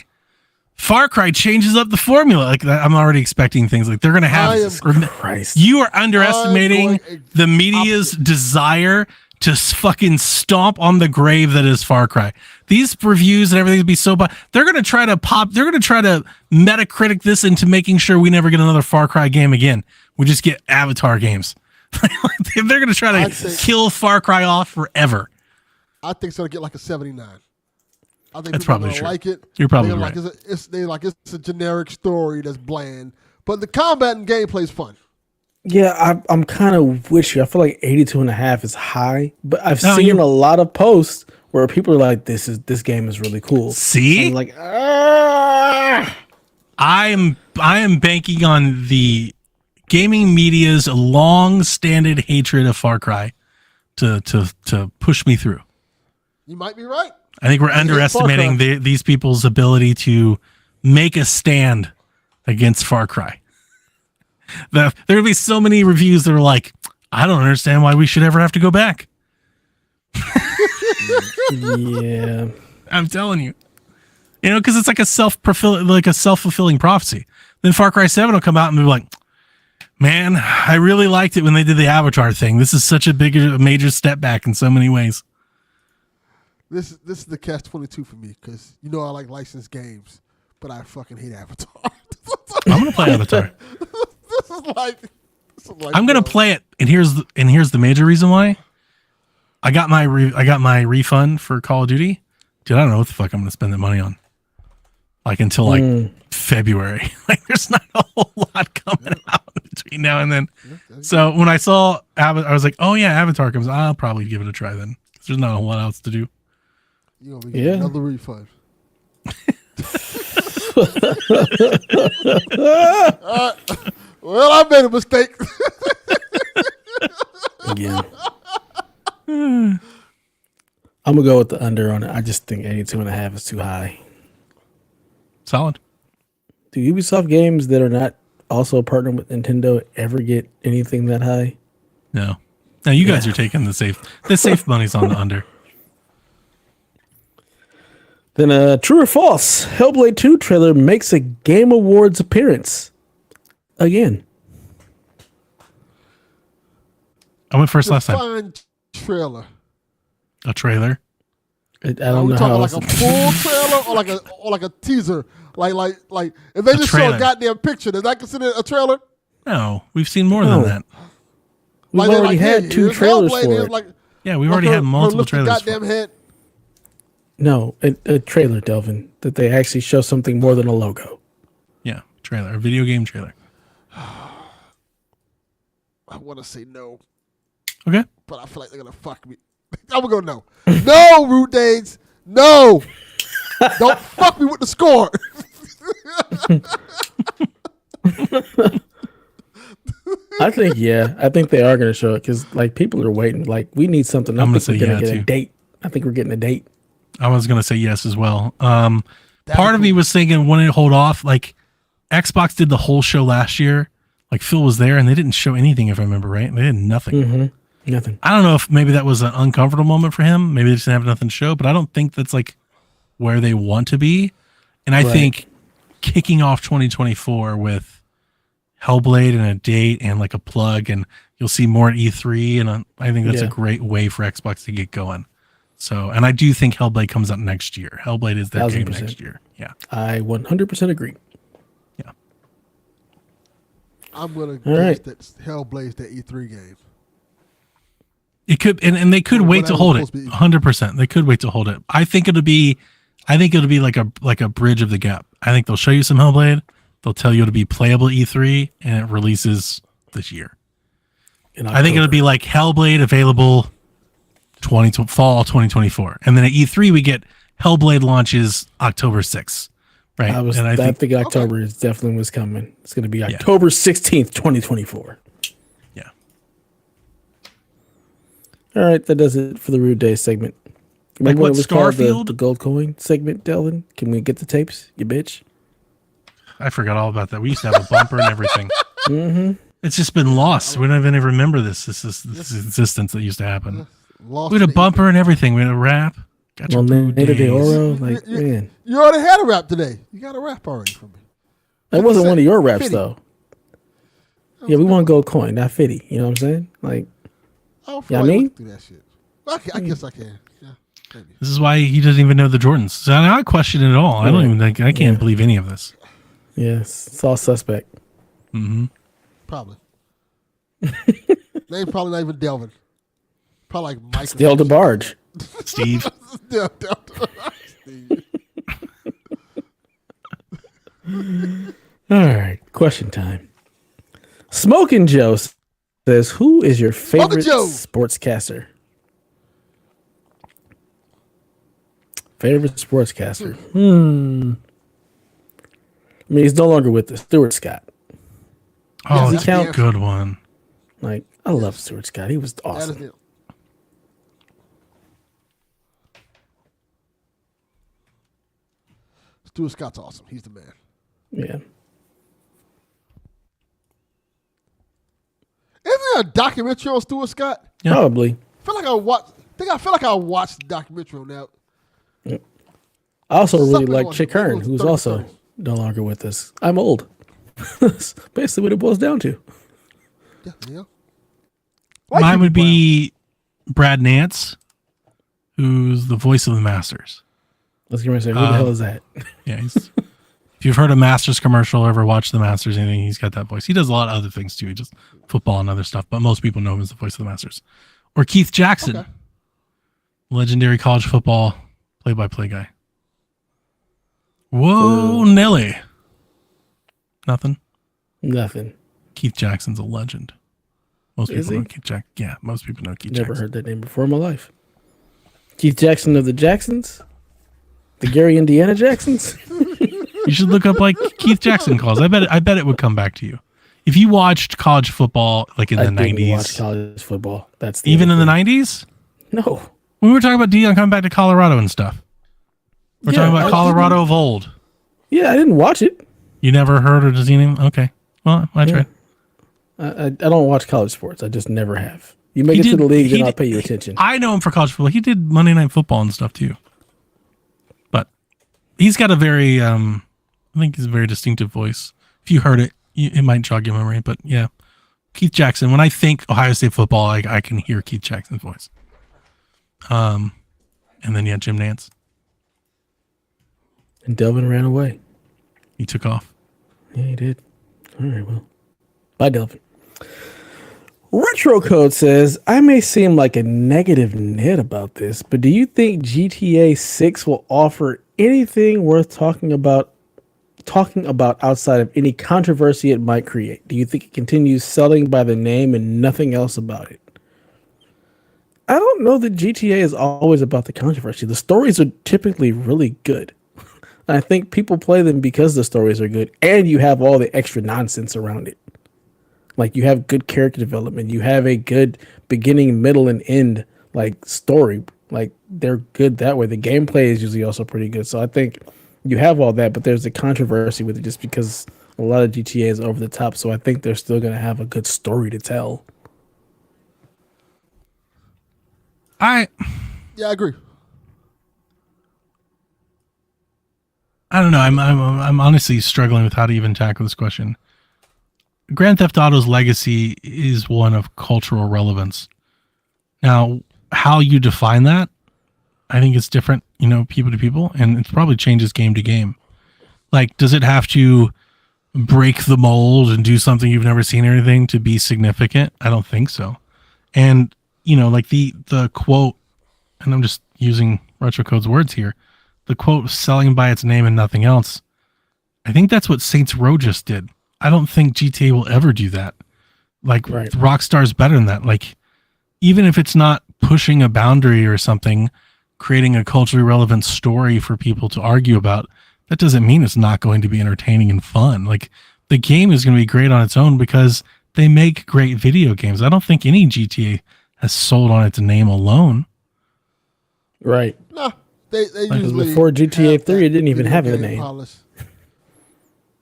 Far Cry changes up the formula. Like I'm already expecting things like they're going to have. Christ. You are underestimating the media's desire to fucking stomp on the grave that is Far Cry. These reviews and everything will be so bad. They're going to try to They're going to try to Metacritic this into making sure we never get another Far Cry game again. We just get Avatar games. They're going to try to kill Far Cry off forever. I think it's gonna get like a 79. I think That's people are probably gonna true. like it. You're probably like right. it's a generic story that's bland, but the combat and gameplay is fun. Yeah, I'm kind of with you. I feel like 82.5 is high, but I've seen a lot of posts where people are like, this game is really cool. See? I'm like, I am banking on the gaming media's long-standing hatred of Far Cry to push me through. You might be right. I think we're underestimating these people's ability to make a stand against Far Cry. There will be so many reviews that are like, I don't understand why we should ever have to go back. yeah. I'm telling you. You know, because it's like a self-fulfilling prophecy. Then Far Cry 7 will come out and be like, man, I really liked it when they did the Avatar thing. This is such a major step back in so many ways. This is the catch-22 for me because you know I like licensed games, but I fucking hate Avatar. I'm gonna play Avatar. This is like I'm gonna play it, and here's the major reason why. I got my refund for Call of Duty. Dude, I don't know what the fuck I'm gonna spend that money on. Like until February. Like there's not a whole lot coming out between now and then. So when I saw Avatar, I was like, oh yeah, Avatar comes. I'll probably give it a try then. Because there's not a whole lot else to do. You're gonna be getting another refund. Well, I made a mistake. Again. I'm gonna go with the under on it. I just think 82.5 is too high. Solid. Do Ubisoft games that are not also partnered with Nintendo ever get anything that high? No. Now you guys are taking the safe money's on the under. Then true or false, Hellblade 2 trailer makes a Game Awards appearance. Again. I went first last time. Fine trailer. A trailer. I don't Are we know talking how like a full trailer or like a teaser? Like if they just show trailer. a goddamn picture, is that considered a trailer? No, we've seen more than that. We've they're already had hey, 2 here's trailers Hellblade, for here's it. like Yeah, we've already had multiple lifted trailers. Goddamn head. No, a trailer, Delvin, that they actually show something more than a logo. Yeah, trailer, a video game trailer. I want to say no, Okay. but I feel like they're gonna fuck me. I'm gonna go no. No, Root Days. No. Don't fuck me with the score. I think they are going to show it because like people are waiting. Like we need something. I'm I gonna think say we're going to yeah, get a too. date. I think we're getting a date. I was gonna say yes as well. Part of me was thinking, wanting to hold off. Like Xbox did the whole show last year. Like Phil was there, and they didn't show anything. If I remember right, they did nothing. Mm-hmm. Nothing. I don't know if maybe that was an uncomfortable moment for him. Maybe they just didn't have nothing to show. But I don't think that's like where they want to be. And I think kicking off 2024 with Hellblade and a date and like a plug, and you'll see more at E3. And I think that's a great way for Xbox to get going. So, and I do think Hellblade comes out next year. Hellblade is their game 1000%. next year. Yeah. I 100% agree. Yeah. I'm gonna All guess right. that Hellblade's that E3 game. It could, and they could Or wait to whatever hold it. it's supposed to be. 100%. They could wait to hold it. I think it'll be like a bridge of the gap. I think they'll show you some Hellblade. They'll tell you it'll be playable E3, and it releases this year. I think it'll be like Hellblade available fall 2024, and then at E3 we get Hellblade launches October 6th, right? I think October is definitely what's coming. It's going to be October 16th, 2024. Yeah. All right, that does it for the Rude Day segment. Like Remember what it was called Starfield? the gold coin segment, Delvin? Can we get the tapes, you bitch? I forgot all about that. We used to have a bumper and everything. It's just been lost. We don't even remember this existence that used to happen. Lost We had a in the bumper and everything. We had a rap. Got your Rude Nada de Days. Oro, like, You- man. You already had a rap today. You got a rap already from me. That wasn't one of your raps, 50. though. Yeah, we want gold coin, not 50. You know what I'm saying? Like, I don't feel Yeah, I like mean- looking through that shit. I guess I can. Yeah, maybe. This is why he doesn't even know the Jordans. So I question it all. I don't even think I can't believe any of this. yes, it's all suspect. Probably. Name probably not even Delvin. Probably like Mike. Still the barge. Steve. Delvin. All right, question time. Smoking Joe says, "Who is your favorite Joe. sportscaster?" Favorite sportscaster? I mean, he's no longer with us. Stuart Scott. Oh, Yes, that's he a can. good one. Like, I love Stuart Scott. He was That is awesome. it. Stuart Scott's awesome. He's the man. Yeah. Isn't there a documentary on Stuart Scott? Yeah. Probably. I feel like I watched the documentary on that. I also really Something like on Chick it. Maybe it Hearn, was who's 30 also seconds. no longer with us. I'm old. That's basically what it boils down to. Yeah. Mine would be Brad Nance, who's the voice of the Masters. Let's get ready to say, who the hell is that? Yeah, if you've heard a Masters commercial or ever watched the Masters, anything, he's got that voice. He does a lot of other things too, just football and other stuff, but most people know him as the voice of the Masters. Or Keith Jackson, Okay. legendary college football play-by-play guy. Whoa, Nelly. Nothing. Nothing. Keith Jackson's a legend. Most Is people know he? Keith Jackson. Yeah, most people know Keith Never Jackson. heard that name before in my life. Keith Jackson of the Jacksons? The Gary, Indiana Jacksons? You should look up like Keith Jackson calls. I bet it would come back to you. If you watched college football like in I the didn't watch 90s, college football. That's the even in other the thing. 90s, No. we were talking about Deion coming back to Colorado and stuff. We're Yeah, talking about I Colorado of old. Yeah, I didn't watch it. You never heard or seen him? Okay. Well, I tried. I don't watch college sports. I just never have. You make He it to did- the league, he then I'll did- pay you attention. I know him for college football. He did Monday Night Football and stuff too. But he's got a very, I think he's a very distinctive voice. If you heard it, it might jog your memory. But yeah, Keith Jackson. When I think Ohio State football, I can hear Keith Jackson's voice. And then Jim Nance. And Delvin ran away. He took off. Yeah, he did. All right, well. Bye, Delvin. Retro Code says, I may seem like a negative nit about this, but do you think GTA 6 will offer anything worth talking about outside of any controversy it might create? Do you think it continues selling by the name and nothing else about it? I don't know that GTA is always about the controversy. The stories are typically really good. I think people play them because the stories are good and you have all the extra nonsense around it. Like you have good character development. You have a good beginning, middle, and end like story. Like they're good that way. The gameplay is usually also pretty good. So I think you have all that, but there's a controversy with it just because a lot of GTA is over the top. So I think they're still going to have a good story to tell. Yeah, I agree. I don't know. I'm honestly struggling with how to even tackle this question. Grand Theft Auto's legacy is one of cultural relevance. Now, how you define that I think it's different, people to people, and it probably changes game to game. Like, does it have to break the mold and do something you've never seen or anything to be significant? I don't think so. And, like the quote, and I'm just using Retrocode's words here, the quote, selling by its name and nothing else. I think that's what Saints Row just did. I don't think GTA will ever do that. Like, Right. Rockstar's better than that. Like, even if it's not pushing a boundary or something, creating a culturally relevant story for people to argue about, that doesn't mean it's not going to be entertaining and fun. Like, the game is going to be great on its own because they make great video games. I don't think any GTA has sold on its name alone. Right. No, they Like, usually before GTA have 3, that it didn't even video have a game name. polish.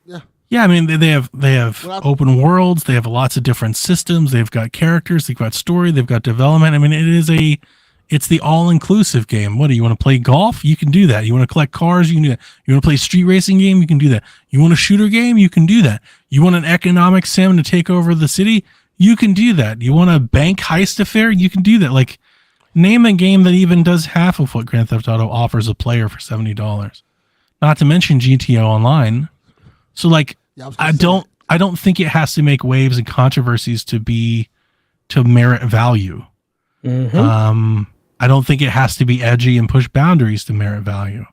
Yeah, Yeah, I mean they have Well, I- open worlds, they have lots of different systems, they've got characters, they've got story, they've got development. I mean it's the all-inclusive game. What do you want to play golf? You can do that. You want to collect cars? You can do that. You want to play a street racing game? You can do that. You want a shooter game? You can do that. You want an economic sim to take over the city? You can do that. You want a bank heist affair? You can do that. Like, name a game that even does half of what Grand Theft Auto offers a player for $70. Not to mention GTO Online. So, like, yeah. Was gonna say that. I don't think it has to make waves and controversies to merit value. Mm-hmm. I don't think it has to be edgy and push boundaries to merit value.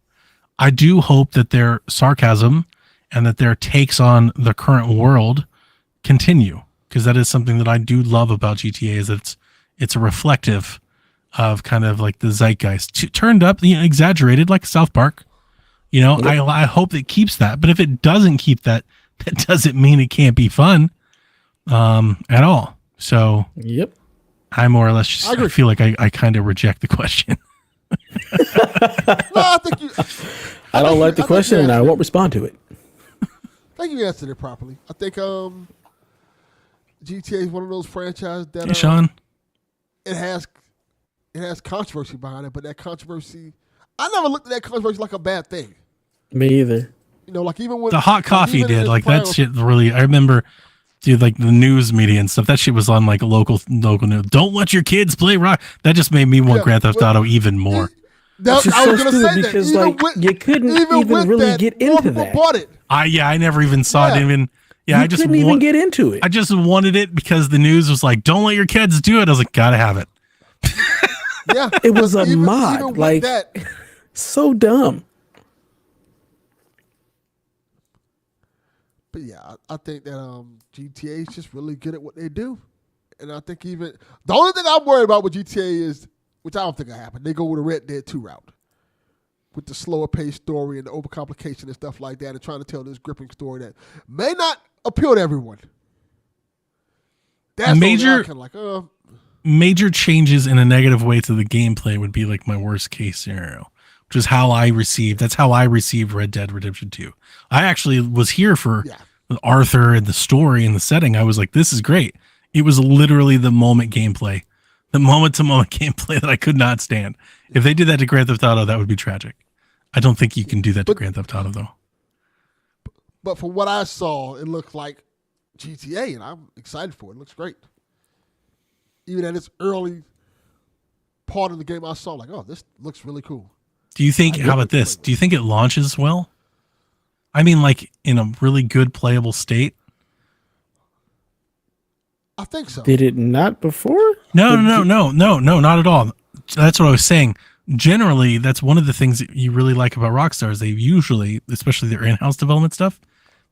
I do hope that their sarcasm and that their takes on the current world continue, because that is something that I do love about GTA, is that it's a reflective of kind of like the zeitgeist, turned up, exaggerated, like South Park. I hope it keeps that. But if it doesn't keep that, that doesn't mean it can't be fun at all. So Yep. I more or less just, I agree. I feel like I kind of reject the question. No, I think you. I don't like the question, and I won't respond to it. I think you answered it properly. I think GTA is one of those franchises that Hey, Sean. it has controversy behind it, but that controversy, I never looked at that controversy like a bad thing. Me either. Like even when The hot coffee even did. as Like, that Brown- shit really, I remember, dude, like the news media and stuff, that shit was on like local news. Don't let your kids play rock. That just made me want Yeah, Grand Theft well, Auto even more. That, Which is I was so gonna stupid say because, that. like, you couldn't even with really that, get more into people that. bought it. I never even saw it. Yeah. Even You I just couldn't even get into it. I just wanted it because the news was like, don't let your kids do it. I was like, gotta have it. Yeah, It was a even mod, with like- that. So dumb. But yeah, I think that GTA is just really good at what they do, and I think even the only thing I'm worried about with GTA is, which I don't think will happen, they go with a Red Dead 2 route, with the slower paced story and the overcomplication and stuff like that, and trying to tell this gripping story that may not appeal to everyone. That's Major- kind of like, Major changes in a negative way to the gameplay would be like my worst case scenario, which is how I received Red Dead Redemption 2. I actually was here for yeah. Arthur and the story and the setting. I was like, this is great. It was literally the moment to moment gameplay that I could not stand. If they did that to Grand Theft Auto, that would be tragic. I don't think you can do that to Grand Theft Auto, though. But from what I saw, it looked like GTA, and I'm excited for it. It looks great. Even at its early part of the game, I saw like, oh, this looks really cool. Do you think, I how know about it's this? Do you think it launches well? I mean, like in a really good playable state? I think so. Did it not before? No, not at all. That's what I was saying. Generally, that's one of the things that you really like about Rockstar is they usually, especially their in-house development stuff,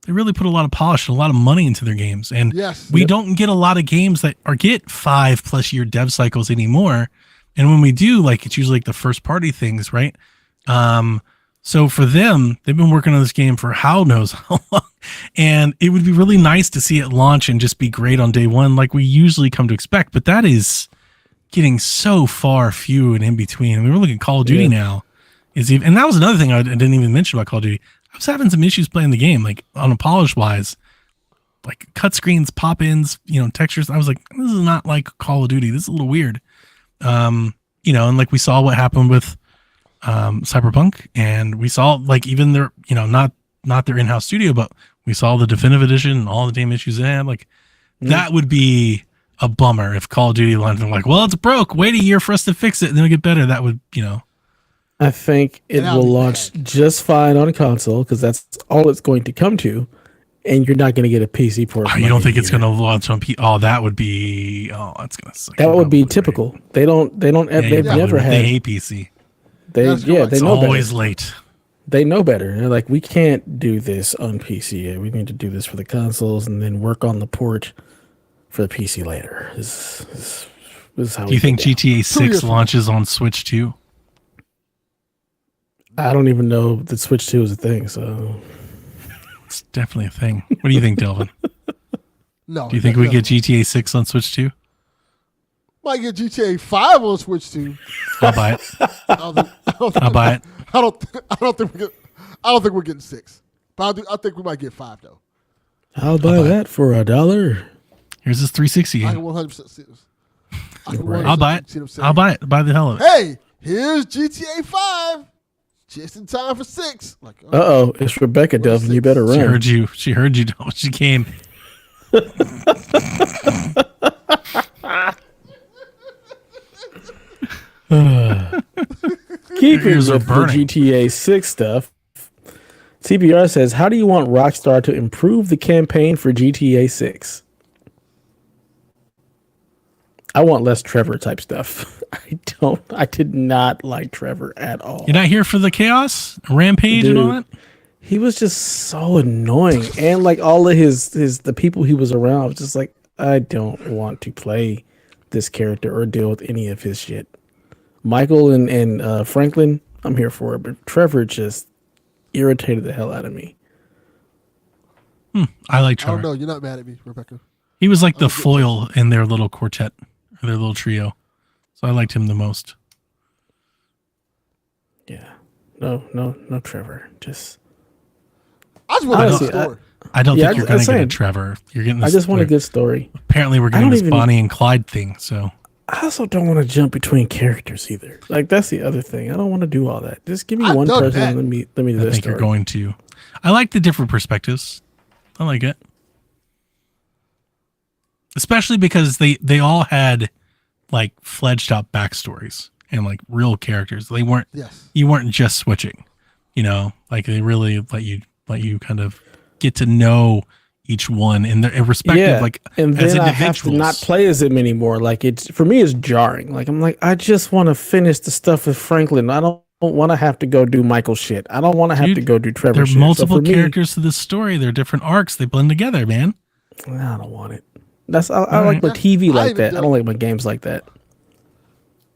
they really put a lot of polish and a lot of money into their games. And Yes. we don't get a lot of games that get 5+ year dev cycles anymore. And when we do, like, it's usually like the first party things, right? So for them, they've been working on this game for how knows how long. And it would be really nice to see it launch and just be great on day one, like we usually come to expect. But that is getting so far few and in between. I mean, we're looking at Call of Duty now. And that was another thing I didn't even mention about Call of Duty. I was having some issues playing the game, like on a polish wise, like cut screens, pop ins, textures. I was like, this is not like Call of Duty. This is a little weird. And like we saw what happened with Cyberpunk, and we saw like even their, not their in-house studio, but we saw the definitive edition and all the damn issues they had. Like that would be a bummer if Call of Duty launched and like, well, it's broke. Wait a year for us to fix it, and then it'll get better. That would, I think it And I'll will be launch mad. just fine on console because that's all it's going to come to, and you're not going to get a PC port. Oh, For you like don't a think it's year. going to launch on P? Oh, that would be. Oh, that's going to suck. That You're would be probably right. typical. They don't. They don't. Yeah, you're They've probably never right. They had. hate PC. That's Yeah, correct. they It's know better. always late. They know better. They're like, we can't do this on PC. We need to do this for the consoles and then work on the port for the PC later. This is how Do you think GTA 2 years 6 from now. launches on Switch too? I don't even know that Switch 2 is a thing. So It's definitely a thing. What do you think, Delvin? No. Do you think we get GTA 6 on Switch too? Might get GTA 5 on Switch too. I'll buy it. I don't think, I'll buy it. I don't think we're getting 6. But I think we might get 5 though. I'll buy that for $1. Here's this 360 I can game. 100% see this. I'll buy it. I'll buy it. Buy the hell of it. Hey, here's GTA 5. Just in time for 6. Like, Uh-oh, it's Rebecca, Delvin. You better She run. heard you. She heard you. Delvin. She came. Keeping ears are with the burning. GTA 6 stuff, CBR says, how do you want Rockstar to improve the campaign for GTA 6? I want less Trevor type stuff. I did not like Trevor at all. You're not here for the chaos, rampage, and all that. He was just so annoying. And like all of the people he was around, I was just like, I don't want to play this character or deal with any of his shit. Michael and Franklin, I'm here for it, but Trevor just irritated the hell out of me. I like I don't Trevor. know. You're not mad at me, Rebecca. He was like the foil in their little quartet, or their little trio. So I liked him the most. Yeah. No, Trevor. Just I just want a Honestly, good story. I don't Yeah, think you're I'm going to get a saying- Trevor. You're getting this. I just want a good story. Apparently, we're I getting don't this even- Bonnie and Clyde thing. So I also don't want to jump between characters either. Like that's the other thing. I don't want to do all that. Just give me I one dug person that. and let me do I this think story. you're going to. I like the different perspectives. I like it, especially because they all had like fledged out backstories and like real characters. They weren't. Yes. You weren't just switching. You know, like they really let you kind of get to know each one in their respective like and as then I have to individuals. not play as him anymore. Like it's for me, it's jarring. Like I'm like, I just want to finish the stuff with Franklin. I don't want to have to go do Michael shit. I don't want to have Dude, to go do Trevor There are shit. multiple so for characters to this story. There are different arcs. They blend together, man. Me, I don't want it. I like right. my TV I like even that. I dug- don't like my games like that.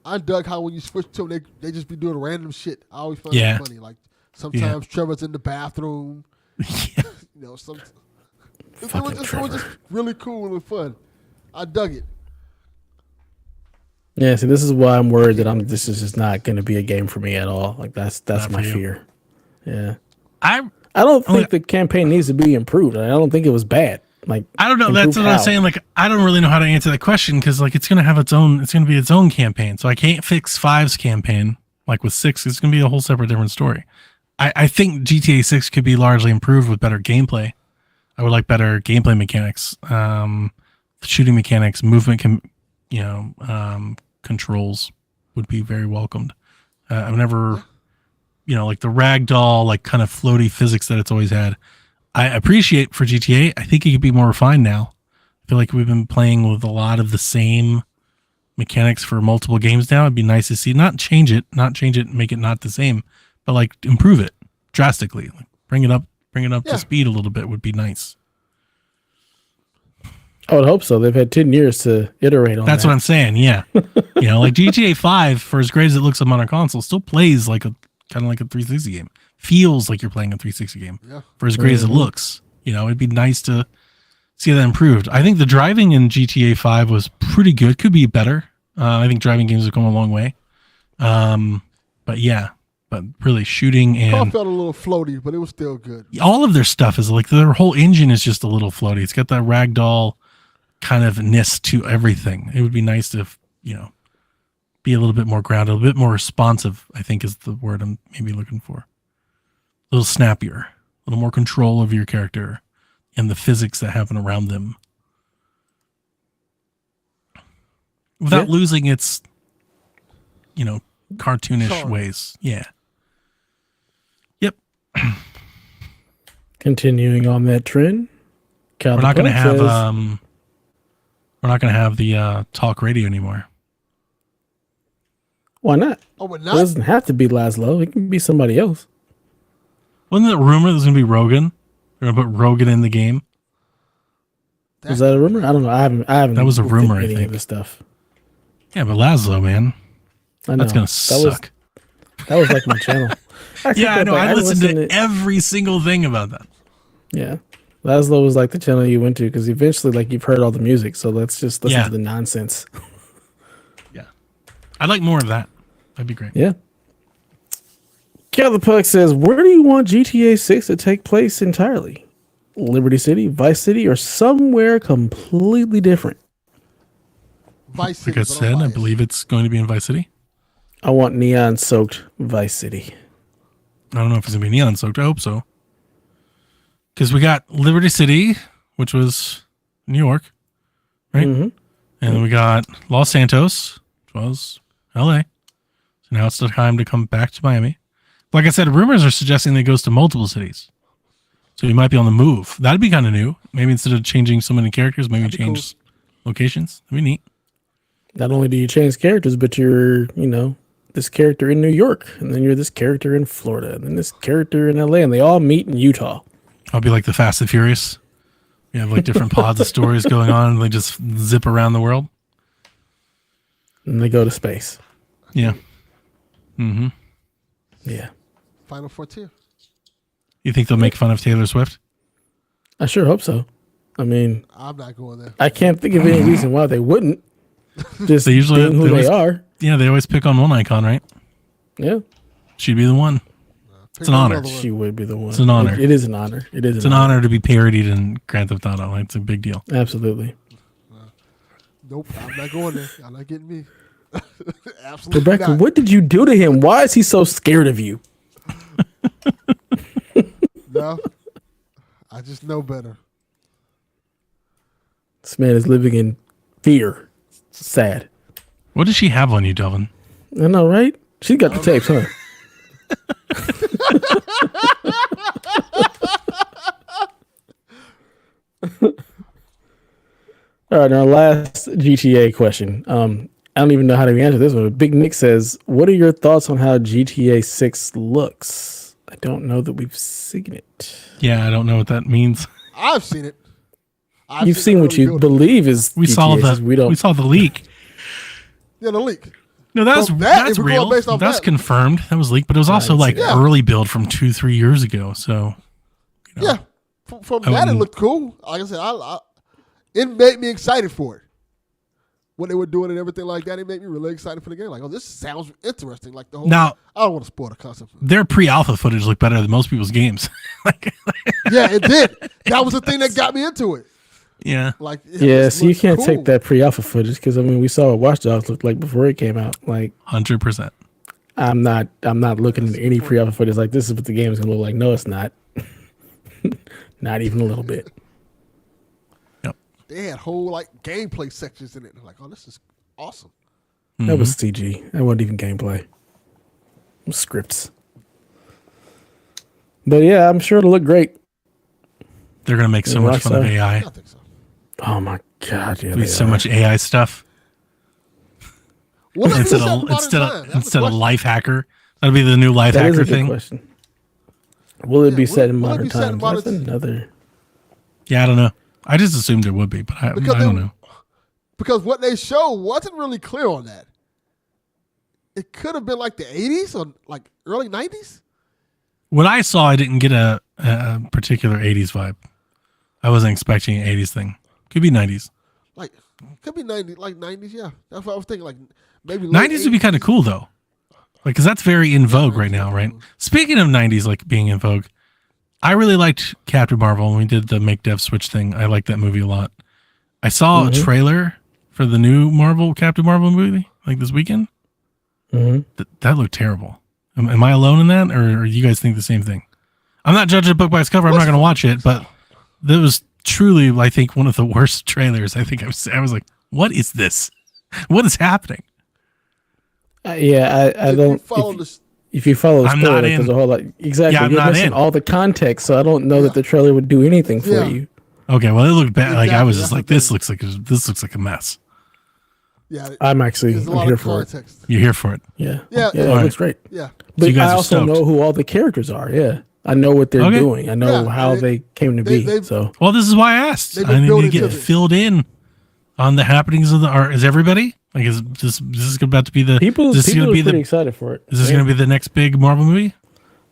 I dug how when you switch to them, they just be doing random shit. I always find Yeah. it funny. Like sometimes Trevor's in the bathroom. Yeah. You know, it Fucking was Trevor. just really cool and fun. I dug it. Yeah, see, this is why I'm worried that this is just not going to be a game for me at all. Like that's Not my for you. fear. Yeah, I I don't Oh, think the campaign needs to be improved. I don't think it was bad. Like don't know. improved That's what I'm how? saying. Like I don't really know how to answer that question because like it's gonna have its own. It's gonna be its own campaign. So I can't fix 5's campaign. Like with 6, it's gonna be a whole separate different story. I think GTA 6 could be largely improved with better gameplay. I would like better gameplay mechanics, shooting mechanics, movement, controls would be very welcomed. I've never, like the ragdoll, like kind of floaty physics that it's always had. I appreciate for GTA. I think it could be more refined now. I feel like we've been playing with a lot of the same mechanics for multiple games now. It'd be nice to see, not change it, make it not the same, but like improve it drastically. Like bring it up Yeah. to speed a little bit would be nice. I would hope so. They've had 10 years to iterate on That's that. what I'm saying. Yeah. Like GTA 5, for as great as it looks on modern console, still plays like a kind of like a 360 game. Feels like you're playing a 360 game Yeah. for as great as it looks. It'd be nice to see that improved. I think the driving in GTA 5 was pretty good. Could be better. I think driving games have come a long way. But really shooting Car and felt a little floaty, but it was still good. all of their stuff is like their whole engine is just a little floaty. It's got that ragdoll kind of ness to everything. It would be nice to, be a little bit more grounded, a little bit more responsive, I think is the word I'm maybe looking for. A little snappier, a little more control of your character and the physics that happen around them. Without losing its, cartoonish Charm. ways. Yeah. Yep. Continuing on that trend, We're not going to have says, the talk radio anymore. why not? Oh, but It not. doesn't have to be Laszlo. It can be somebody else. Wasn't it a rumor there's going to be Rogan? They're going to put Rogan in the game. Was that a rumor? I don't know. I haven't. That was a looked at rumor, I any think. of the stuff. Yeah, but Laszlo, man, I know. that's going to suck. That was like my channel. Yeah, I know. I listened to it. every single thing about that. Yeah. Laszlo was like the channel you went to because eventually, like, you've heard all the music. So let's just listen Yeah. to the nonsense. Yeah. I'd like more of that. That'd be great. Yeah. Puck says, where do you want GTA 6 to take place entirely? Liberty City, Vice City, or somewhere completely different? Vice Like City. I but said, I'm I biased. believe it's going to be in Vice City. I want neon-soaked Vice City. I don't know if it's going to be neon soaked. I hope so. Because we got Liberty City, which was New York, right? Mhm. And then we got Los Santos, which was LA. So now it's the time to come back to Miami. Like I said, rumors are suggesting that it goes to multiple cities. So you might be on the move. That'd be kind of new. Maybe instead of changing so many characters, maybe That'd be change locations. That'd be neat. Not only do you change characters, but you're, this character in New York, and then you're this character in Florida, and then this character in LA, and they all meet in Utah. I'll be like the Fast and Furious. You have like different pods of stories going on, and they just zip around the world. And they go to space. Yeah. Mm-hmm. Yeah. Final Frontier. You think they'll make fun of Taylor Swift? I sure hope so. I mean, I'm not going there. I can't think of any reason why they wouldn't. Just They usually- being who they they always- are. Yeah, they always pick on one icon, right? Yeah. She'd be the one. Pick an honor. another one. She would be the one. It's an honor. It is an honor. It is It's an honor to be parodied in Grand Theft Auto. It's a big deal. Absolutely. Nope, I'm not going there. I'm not getting me. Absolutely Rebecca, not. what did you do to him? Why is he so scared of you? No, I just know better. This man is living in fear. It's sad. What does she have on you, Delvin? I know, right? She got the tapes, huh? All right, our last GTA question. I don't even know how to answer this one. But Big Nick says, "What are your thoughts on how GTA 6 looks?" I don't know that we've seen it. Yeah, I don't know what that means. I've seen it. You've seen what you believe is We saw GTA 6. the we saw the leak. Yeah, the leak. No, that's From that, that's if we're going real. based off That's that- confirmed. That was leaked, but it was also like Yeah. early build from 2-3 years ago. So Yeah, from I that it wouldn't- looked cool. Like I said, it made me excited for it. When they were doing it and everything like that, it made me really excited for the game. Like, oh, this sounds interesting. Like the whole. now I don't want to spoil the concept. their pre-alpha footage looked better than most people's games. Yeah, it did. That was the thing that got me into it. Yeah, Like, Yeah, so you can't take that pre-alpha footage because we saw what Watch Dogs looked like before it came out. Like, 100%. I'm not looking at any pre-alpha footage like this is what the game is gonna look like. No, it's not. Not even a little bit. Yep. They had whole like gameplay sections in it. Like, oh, this is awesome. That was CG. That wasn't even gameplay. It was scripts. But yeah, I'm sure it'll look great. They're gonna make so Yeah, much fun of Rockstar. AI. I think so. Oh my god, yeah. Be they so are. much AI stuff What instead of life hacker. That'll be the new life That is hacker a good thing. question. Will it be set in will it modern be set in times? modern That's another. Yeah, I don't know. I just assumed it would be, but I don't know. Because what they showed wasn't really clear on that. It could have been like the 80s or like early 90s. What I saw, I didn't get a particular 80s vibe. I wasn't expecting an 80s thing. Could be 90s. Like, could be 90s, like 90s, yeah. That's what I was thinking. Like, maybe late 90s would be kind of cool, though. Like, because that's very in vogue right now, right? Speaking of 90s, like, being in vogue, I really liked Captain Marvel when we did the Make Dev Switch thing. I liked that movie a lot. I saw a trailer for the new Captain Marvel movie, like, this weekend. Mm-hmm. That looked terrible. Am I alone in that, or you guys think the same thing? I'm not judging a book by its cover. I'm not going to watch it, but that was truly, I think, one of the worst trailers. I think I was like, what is this? What is happening? I If you don't. follow this, If you follow the I'm story, not like, in. there's a whole lot. Exactly, Yeah, I'm you're not missing in. all the context, so I don't know that the trailer would do anything for Yeah. you. Okay, well, it looked bad. Like I Exactly, was just that's like, the this thing. looks like a mess. yeah, I'm there's a lot here of for it. context. You're here for it. Yeah, Yeah, yeah, yeah. it All looks right. great. Yeah, But you guys I are also stoked. know who all the characters are. Yeah, I know what they're Okay. doing. I know Yeah, how and they came to be. they've- So Well, this is why I asked. They've I been need to building to get this. filled in on the happenings of the. Or is everybody like? Is this about to be the? people is this are going to be pretty the? excited for it. Is this Yeah. going to be the next big Marvel movie?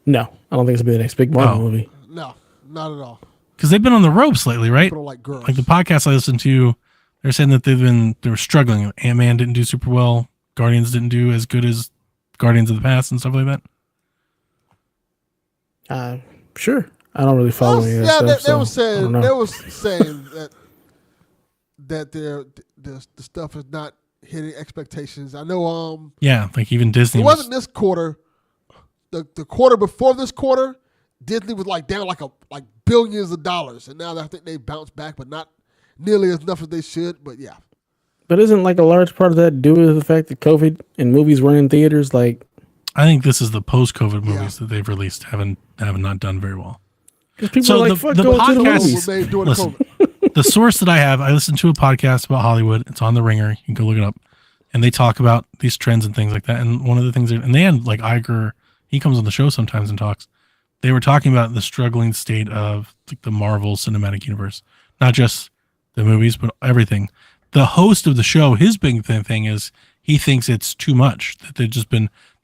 No, I don't think it's gonna be the next big Marvel Oh. movie. no, not at all. Because they've been on the ropes lately, right? People don't like girls. Like the podcast I listened to, they're saying that they were struggling. Ant-Man didn't do super well. Guardians didn't do as good as Guardians of the Past and stuff like that. Sure. I don't really follow any of that yeah, stuff. they was saying that the stuff is not hitting expectations. I know. Yeah, like even Disney It wasn't this quarter. The quarter before this quarter, Disney was like down like billions of dollars, and now I think they bounced back, but not nearly as enough as they should. But yeah, But isn't like a large part of that due to the fact that COVID and movies weren't in theaters? Like, I think this is the post-COVID movies that they've released have not done very well. because people So are like, the fuck going to the podcast- movies. was made during Listen. COVID. The source that I listened to a podcast about Hollywood. It's on the Ringer. You can go look it up, and they talk about these trends and things like that. And one of the things, and they had like Iger. He comes on the show sometimes and talks. They were talking about the struggling state of like the Marvel Cinematic Universe, not just the movies, but everything. The host of the show, his big thing is he thinks it's too much. That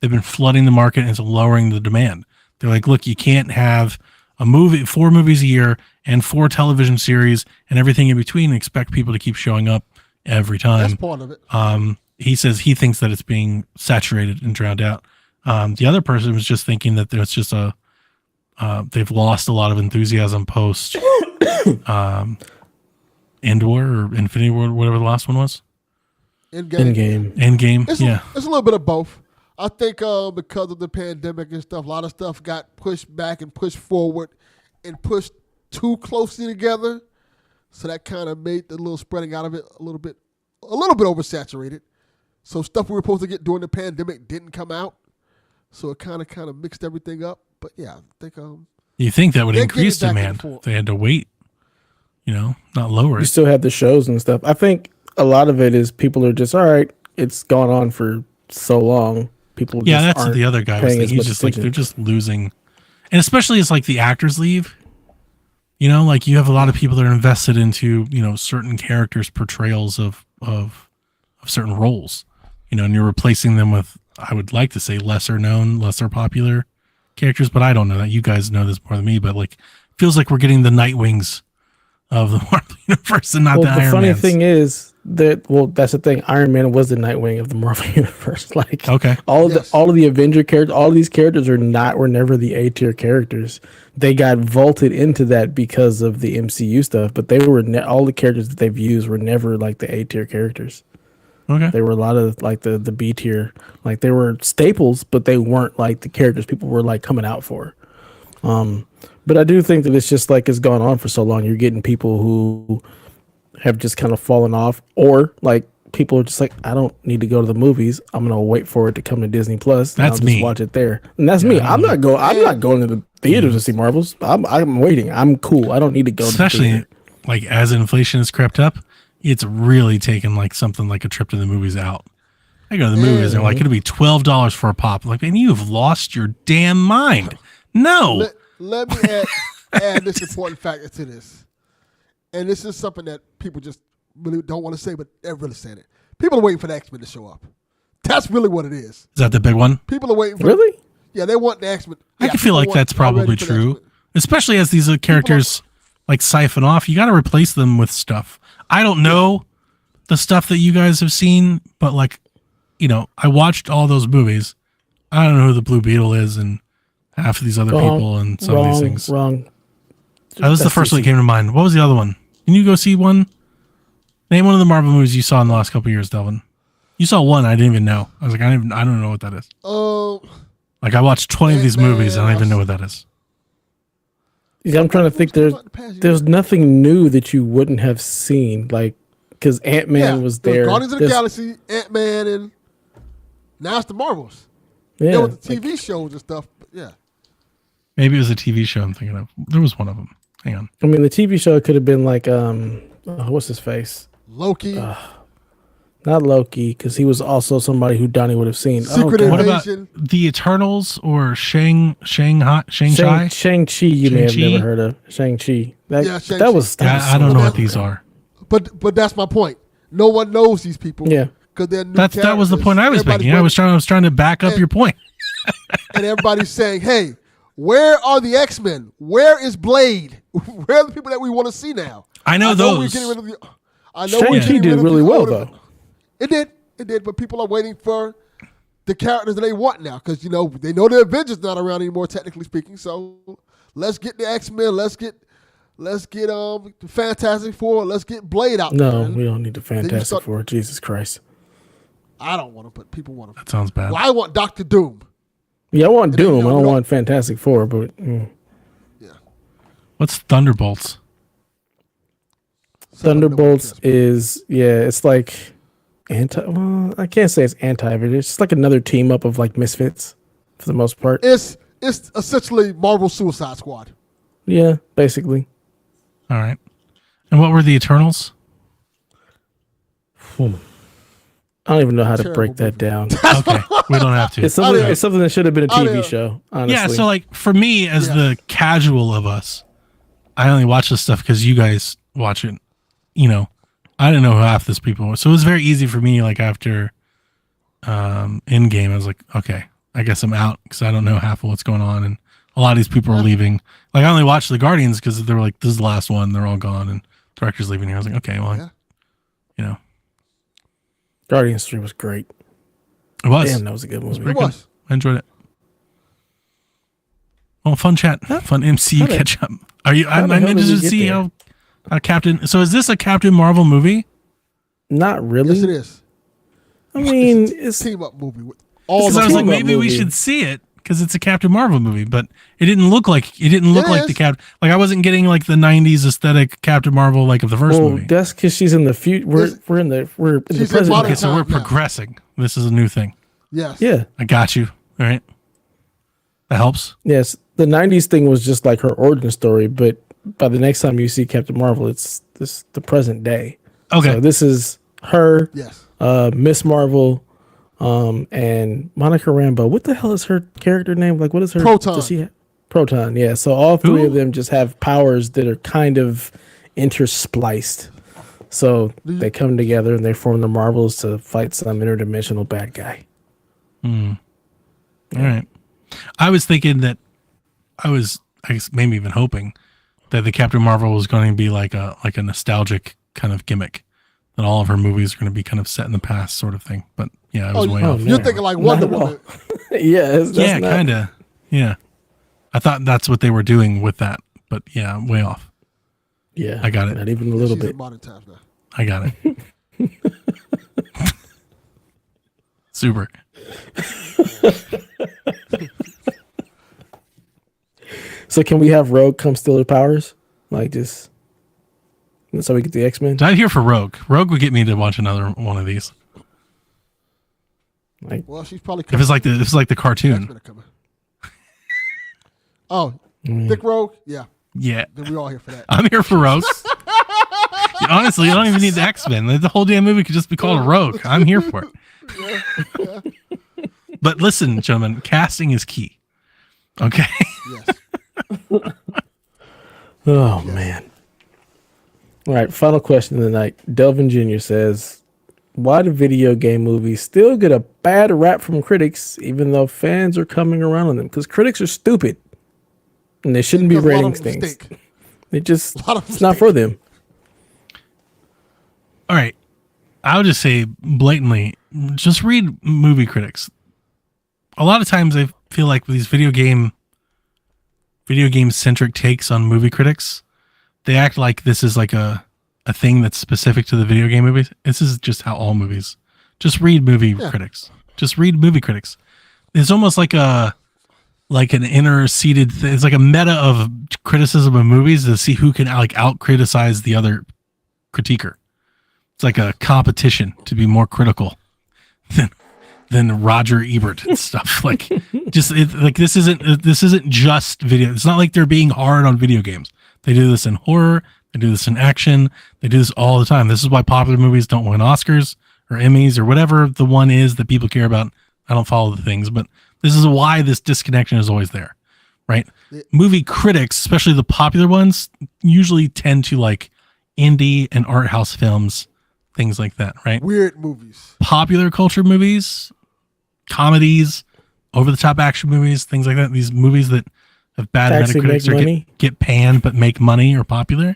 they've been flooding the market and it's lowering the demand. They're like, look, you can't have a movie, 4 movies a year and 4 television series and everything in between and expect people to keep showing up every time. That's part of it. He says he thinks that it's being saturated and drowned out. The other person was just thinking that there's just they've lost a lot of enthusiasm post Endor or Infinity War, whatever the last one was. Endgame. Endgame. It's Yeah. it's a little bit of both. I think because of the pandemic and stuff, a lot of stuff got pushed back and pushed forward and pushed too closely together. So that kind of made the little spreading out of it a little bit oversaturated. So stuff we were supposed to get during the pandemic didn't come out. So it kind of mixed everything up. But yeah, I think You think that would they're increase getting back and demand? forth. They had to wait, not lower You it. still have the shows and stuff. I think a lot of it is people are just, all right, it's gone on for so long. People Yeah, just that's what aren't the other guy was paying thinking. as He's much just like, attention. they're just losing. And especially as like the actors leave, like you have a lot of people that are invested into, certain characters' portrayals of certain roles, and you're replacing them with, I would like to say, lesser known, lesser popular characters, but I don't know that. You guys know this more than me, but like, feels like we're getting the Nightwings of the Marvel Universe and not the Iron funny Mans. thing is that, that's the thing. Iron Man was the Nightwing of the Marvel Universe. Like, Okay. all Yes. of the Avenger characters, all of these characters were never the A tier characters. They got vaulted into that because of the MCU stuff, but they were all the characters that they've used were never like the A tier characters. Okay. They were a lot of like the B tier, like they were staples, but they weren't like the characters people were like coming out for. But I do think that it's just like it's gone on for so long. You're getting people who have just kind of fallen off, or like people are just like, I don't need to go to the movies. I'm gonna wait for it to come to Disney Plus. And That's I'll just me. watch it there, and that's me. I'm not going to the theaters to see Marvels. I'm waiting. I'm cool. I don't need to go. Especially to the theater. like as inflation has crept up, it's really taken like something like a trip to the movies out. I go to the movies and they're like, it'll be $12 for a pop. I'm like, man, you've lost your damn mind. No. Let me add this important factor to this. And this is something that people just really don't want to say, but they're really saying it. People are waiting for the X-Men to show up. That's really what it is. Is that the big one? People are waiting for Really? Yeah, they want the X-Men. I can feel like that's probably true, especially as these characters like siphon off. You got to replace them with stuff. I don't know the stuff that you guys have seen, but like, I watched all those movies. I don't know who the Blue Beetle is and half of these other people and some of these things. Wrong. That was the first one that came to mind. What was the other one? Can you go see one? Name one of the Marvel movies you saw in the last couple of years, Delvin. You saw one I didn't even know. I was like, I don't know what that is. Like I watched 20 of these movies and I don't even know what that is. Yeah, I'm trying to think. There's nothing new that you wouldn't have seen, like because Ant-Man was there. Guardians of the Galaxy, Ant-Man, and Now it's the Marvels. Yeah, There was the TV shows and stuff. But yeah. Maybe it was a TV show I'm thinking of. There was one of them. Hang on. I mean, the TV show could have been like, what's his face? Loki. Not Loki, because he was also somebody who Donnie would have seen. Secret God. What about Invasion. the Eternals or Shang-Chi? Shang-Chi, you may have Shang-Chi? never heard of. Shang-Chi. That, Yeah, Shang-Chi. that was Yeah, I so don't know good. what these are. But that's my point. No one knows these people. Yeah. Because they're new That was the characters. point I was Everybody's making. I was trying to back up your point. and everybody's saying, "Hey, where are the X-Men? Where is Blade? Where are the people that we want to see now?" I know we're those. getting rid of the. I know Shang-Chi we're getting did rid of really the well, older- though. It did, but people are waiting for the characters that they want now because they know the Avengers not around anymore, technically speaking. So let's get the X-Men. Let's get the Fantastic Four. Let's get Blade out. No, there. we don't need the Fantastic start- Four. Jesus Christ. I don't want to, but people want to. That sounds bad. Well, I want Doctor Doom. Yeah, I want And then, Doom. we I don't don't- want Fantastic Four, but Yeah. What's Thunderbolts? Thunderbolts is it's like well, I can't say it's anti, but it's just like another team up of like misfits for the most part. It's essentially Marvel Suicide Squad. Yeah, basically. All right. And what were the Eternals? I don't even know how to Terrible break that movie. down. Okay, we don't have to. It's something, didn't- it's something that should have been a I TV didn't- show, honestly. Yeah, so like for me as Yeah. the casual of us, I only watch this stuff because you guys watch it. I didn't know who half this people were. So it was very easy for me, like after Endgame, I was like, okay, I guess I'm out because I don't know half of what's going on. And a lot of these people are leaving. Like I only watched the Guardians because they were like, this is the last one. They're all gone. And director's leaving here. I was like, okay, well, Yeah. Guardians 3 was great. It was. Damn, that was a good movie. Pretty It good. was. I enjoyed it. Well, fun chat, fun MCU how the- catch up. Are you? I'm how the hell did interested we to get see there? how Captain. So is this a Captain Marvel movie? Not really. Yes, it is. I mean, It's it's a team up movie with all Because the I was like, team-up maybe we movie. should see it because it's a Captain Marvel movie, but it didn't look like like the is. Cap. Like I wasn't getting like the '90s aesthetic Captain Marvel like of the first well, movie. that's because she's in the future. Yes. We're in the She's in present. modern Okay, so we're time now. progressing. This is a new thing. Yes. Yeah. I got you. All right, that helps. Yes. The 90s thing was just like her origin story, but by the next time you see Captain Marvel, it's the present day. Okay, So this is her, Yes. Miss Marvel, and Monica Rambeau. What the hell is her character name? Like, what is her? Proton. Does she have? Proton, yeah. So all three Who? of them just have powers that are kind of interspliced. So they come together and they form the Marvels to fight some interdimensional bad guy. all right. I was thinking that I guess maybe even hoping that the Captain Marvel was going to be like a nostalgic kind of gimmick, that all of her movies are going to be kind of set in the past, sort of thing. But yeah, I was way off. You're thinking like Not Wonder at all. Woman. Yeah, Kind of. Yeah. I thought that's what they were doing with that, but yeah, I'm way off. Yeah, I got it. Not even a little She's bit. in modern times now. I got it. Super. So can we have Rogue come steal her powers? Like just so we get the X-Men? I'm here for Rogue. Rogue would get me to watch another one of these. Like Well, she's probably If coming. it's like the cartoon. X-Men are coming. Oh, Dick Rogue? Yeah. Yeah. Then we all here for that. I'm here for Rogue. Honestly, you don't even need the X-Men. The whole damn movie could just be called Rogue. I'm here for it. But listen, gentlemen, casting is key. Okay. Yes. oh man. All right, final question of the night. Delvin Jr. says, why do video game movies still get a bad rap from critics even though fans are coming around on them? Because critics are stupid. And they shouldn't be Because a lot rating of them things. stink. It just A lot of them it's not for them. All right. I'll just say blatantly, just read movie critics. A lot of times I feel like these video game centric takes on movie critics, they act like this is like a thing that's specific to the video game movies. This is just how all movies. Just read movie critics. Just read movie critics. It's almost like an inner seated it's like a meta of criticism of movies to see who can like out criticize the other critiquer. It's like a competition to be more critical than Roger Ebert and stuff. Like, this isn't just video. It's not like they're being hard on video games. They do this in horror. They do this in action. They do this all the time. This is why popular movies don't win Oscars or Emmys or whatever the one is that people care about. I don't follow the things, but this is why this disconnection is always there, right? Movie critics, especially the popular ones, usually tend to like indie and art house films, things like that, right? Weird movies. Popular culture movies, comedies, over-the-top action movies, things like that. These movies that have bad Actually Metacritics make or money. get panned but make money or popular.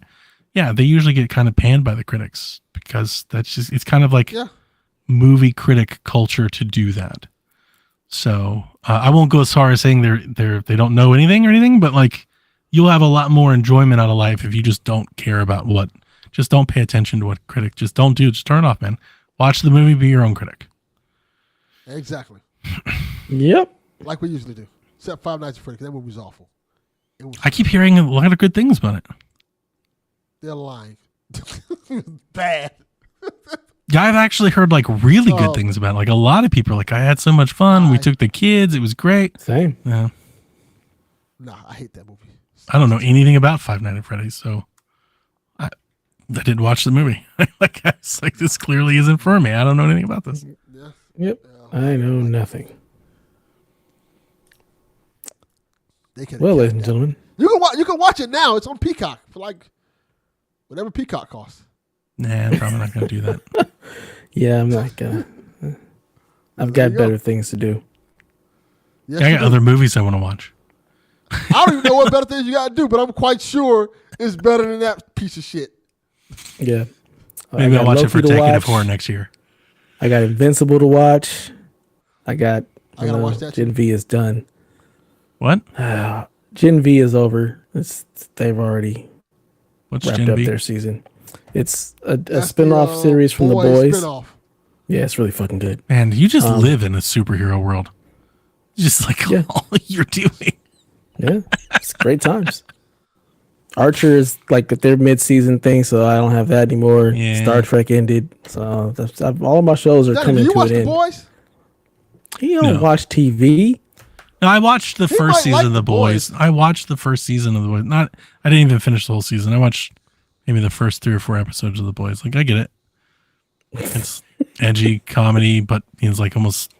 Yeah, they usually get kind of panned by the critics because that's just, it's kind of like movie critic culture to do that. So I won't go as far as saying they don't know anything or anything, but like you'll have a lot more enjoyment out of life if you just don't care about just don't pay attention to what critic, just don't do it. Just turn it off, man. Watch the movie, be your own critic. Exactly. Yep. Like we usually do. Except Five Nights at Freddy's, that movie's awful. I keep hearing a lot of good things about it. They're lying. Bad. Yeah, I've actually heard like really good things about it. Like a lot of people are like, I had so much fun. We took the kids. It was great. Same. Yeah. Nah, I hate that movie. I don't know anything about Five Nights at Freddy's, so I didn't watch the movie. Like, I was like, this clearly isn't for me. I don't know anything about this. Yeah. Yep. I know nothing. Well, ladies and gentlemen, you can watch it now. It's on Peacock for like whatever Peacock costs. Nah, I'm probably not going to do that. yeah, I'm not gonna. I've got better things to do. Yes, I got other movies I want to watch. I don't even know what better things you got to do, but I'm quite sure it's better than that piece of shit. Yeah. Maybe I'll watch it for Decade of Horror next year. I got Invincible to watch. I gotta watch that Gen too. V is done. What? Gen V is over. They've already What's wrapped Gen up V? their season. It's a That's spin-off the, series from The Boys. Spin-off. Yeah, it's really fucking good. Man, you just live in a superhero world. Just like Yeah. all you're doing. Yeah, it's great times. Archer is like their mid-season thing, so I don't have that anymore. Yeah. Star Trek ended, so all of my shows are Daddy, coming do you to watch an The end. Boys? You don't No. watch TV? No, I watched the He first might season like of The The Boys. Boys. I watched the first season of The Boys. I didn't even finish the whole season. I watched maybe the first 3 or 4 episodes of The Boys. Like, I get it. It's edgy comedy, but it's like almost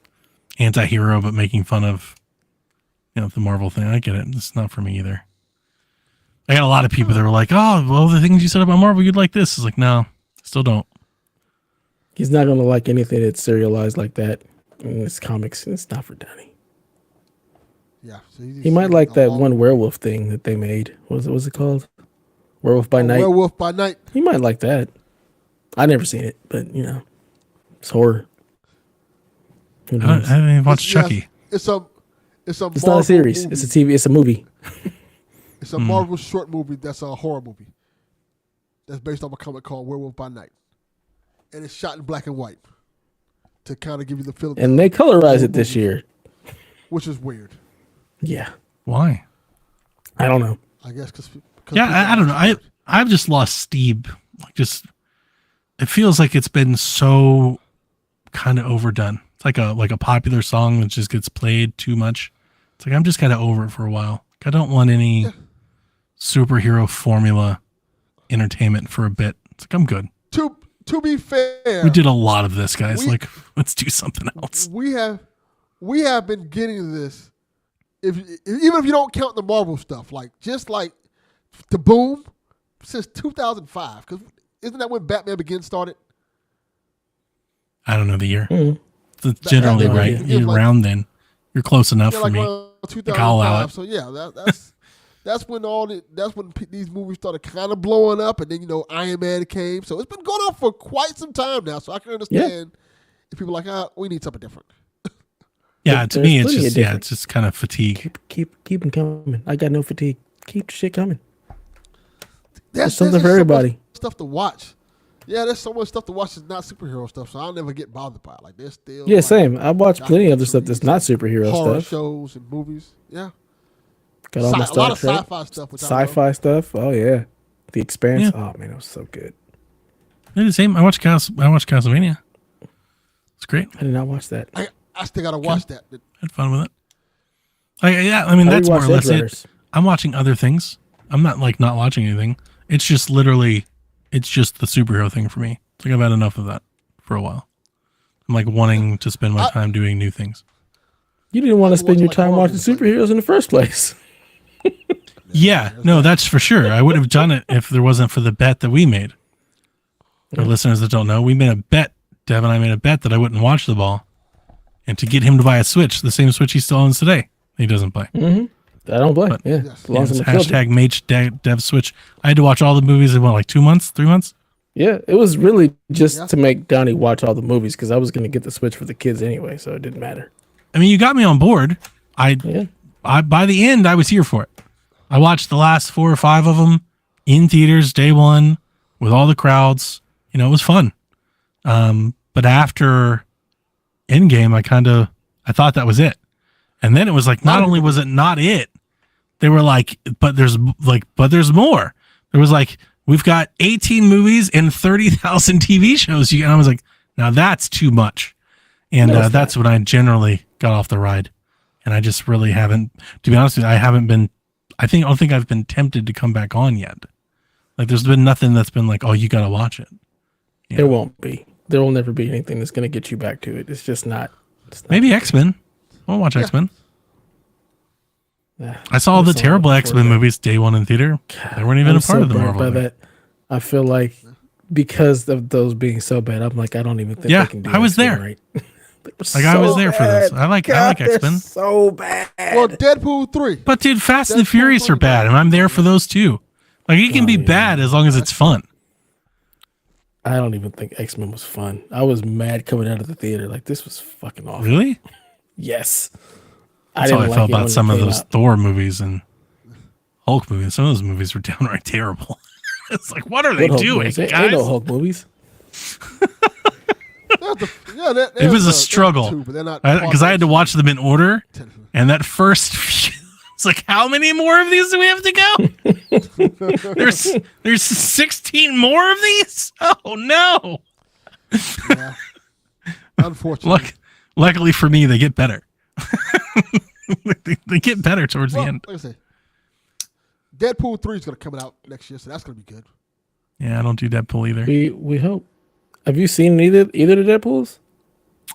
anti-hero, but making fun of, the Marvel thing. I get it. It's not for me either. I got a lot of people that were like, oh, well, the things you said about Marvel, you'd like this. It's like, no, still don't. He's not gonna like anything that's serialized like that. It's comics. It's not for Donnie. Yeah. So He might like that one werewolf thing that they made. What's it called? Werewolf by Night. Werewolf by Night. He might like that. I never seen it, but it's horror. Who I knows? haven't even watched Chucky. It's a It's Marvel not a series. movie. It's a TV. It's a movie. It's a Marvel short movie that's a horror movie. That's based on a comic called Werewolf by Night. And it's shot in black and white to kind of give you the feeling. And they colorize it this year. Which is weird. Yeah. Why? I don't know. I guess because Yeah, I don't know. I've just lost steam. Like, it feels like it's been so kind of overdone. It's like a popular song that just gets played too much. It's like I'm just kind of over it for a while. Like, I don't want any superhero formula entertainment for a bit. It's like I'm good. To be fair, We did a lot of this, guys. Let's do something else. we have been getting this. Even if you don't count the Marvel stuff, just like the boom since 2005, because isn't that when Batman Begins started? I don't know the year. Mhm. It's generally Batman right. Begins. You're around then. You're close enough Yeah, for me. around I'll allow 2005. it. So yeah, that's when these movies started kind of blowing up, and then Iron Man came. So it's been going on for quite some time now. So I can understand if people are like, we need something different. Yeah, to me, it's plenty of just different- it's just kind of fatigue. Keep them coming. I got no fatigue. Keep the shit coming. There's something just for so much everybody. stuff to watch. Yeah, there's so much stuff to watch that's not superhero stuff, so I'll never get bothered by it. Like there's still Yeah, same. I watch plenty of other stuff documentaries that's not and superhero horror stuff. shows and movies. Yeah, Got all my a lot Star of Trek, sci-fi stuff. Which I love. sci-fi stuff. Oh yeah, The Expanse. Yeah. Oh man, it was so good. They're the same. I watched Castlevania. It's great. I did not watch that. I I still gotta watch that. Had fun with it. Yeah, I mean, I that's more or rewatched less Edge it. Runners. I'm watching other things. I'm not like not watching anything. It's just literally, it's just the superhero thing for me. It's like I've had enough of that for a while. I'm like wanting to spend my time doing new things. You didn't want to spend your like time horror watching movies, like- superheroes in the first place. Yeah, no, that's for sure. I would have done it if there wasn't for the bet that we made. For listeners that don't know, we made a bet. Dev and I made a bet that I wouldn't watch the ball, and to get him to buy a Switch, the same Switch he still owns today. He doesn't play. I don't blame. But- Yeah, as long as It's I'm killed it. hashtag Mage Dev Switch. I had to watch all the movies in what, like 2 months, 3 months? Yeah, it was really just to make Donnie watch all the movies because I was going to get the Switch for the kids anyway, so it didn't matter. I mean, you got me on board. Yeah. I by the end, I was here for it. I watched the last 4 or 5 of them in theaters, day one, with all the crowds. You know, it was fun. But after Endgame, I thought that was it. And then it was like, not only was it not it, they were like, but there's more. There was like, we've got 18 movies and 30,000 TV shows. And I was like, now that's too much. And No, it's that's when I generally got off the ride. And I just really haven't, to be honest with you, I don't think I've been tempted to come back on yet. Like there's been nothing that's been like, oh, you got to watch it. Yeah. There won't be. There will never be anything that's going to get you back to it. It's just not. Maybe X-Men. I'll watch X-Men. Nah, I saw the that's terrible all X-Men for movies day one in theater. They weren't even I'm a part so of the burnt Marvel by thing. that. I feel like because of those being so bad, I'm like, I don't even think Yeah, I can do I was X-Men there. right. Like, I was there for this. I like X-Men. So bad. Well, Deadpool 3. But dude, Fast and the That's Furious so are funny. bad, and I'm there for those too. Like it can be yeah. bad as long as it's fun. I don't even think X-Men was fun. I was mad coming out of the theater. Like, this was fucking awful. Really? Yes. That's how I like felt it when about it some of came those out. Thor movies and Hulk movies. Some of those movies were downright terrible. It's like, what are they What Hulk doing, movies? Ain't guys? no Hulk movies. It was a struggle because I had to watch them in order, and that first, it's like, how many more of these do we have to go? there's 16 more of these. Oh no! Yeah. Unfortunately. Luckily for me, they get better. they get better towards the end. Like I say, Deadpool 3 is going to come out next year, so that's going to be good. Yeah, I don't do Deadpool either. We hope. Have you seen either of the Deadpools?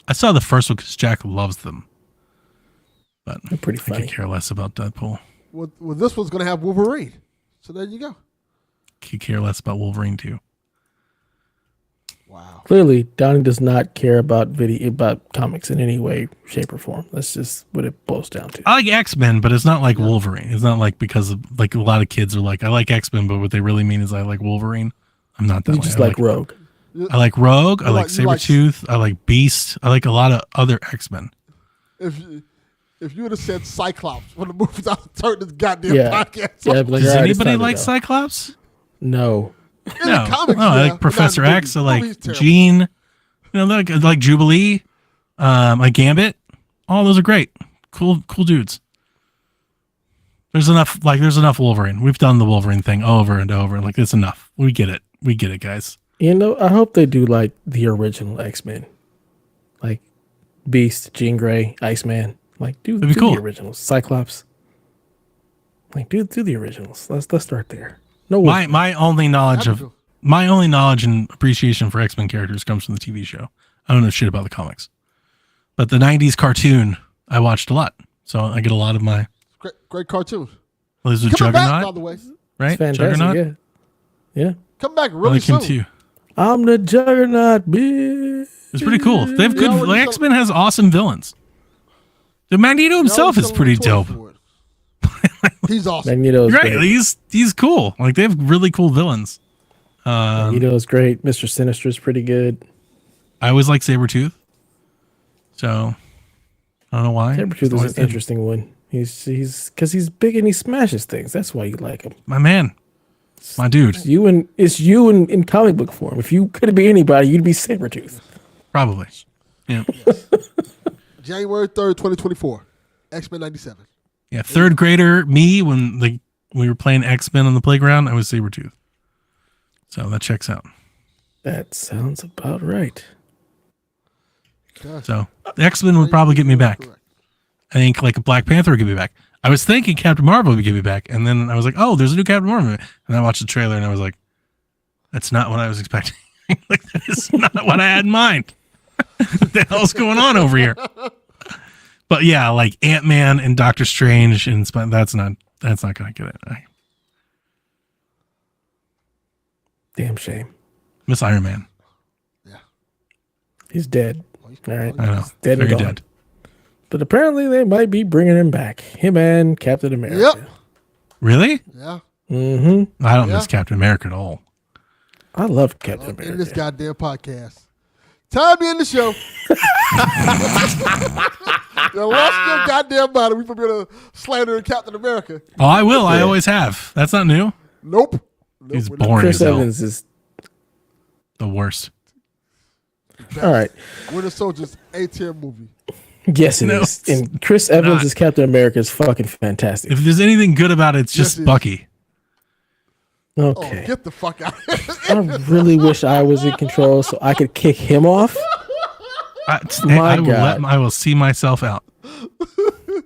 I saw the first one because Jack loves them, but They're pretty I funny. could care less about Deadpool. Well, this one's going to have Wolverine. So there you go. Could care less about Wolverine too. Wow. Clearly, Donnie does not care about comics in any way, shape, or form. That's just what it boils down to. I like X-Men, but it's not like Wolverine. It's not like because of, like a lot of kids are like, I like X-Men, but what they really mean is I like Wolverine. I'm not that You way. just I like Rogue. I like Rogue. I like you like- Sabretooth. I like Beast. I like a lot of other X-Men. If you would have said Cyclops when the movie's out to turn this goddamn Yeah. podcast Yeah, off. like, Does all right, it's anybody time to like go. Cyclops? No. In No. the comics, I yeah, like but Professor not in the X. I movie. like Movie's terrible. Jean. You know, like Jubilee. Like Gambit. All those are great. Cool dudes. There's enough Wolverine. We've done the Wolverine thing over and over. Like, it's enough. We get it, guys. You know, I hope they do like the original X-Men. Like Beast, Jean Grey, Iceman. Like, do That'd be cool. the originals. Cyclops. Like, do the originals. Let's start there. No way. My only knowledge That'd be of cool. my only knowledge and appreciation for X-Men characters comes from the TV show. I don't know shit about the comics, but the '90s cartoon I watched a lot, so I get a lot of my. Great cartoon. Well, this was Coming back, by Juggernaut, the way. right? It's fantastic. Juggernaut. Yeah. Come back I really like him soon. too. I'm the Juggernaut, bitch. It's pretty cool. They have good. already Like, tell- X-Men has awesome villains. The Magneto himself is pretty dope. He's awesome. Magneto is Right? great. He's cool. Like, they have really cool villains. Magneto is great. Mr. Sinister is pretty good. I always like Sabretooth. So I don't know why. Sabretooth Just is always an did. interesting one. He's because he's big and he smashes things. That's why you like him. My man. My dude. It's you in comic book form. If you could be anybody, you'd be Sabretooth. Probably. Yeah. January 3rd, 2024. X-Men 97. Yeah, third grader me when we were playing X-Men on the playground, I was Sabretooth. So that checks out. That sounds about right. Gotcha. So the X-Men would probably get me back. Correct. I think like a Black Panther would get me back. I was thinking Captain Marvel would get me back, and then I was like, oh, there's a new Captain Marvel. And I watched the trailer, and I was like, that's not what I was expecting. Like, that is not what I had in mind. What the hell's going on over here? But yeah, like Ant-Man and Doctor Strange, and that's not gonna get it. Damn shame. Miss Iron Man. Yeah. He's dead. All right. I know. He's dead and Very gone. dead. But apparently they might be bringing him back. Him and Captain America. Yep. Really? Yeah. Mm-hmm. I don't Yeah. miss Captain America at all. I love Captain In America. this goddamn podcast. Time to end the show. You lost your goddamn mind. We probably gonna slander Captain America. Oh, I will. I always have. That's not new. Nope. He's We're not- boring Chris as hell. Evans is The worst. all right. Winter Soldier's A-tier movie. Yes, it No, is. And Chris Evans not. as Captain America is fucking fantastic. If there's anything good about it, it's Yes, just it is. Bucky. Oh, Okay. get the fuck out. I really wish I was in control so I could kick him off. God. I will see myself out. All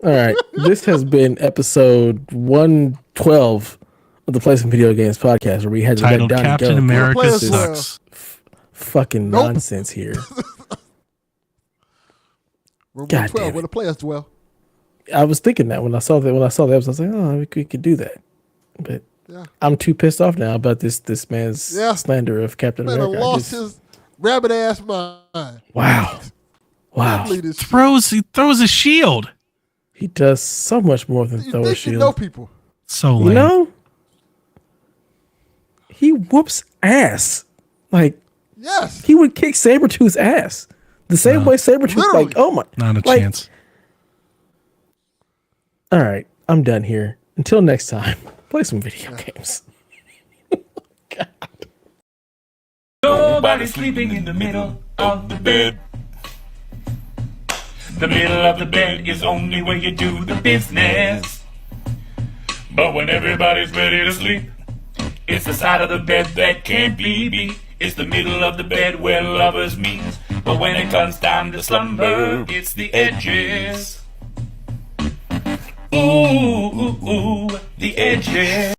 right. This has been episode 112 of the Play Some Video Games podcast, where we had to let Titled Donnie Captain go. America Players, Sucks. Fucking Nope. nonsense here. Room God 12, damn where it. the players dwell. I was thinking that when I saw that. I was like, oh, we could do that. But Yeah. I'm too pissed off now about this man's Yeah. slander of Captain Man, I America. lost his rabbit ass mind. Wow. Wow. Leave this shit. He throws a shield. He does so much more than You throw a think you shield. know people. So lame. You know? He whoops ass. Like, Yes. he would kick Sabretooth's ass. The same way Sabretooth, Literally. like, oh my. Not a like, chance. All right. I'm done here. Until next time, play some video games. Nobody's sleeping in the middle of the bed. The middle of the bed is only where you do the business. But when everybody's ready to sleep, it's the side of the bed that can't be beat. It's the middle of the bed where lovers meet. But when it comes time to slumber, it's the edges. Ooh, ooh, ooh, the edges.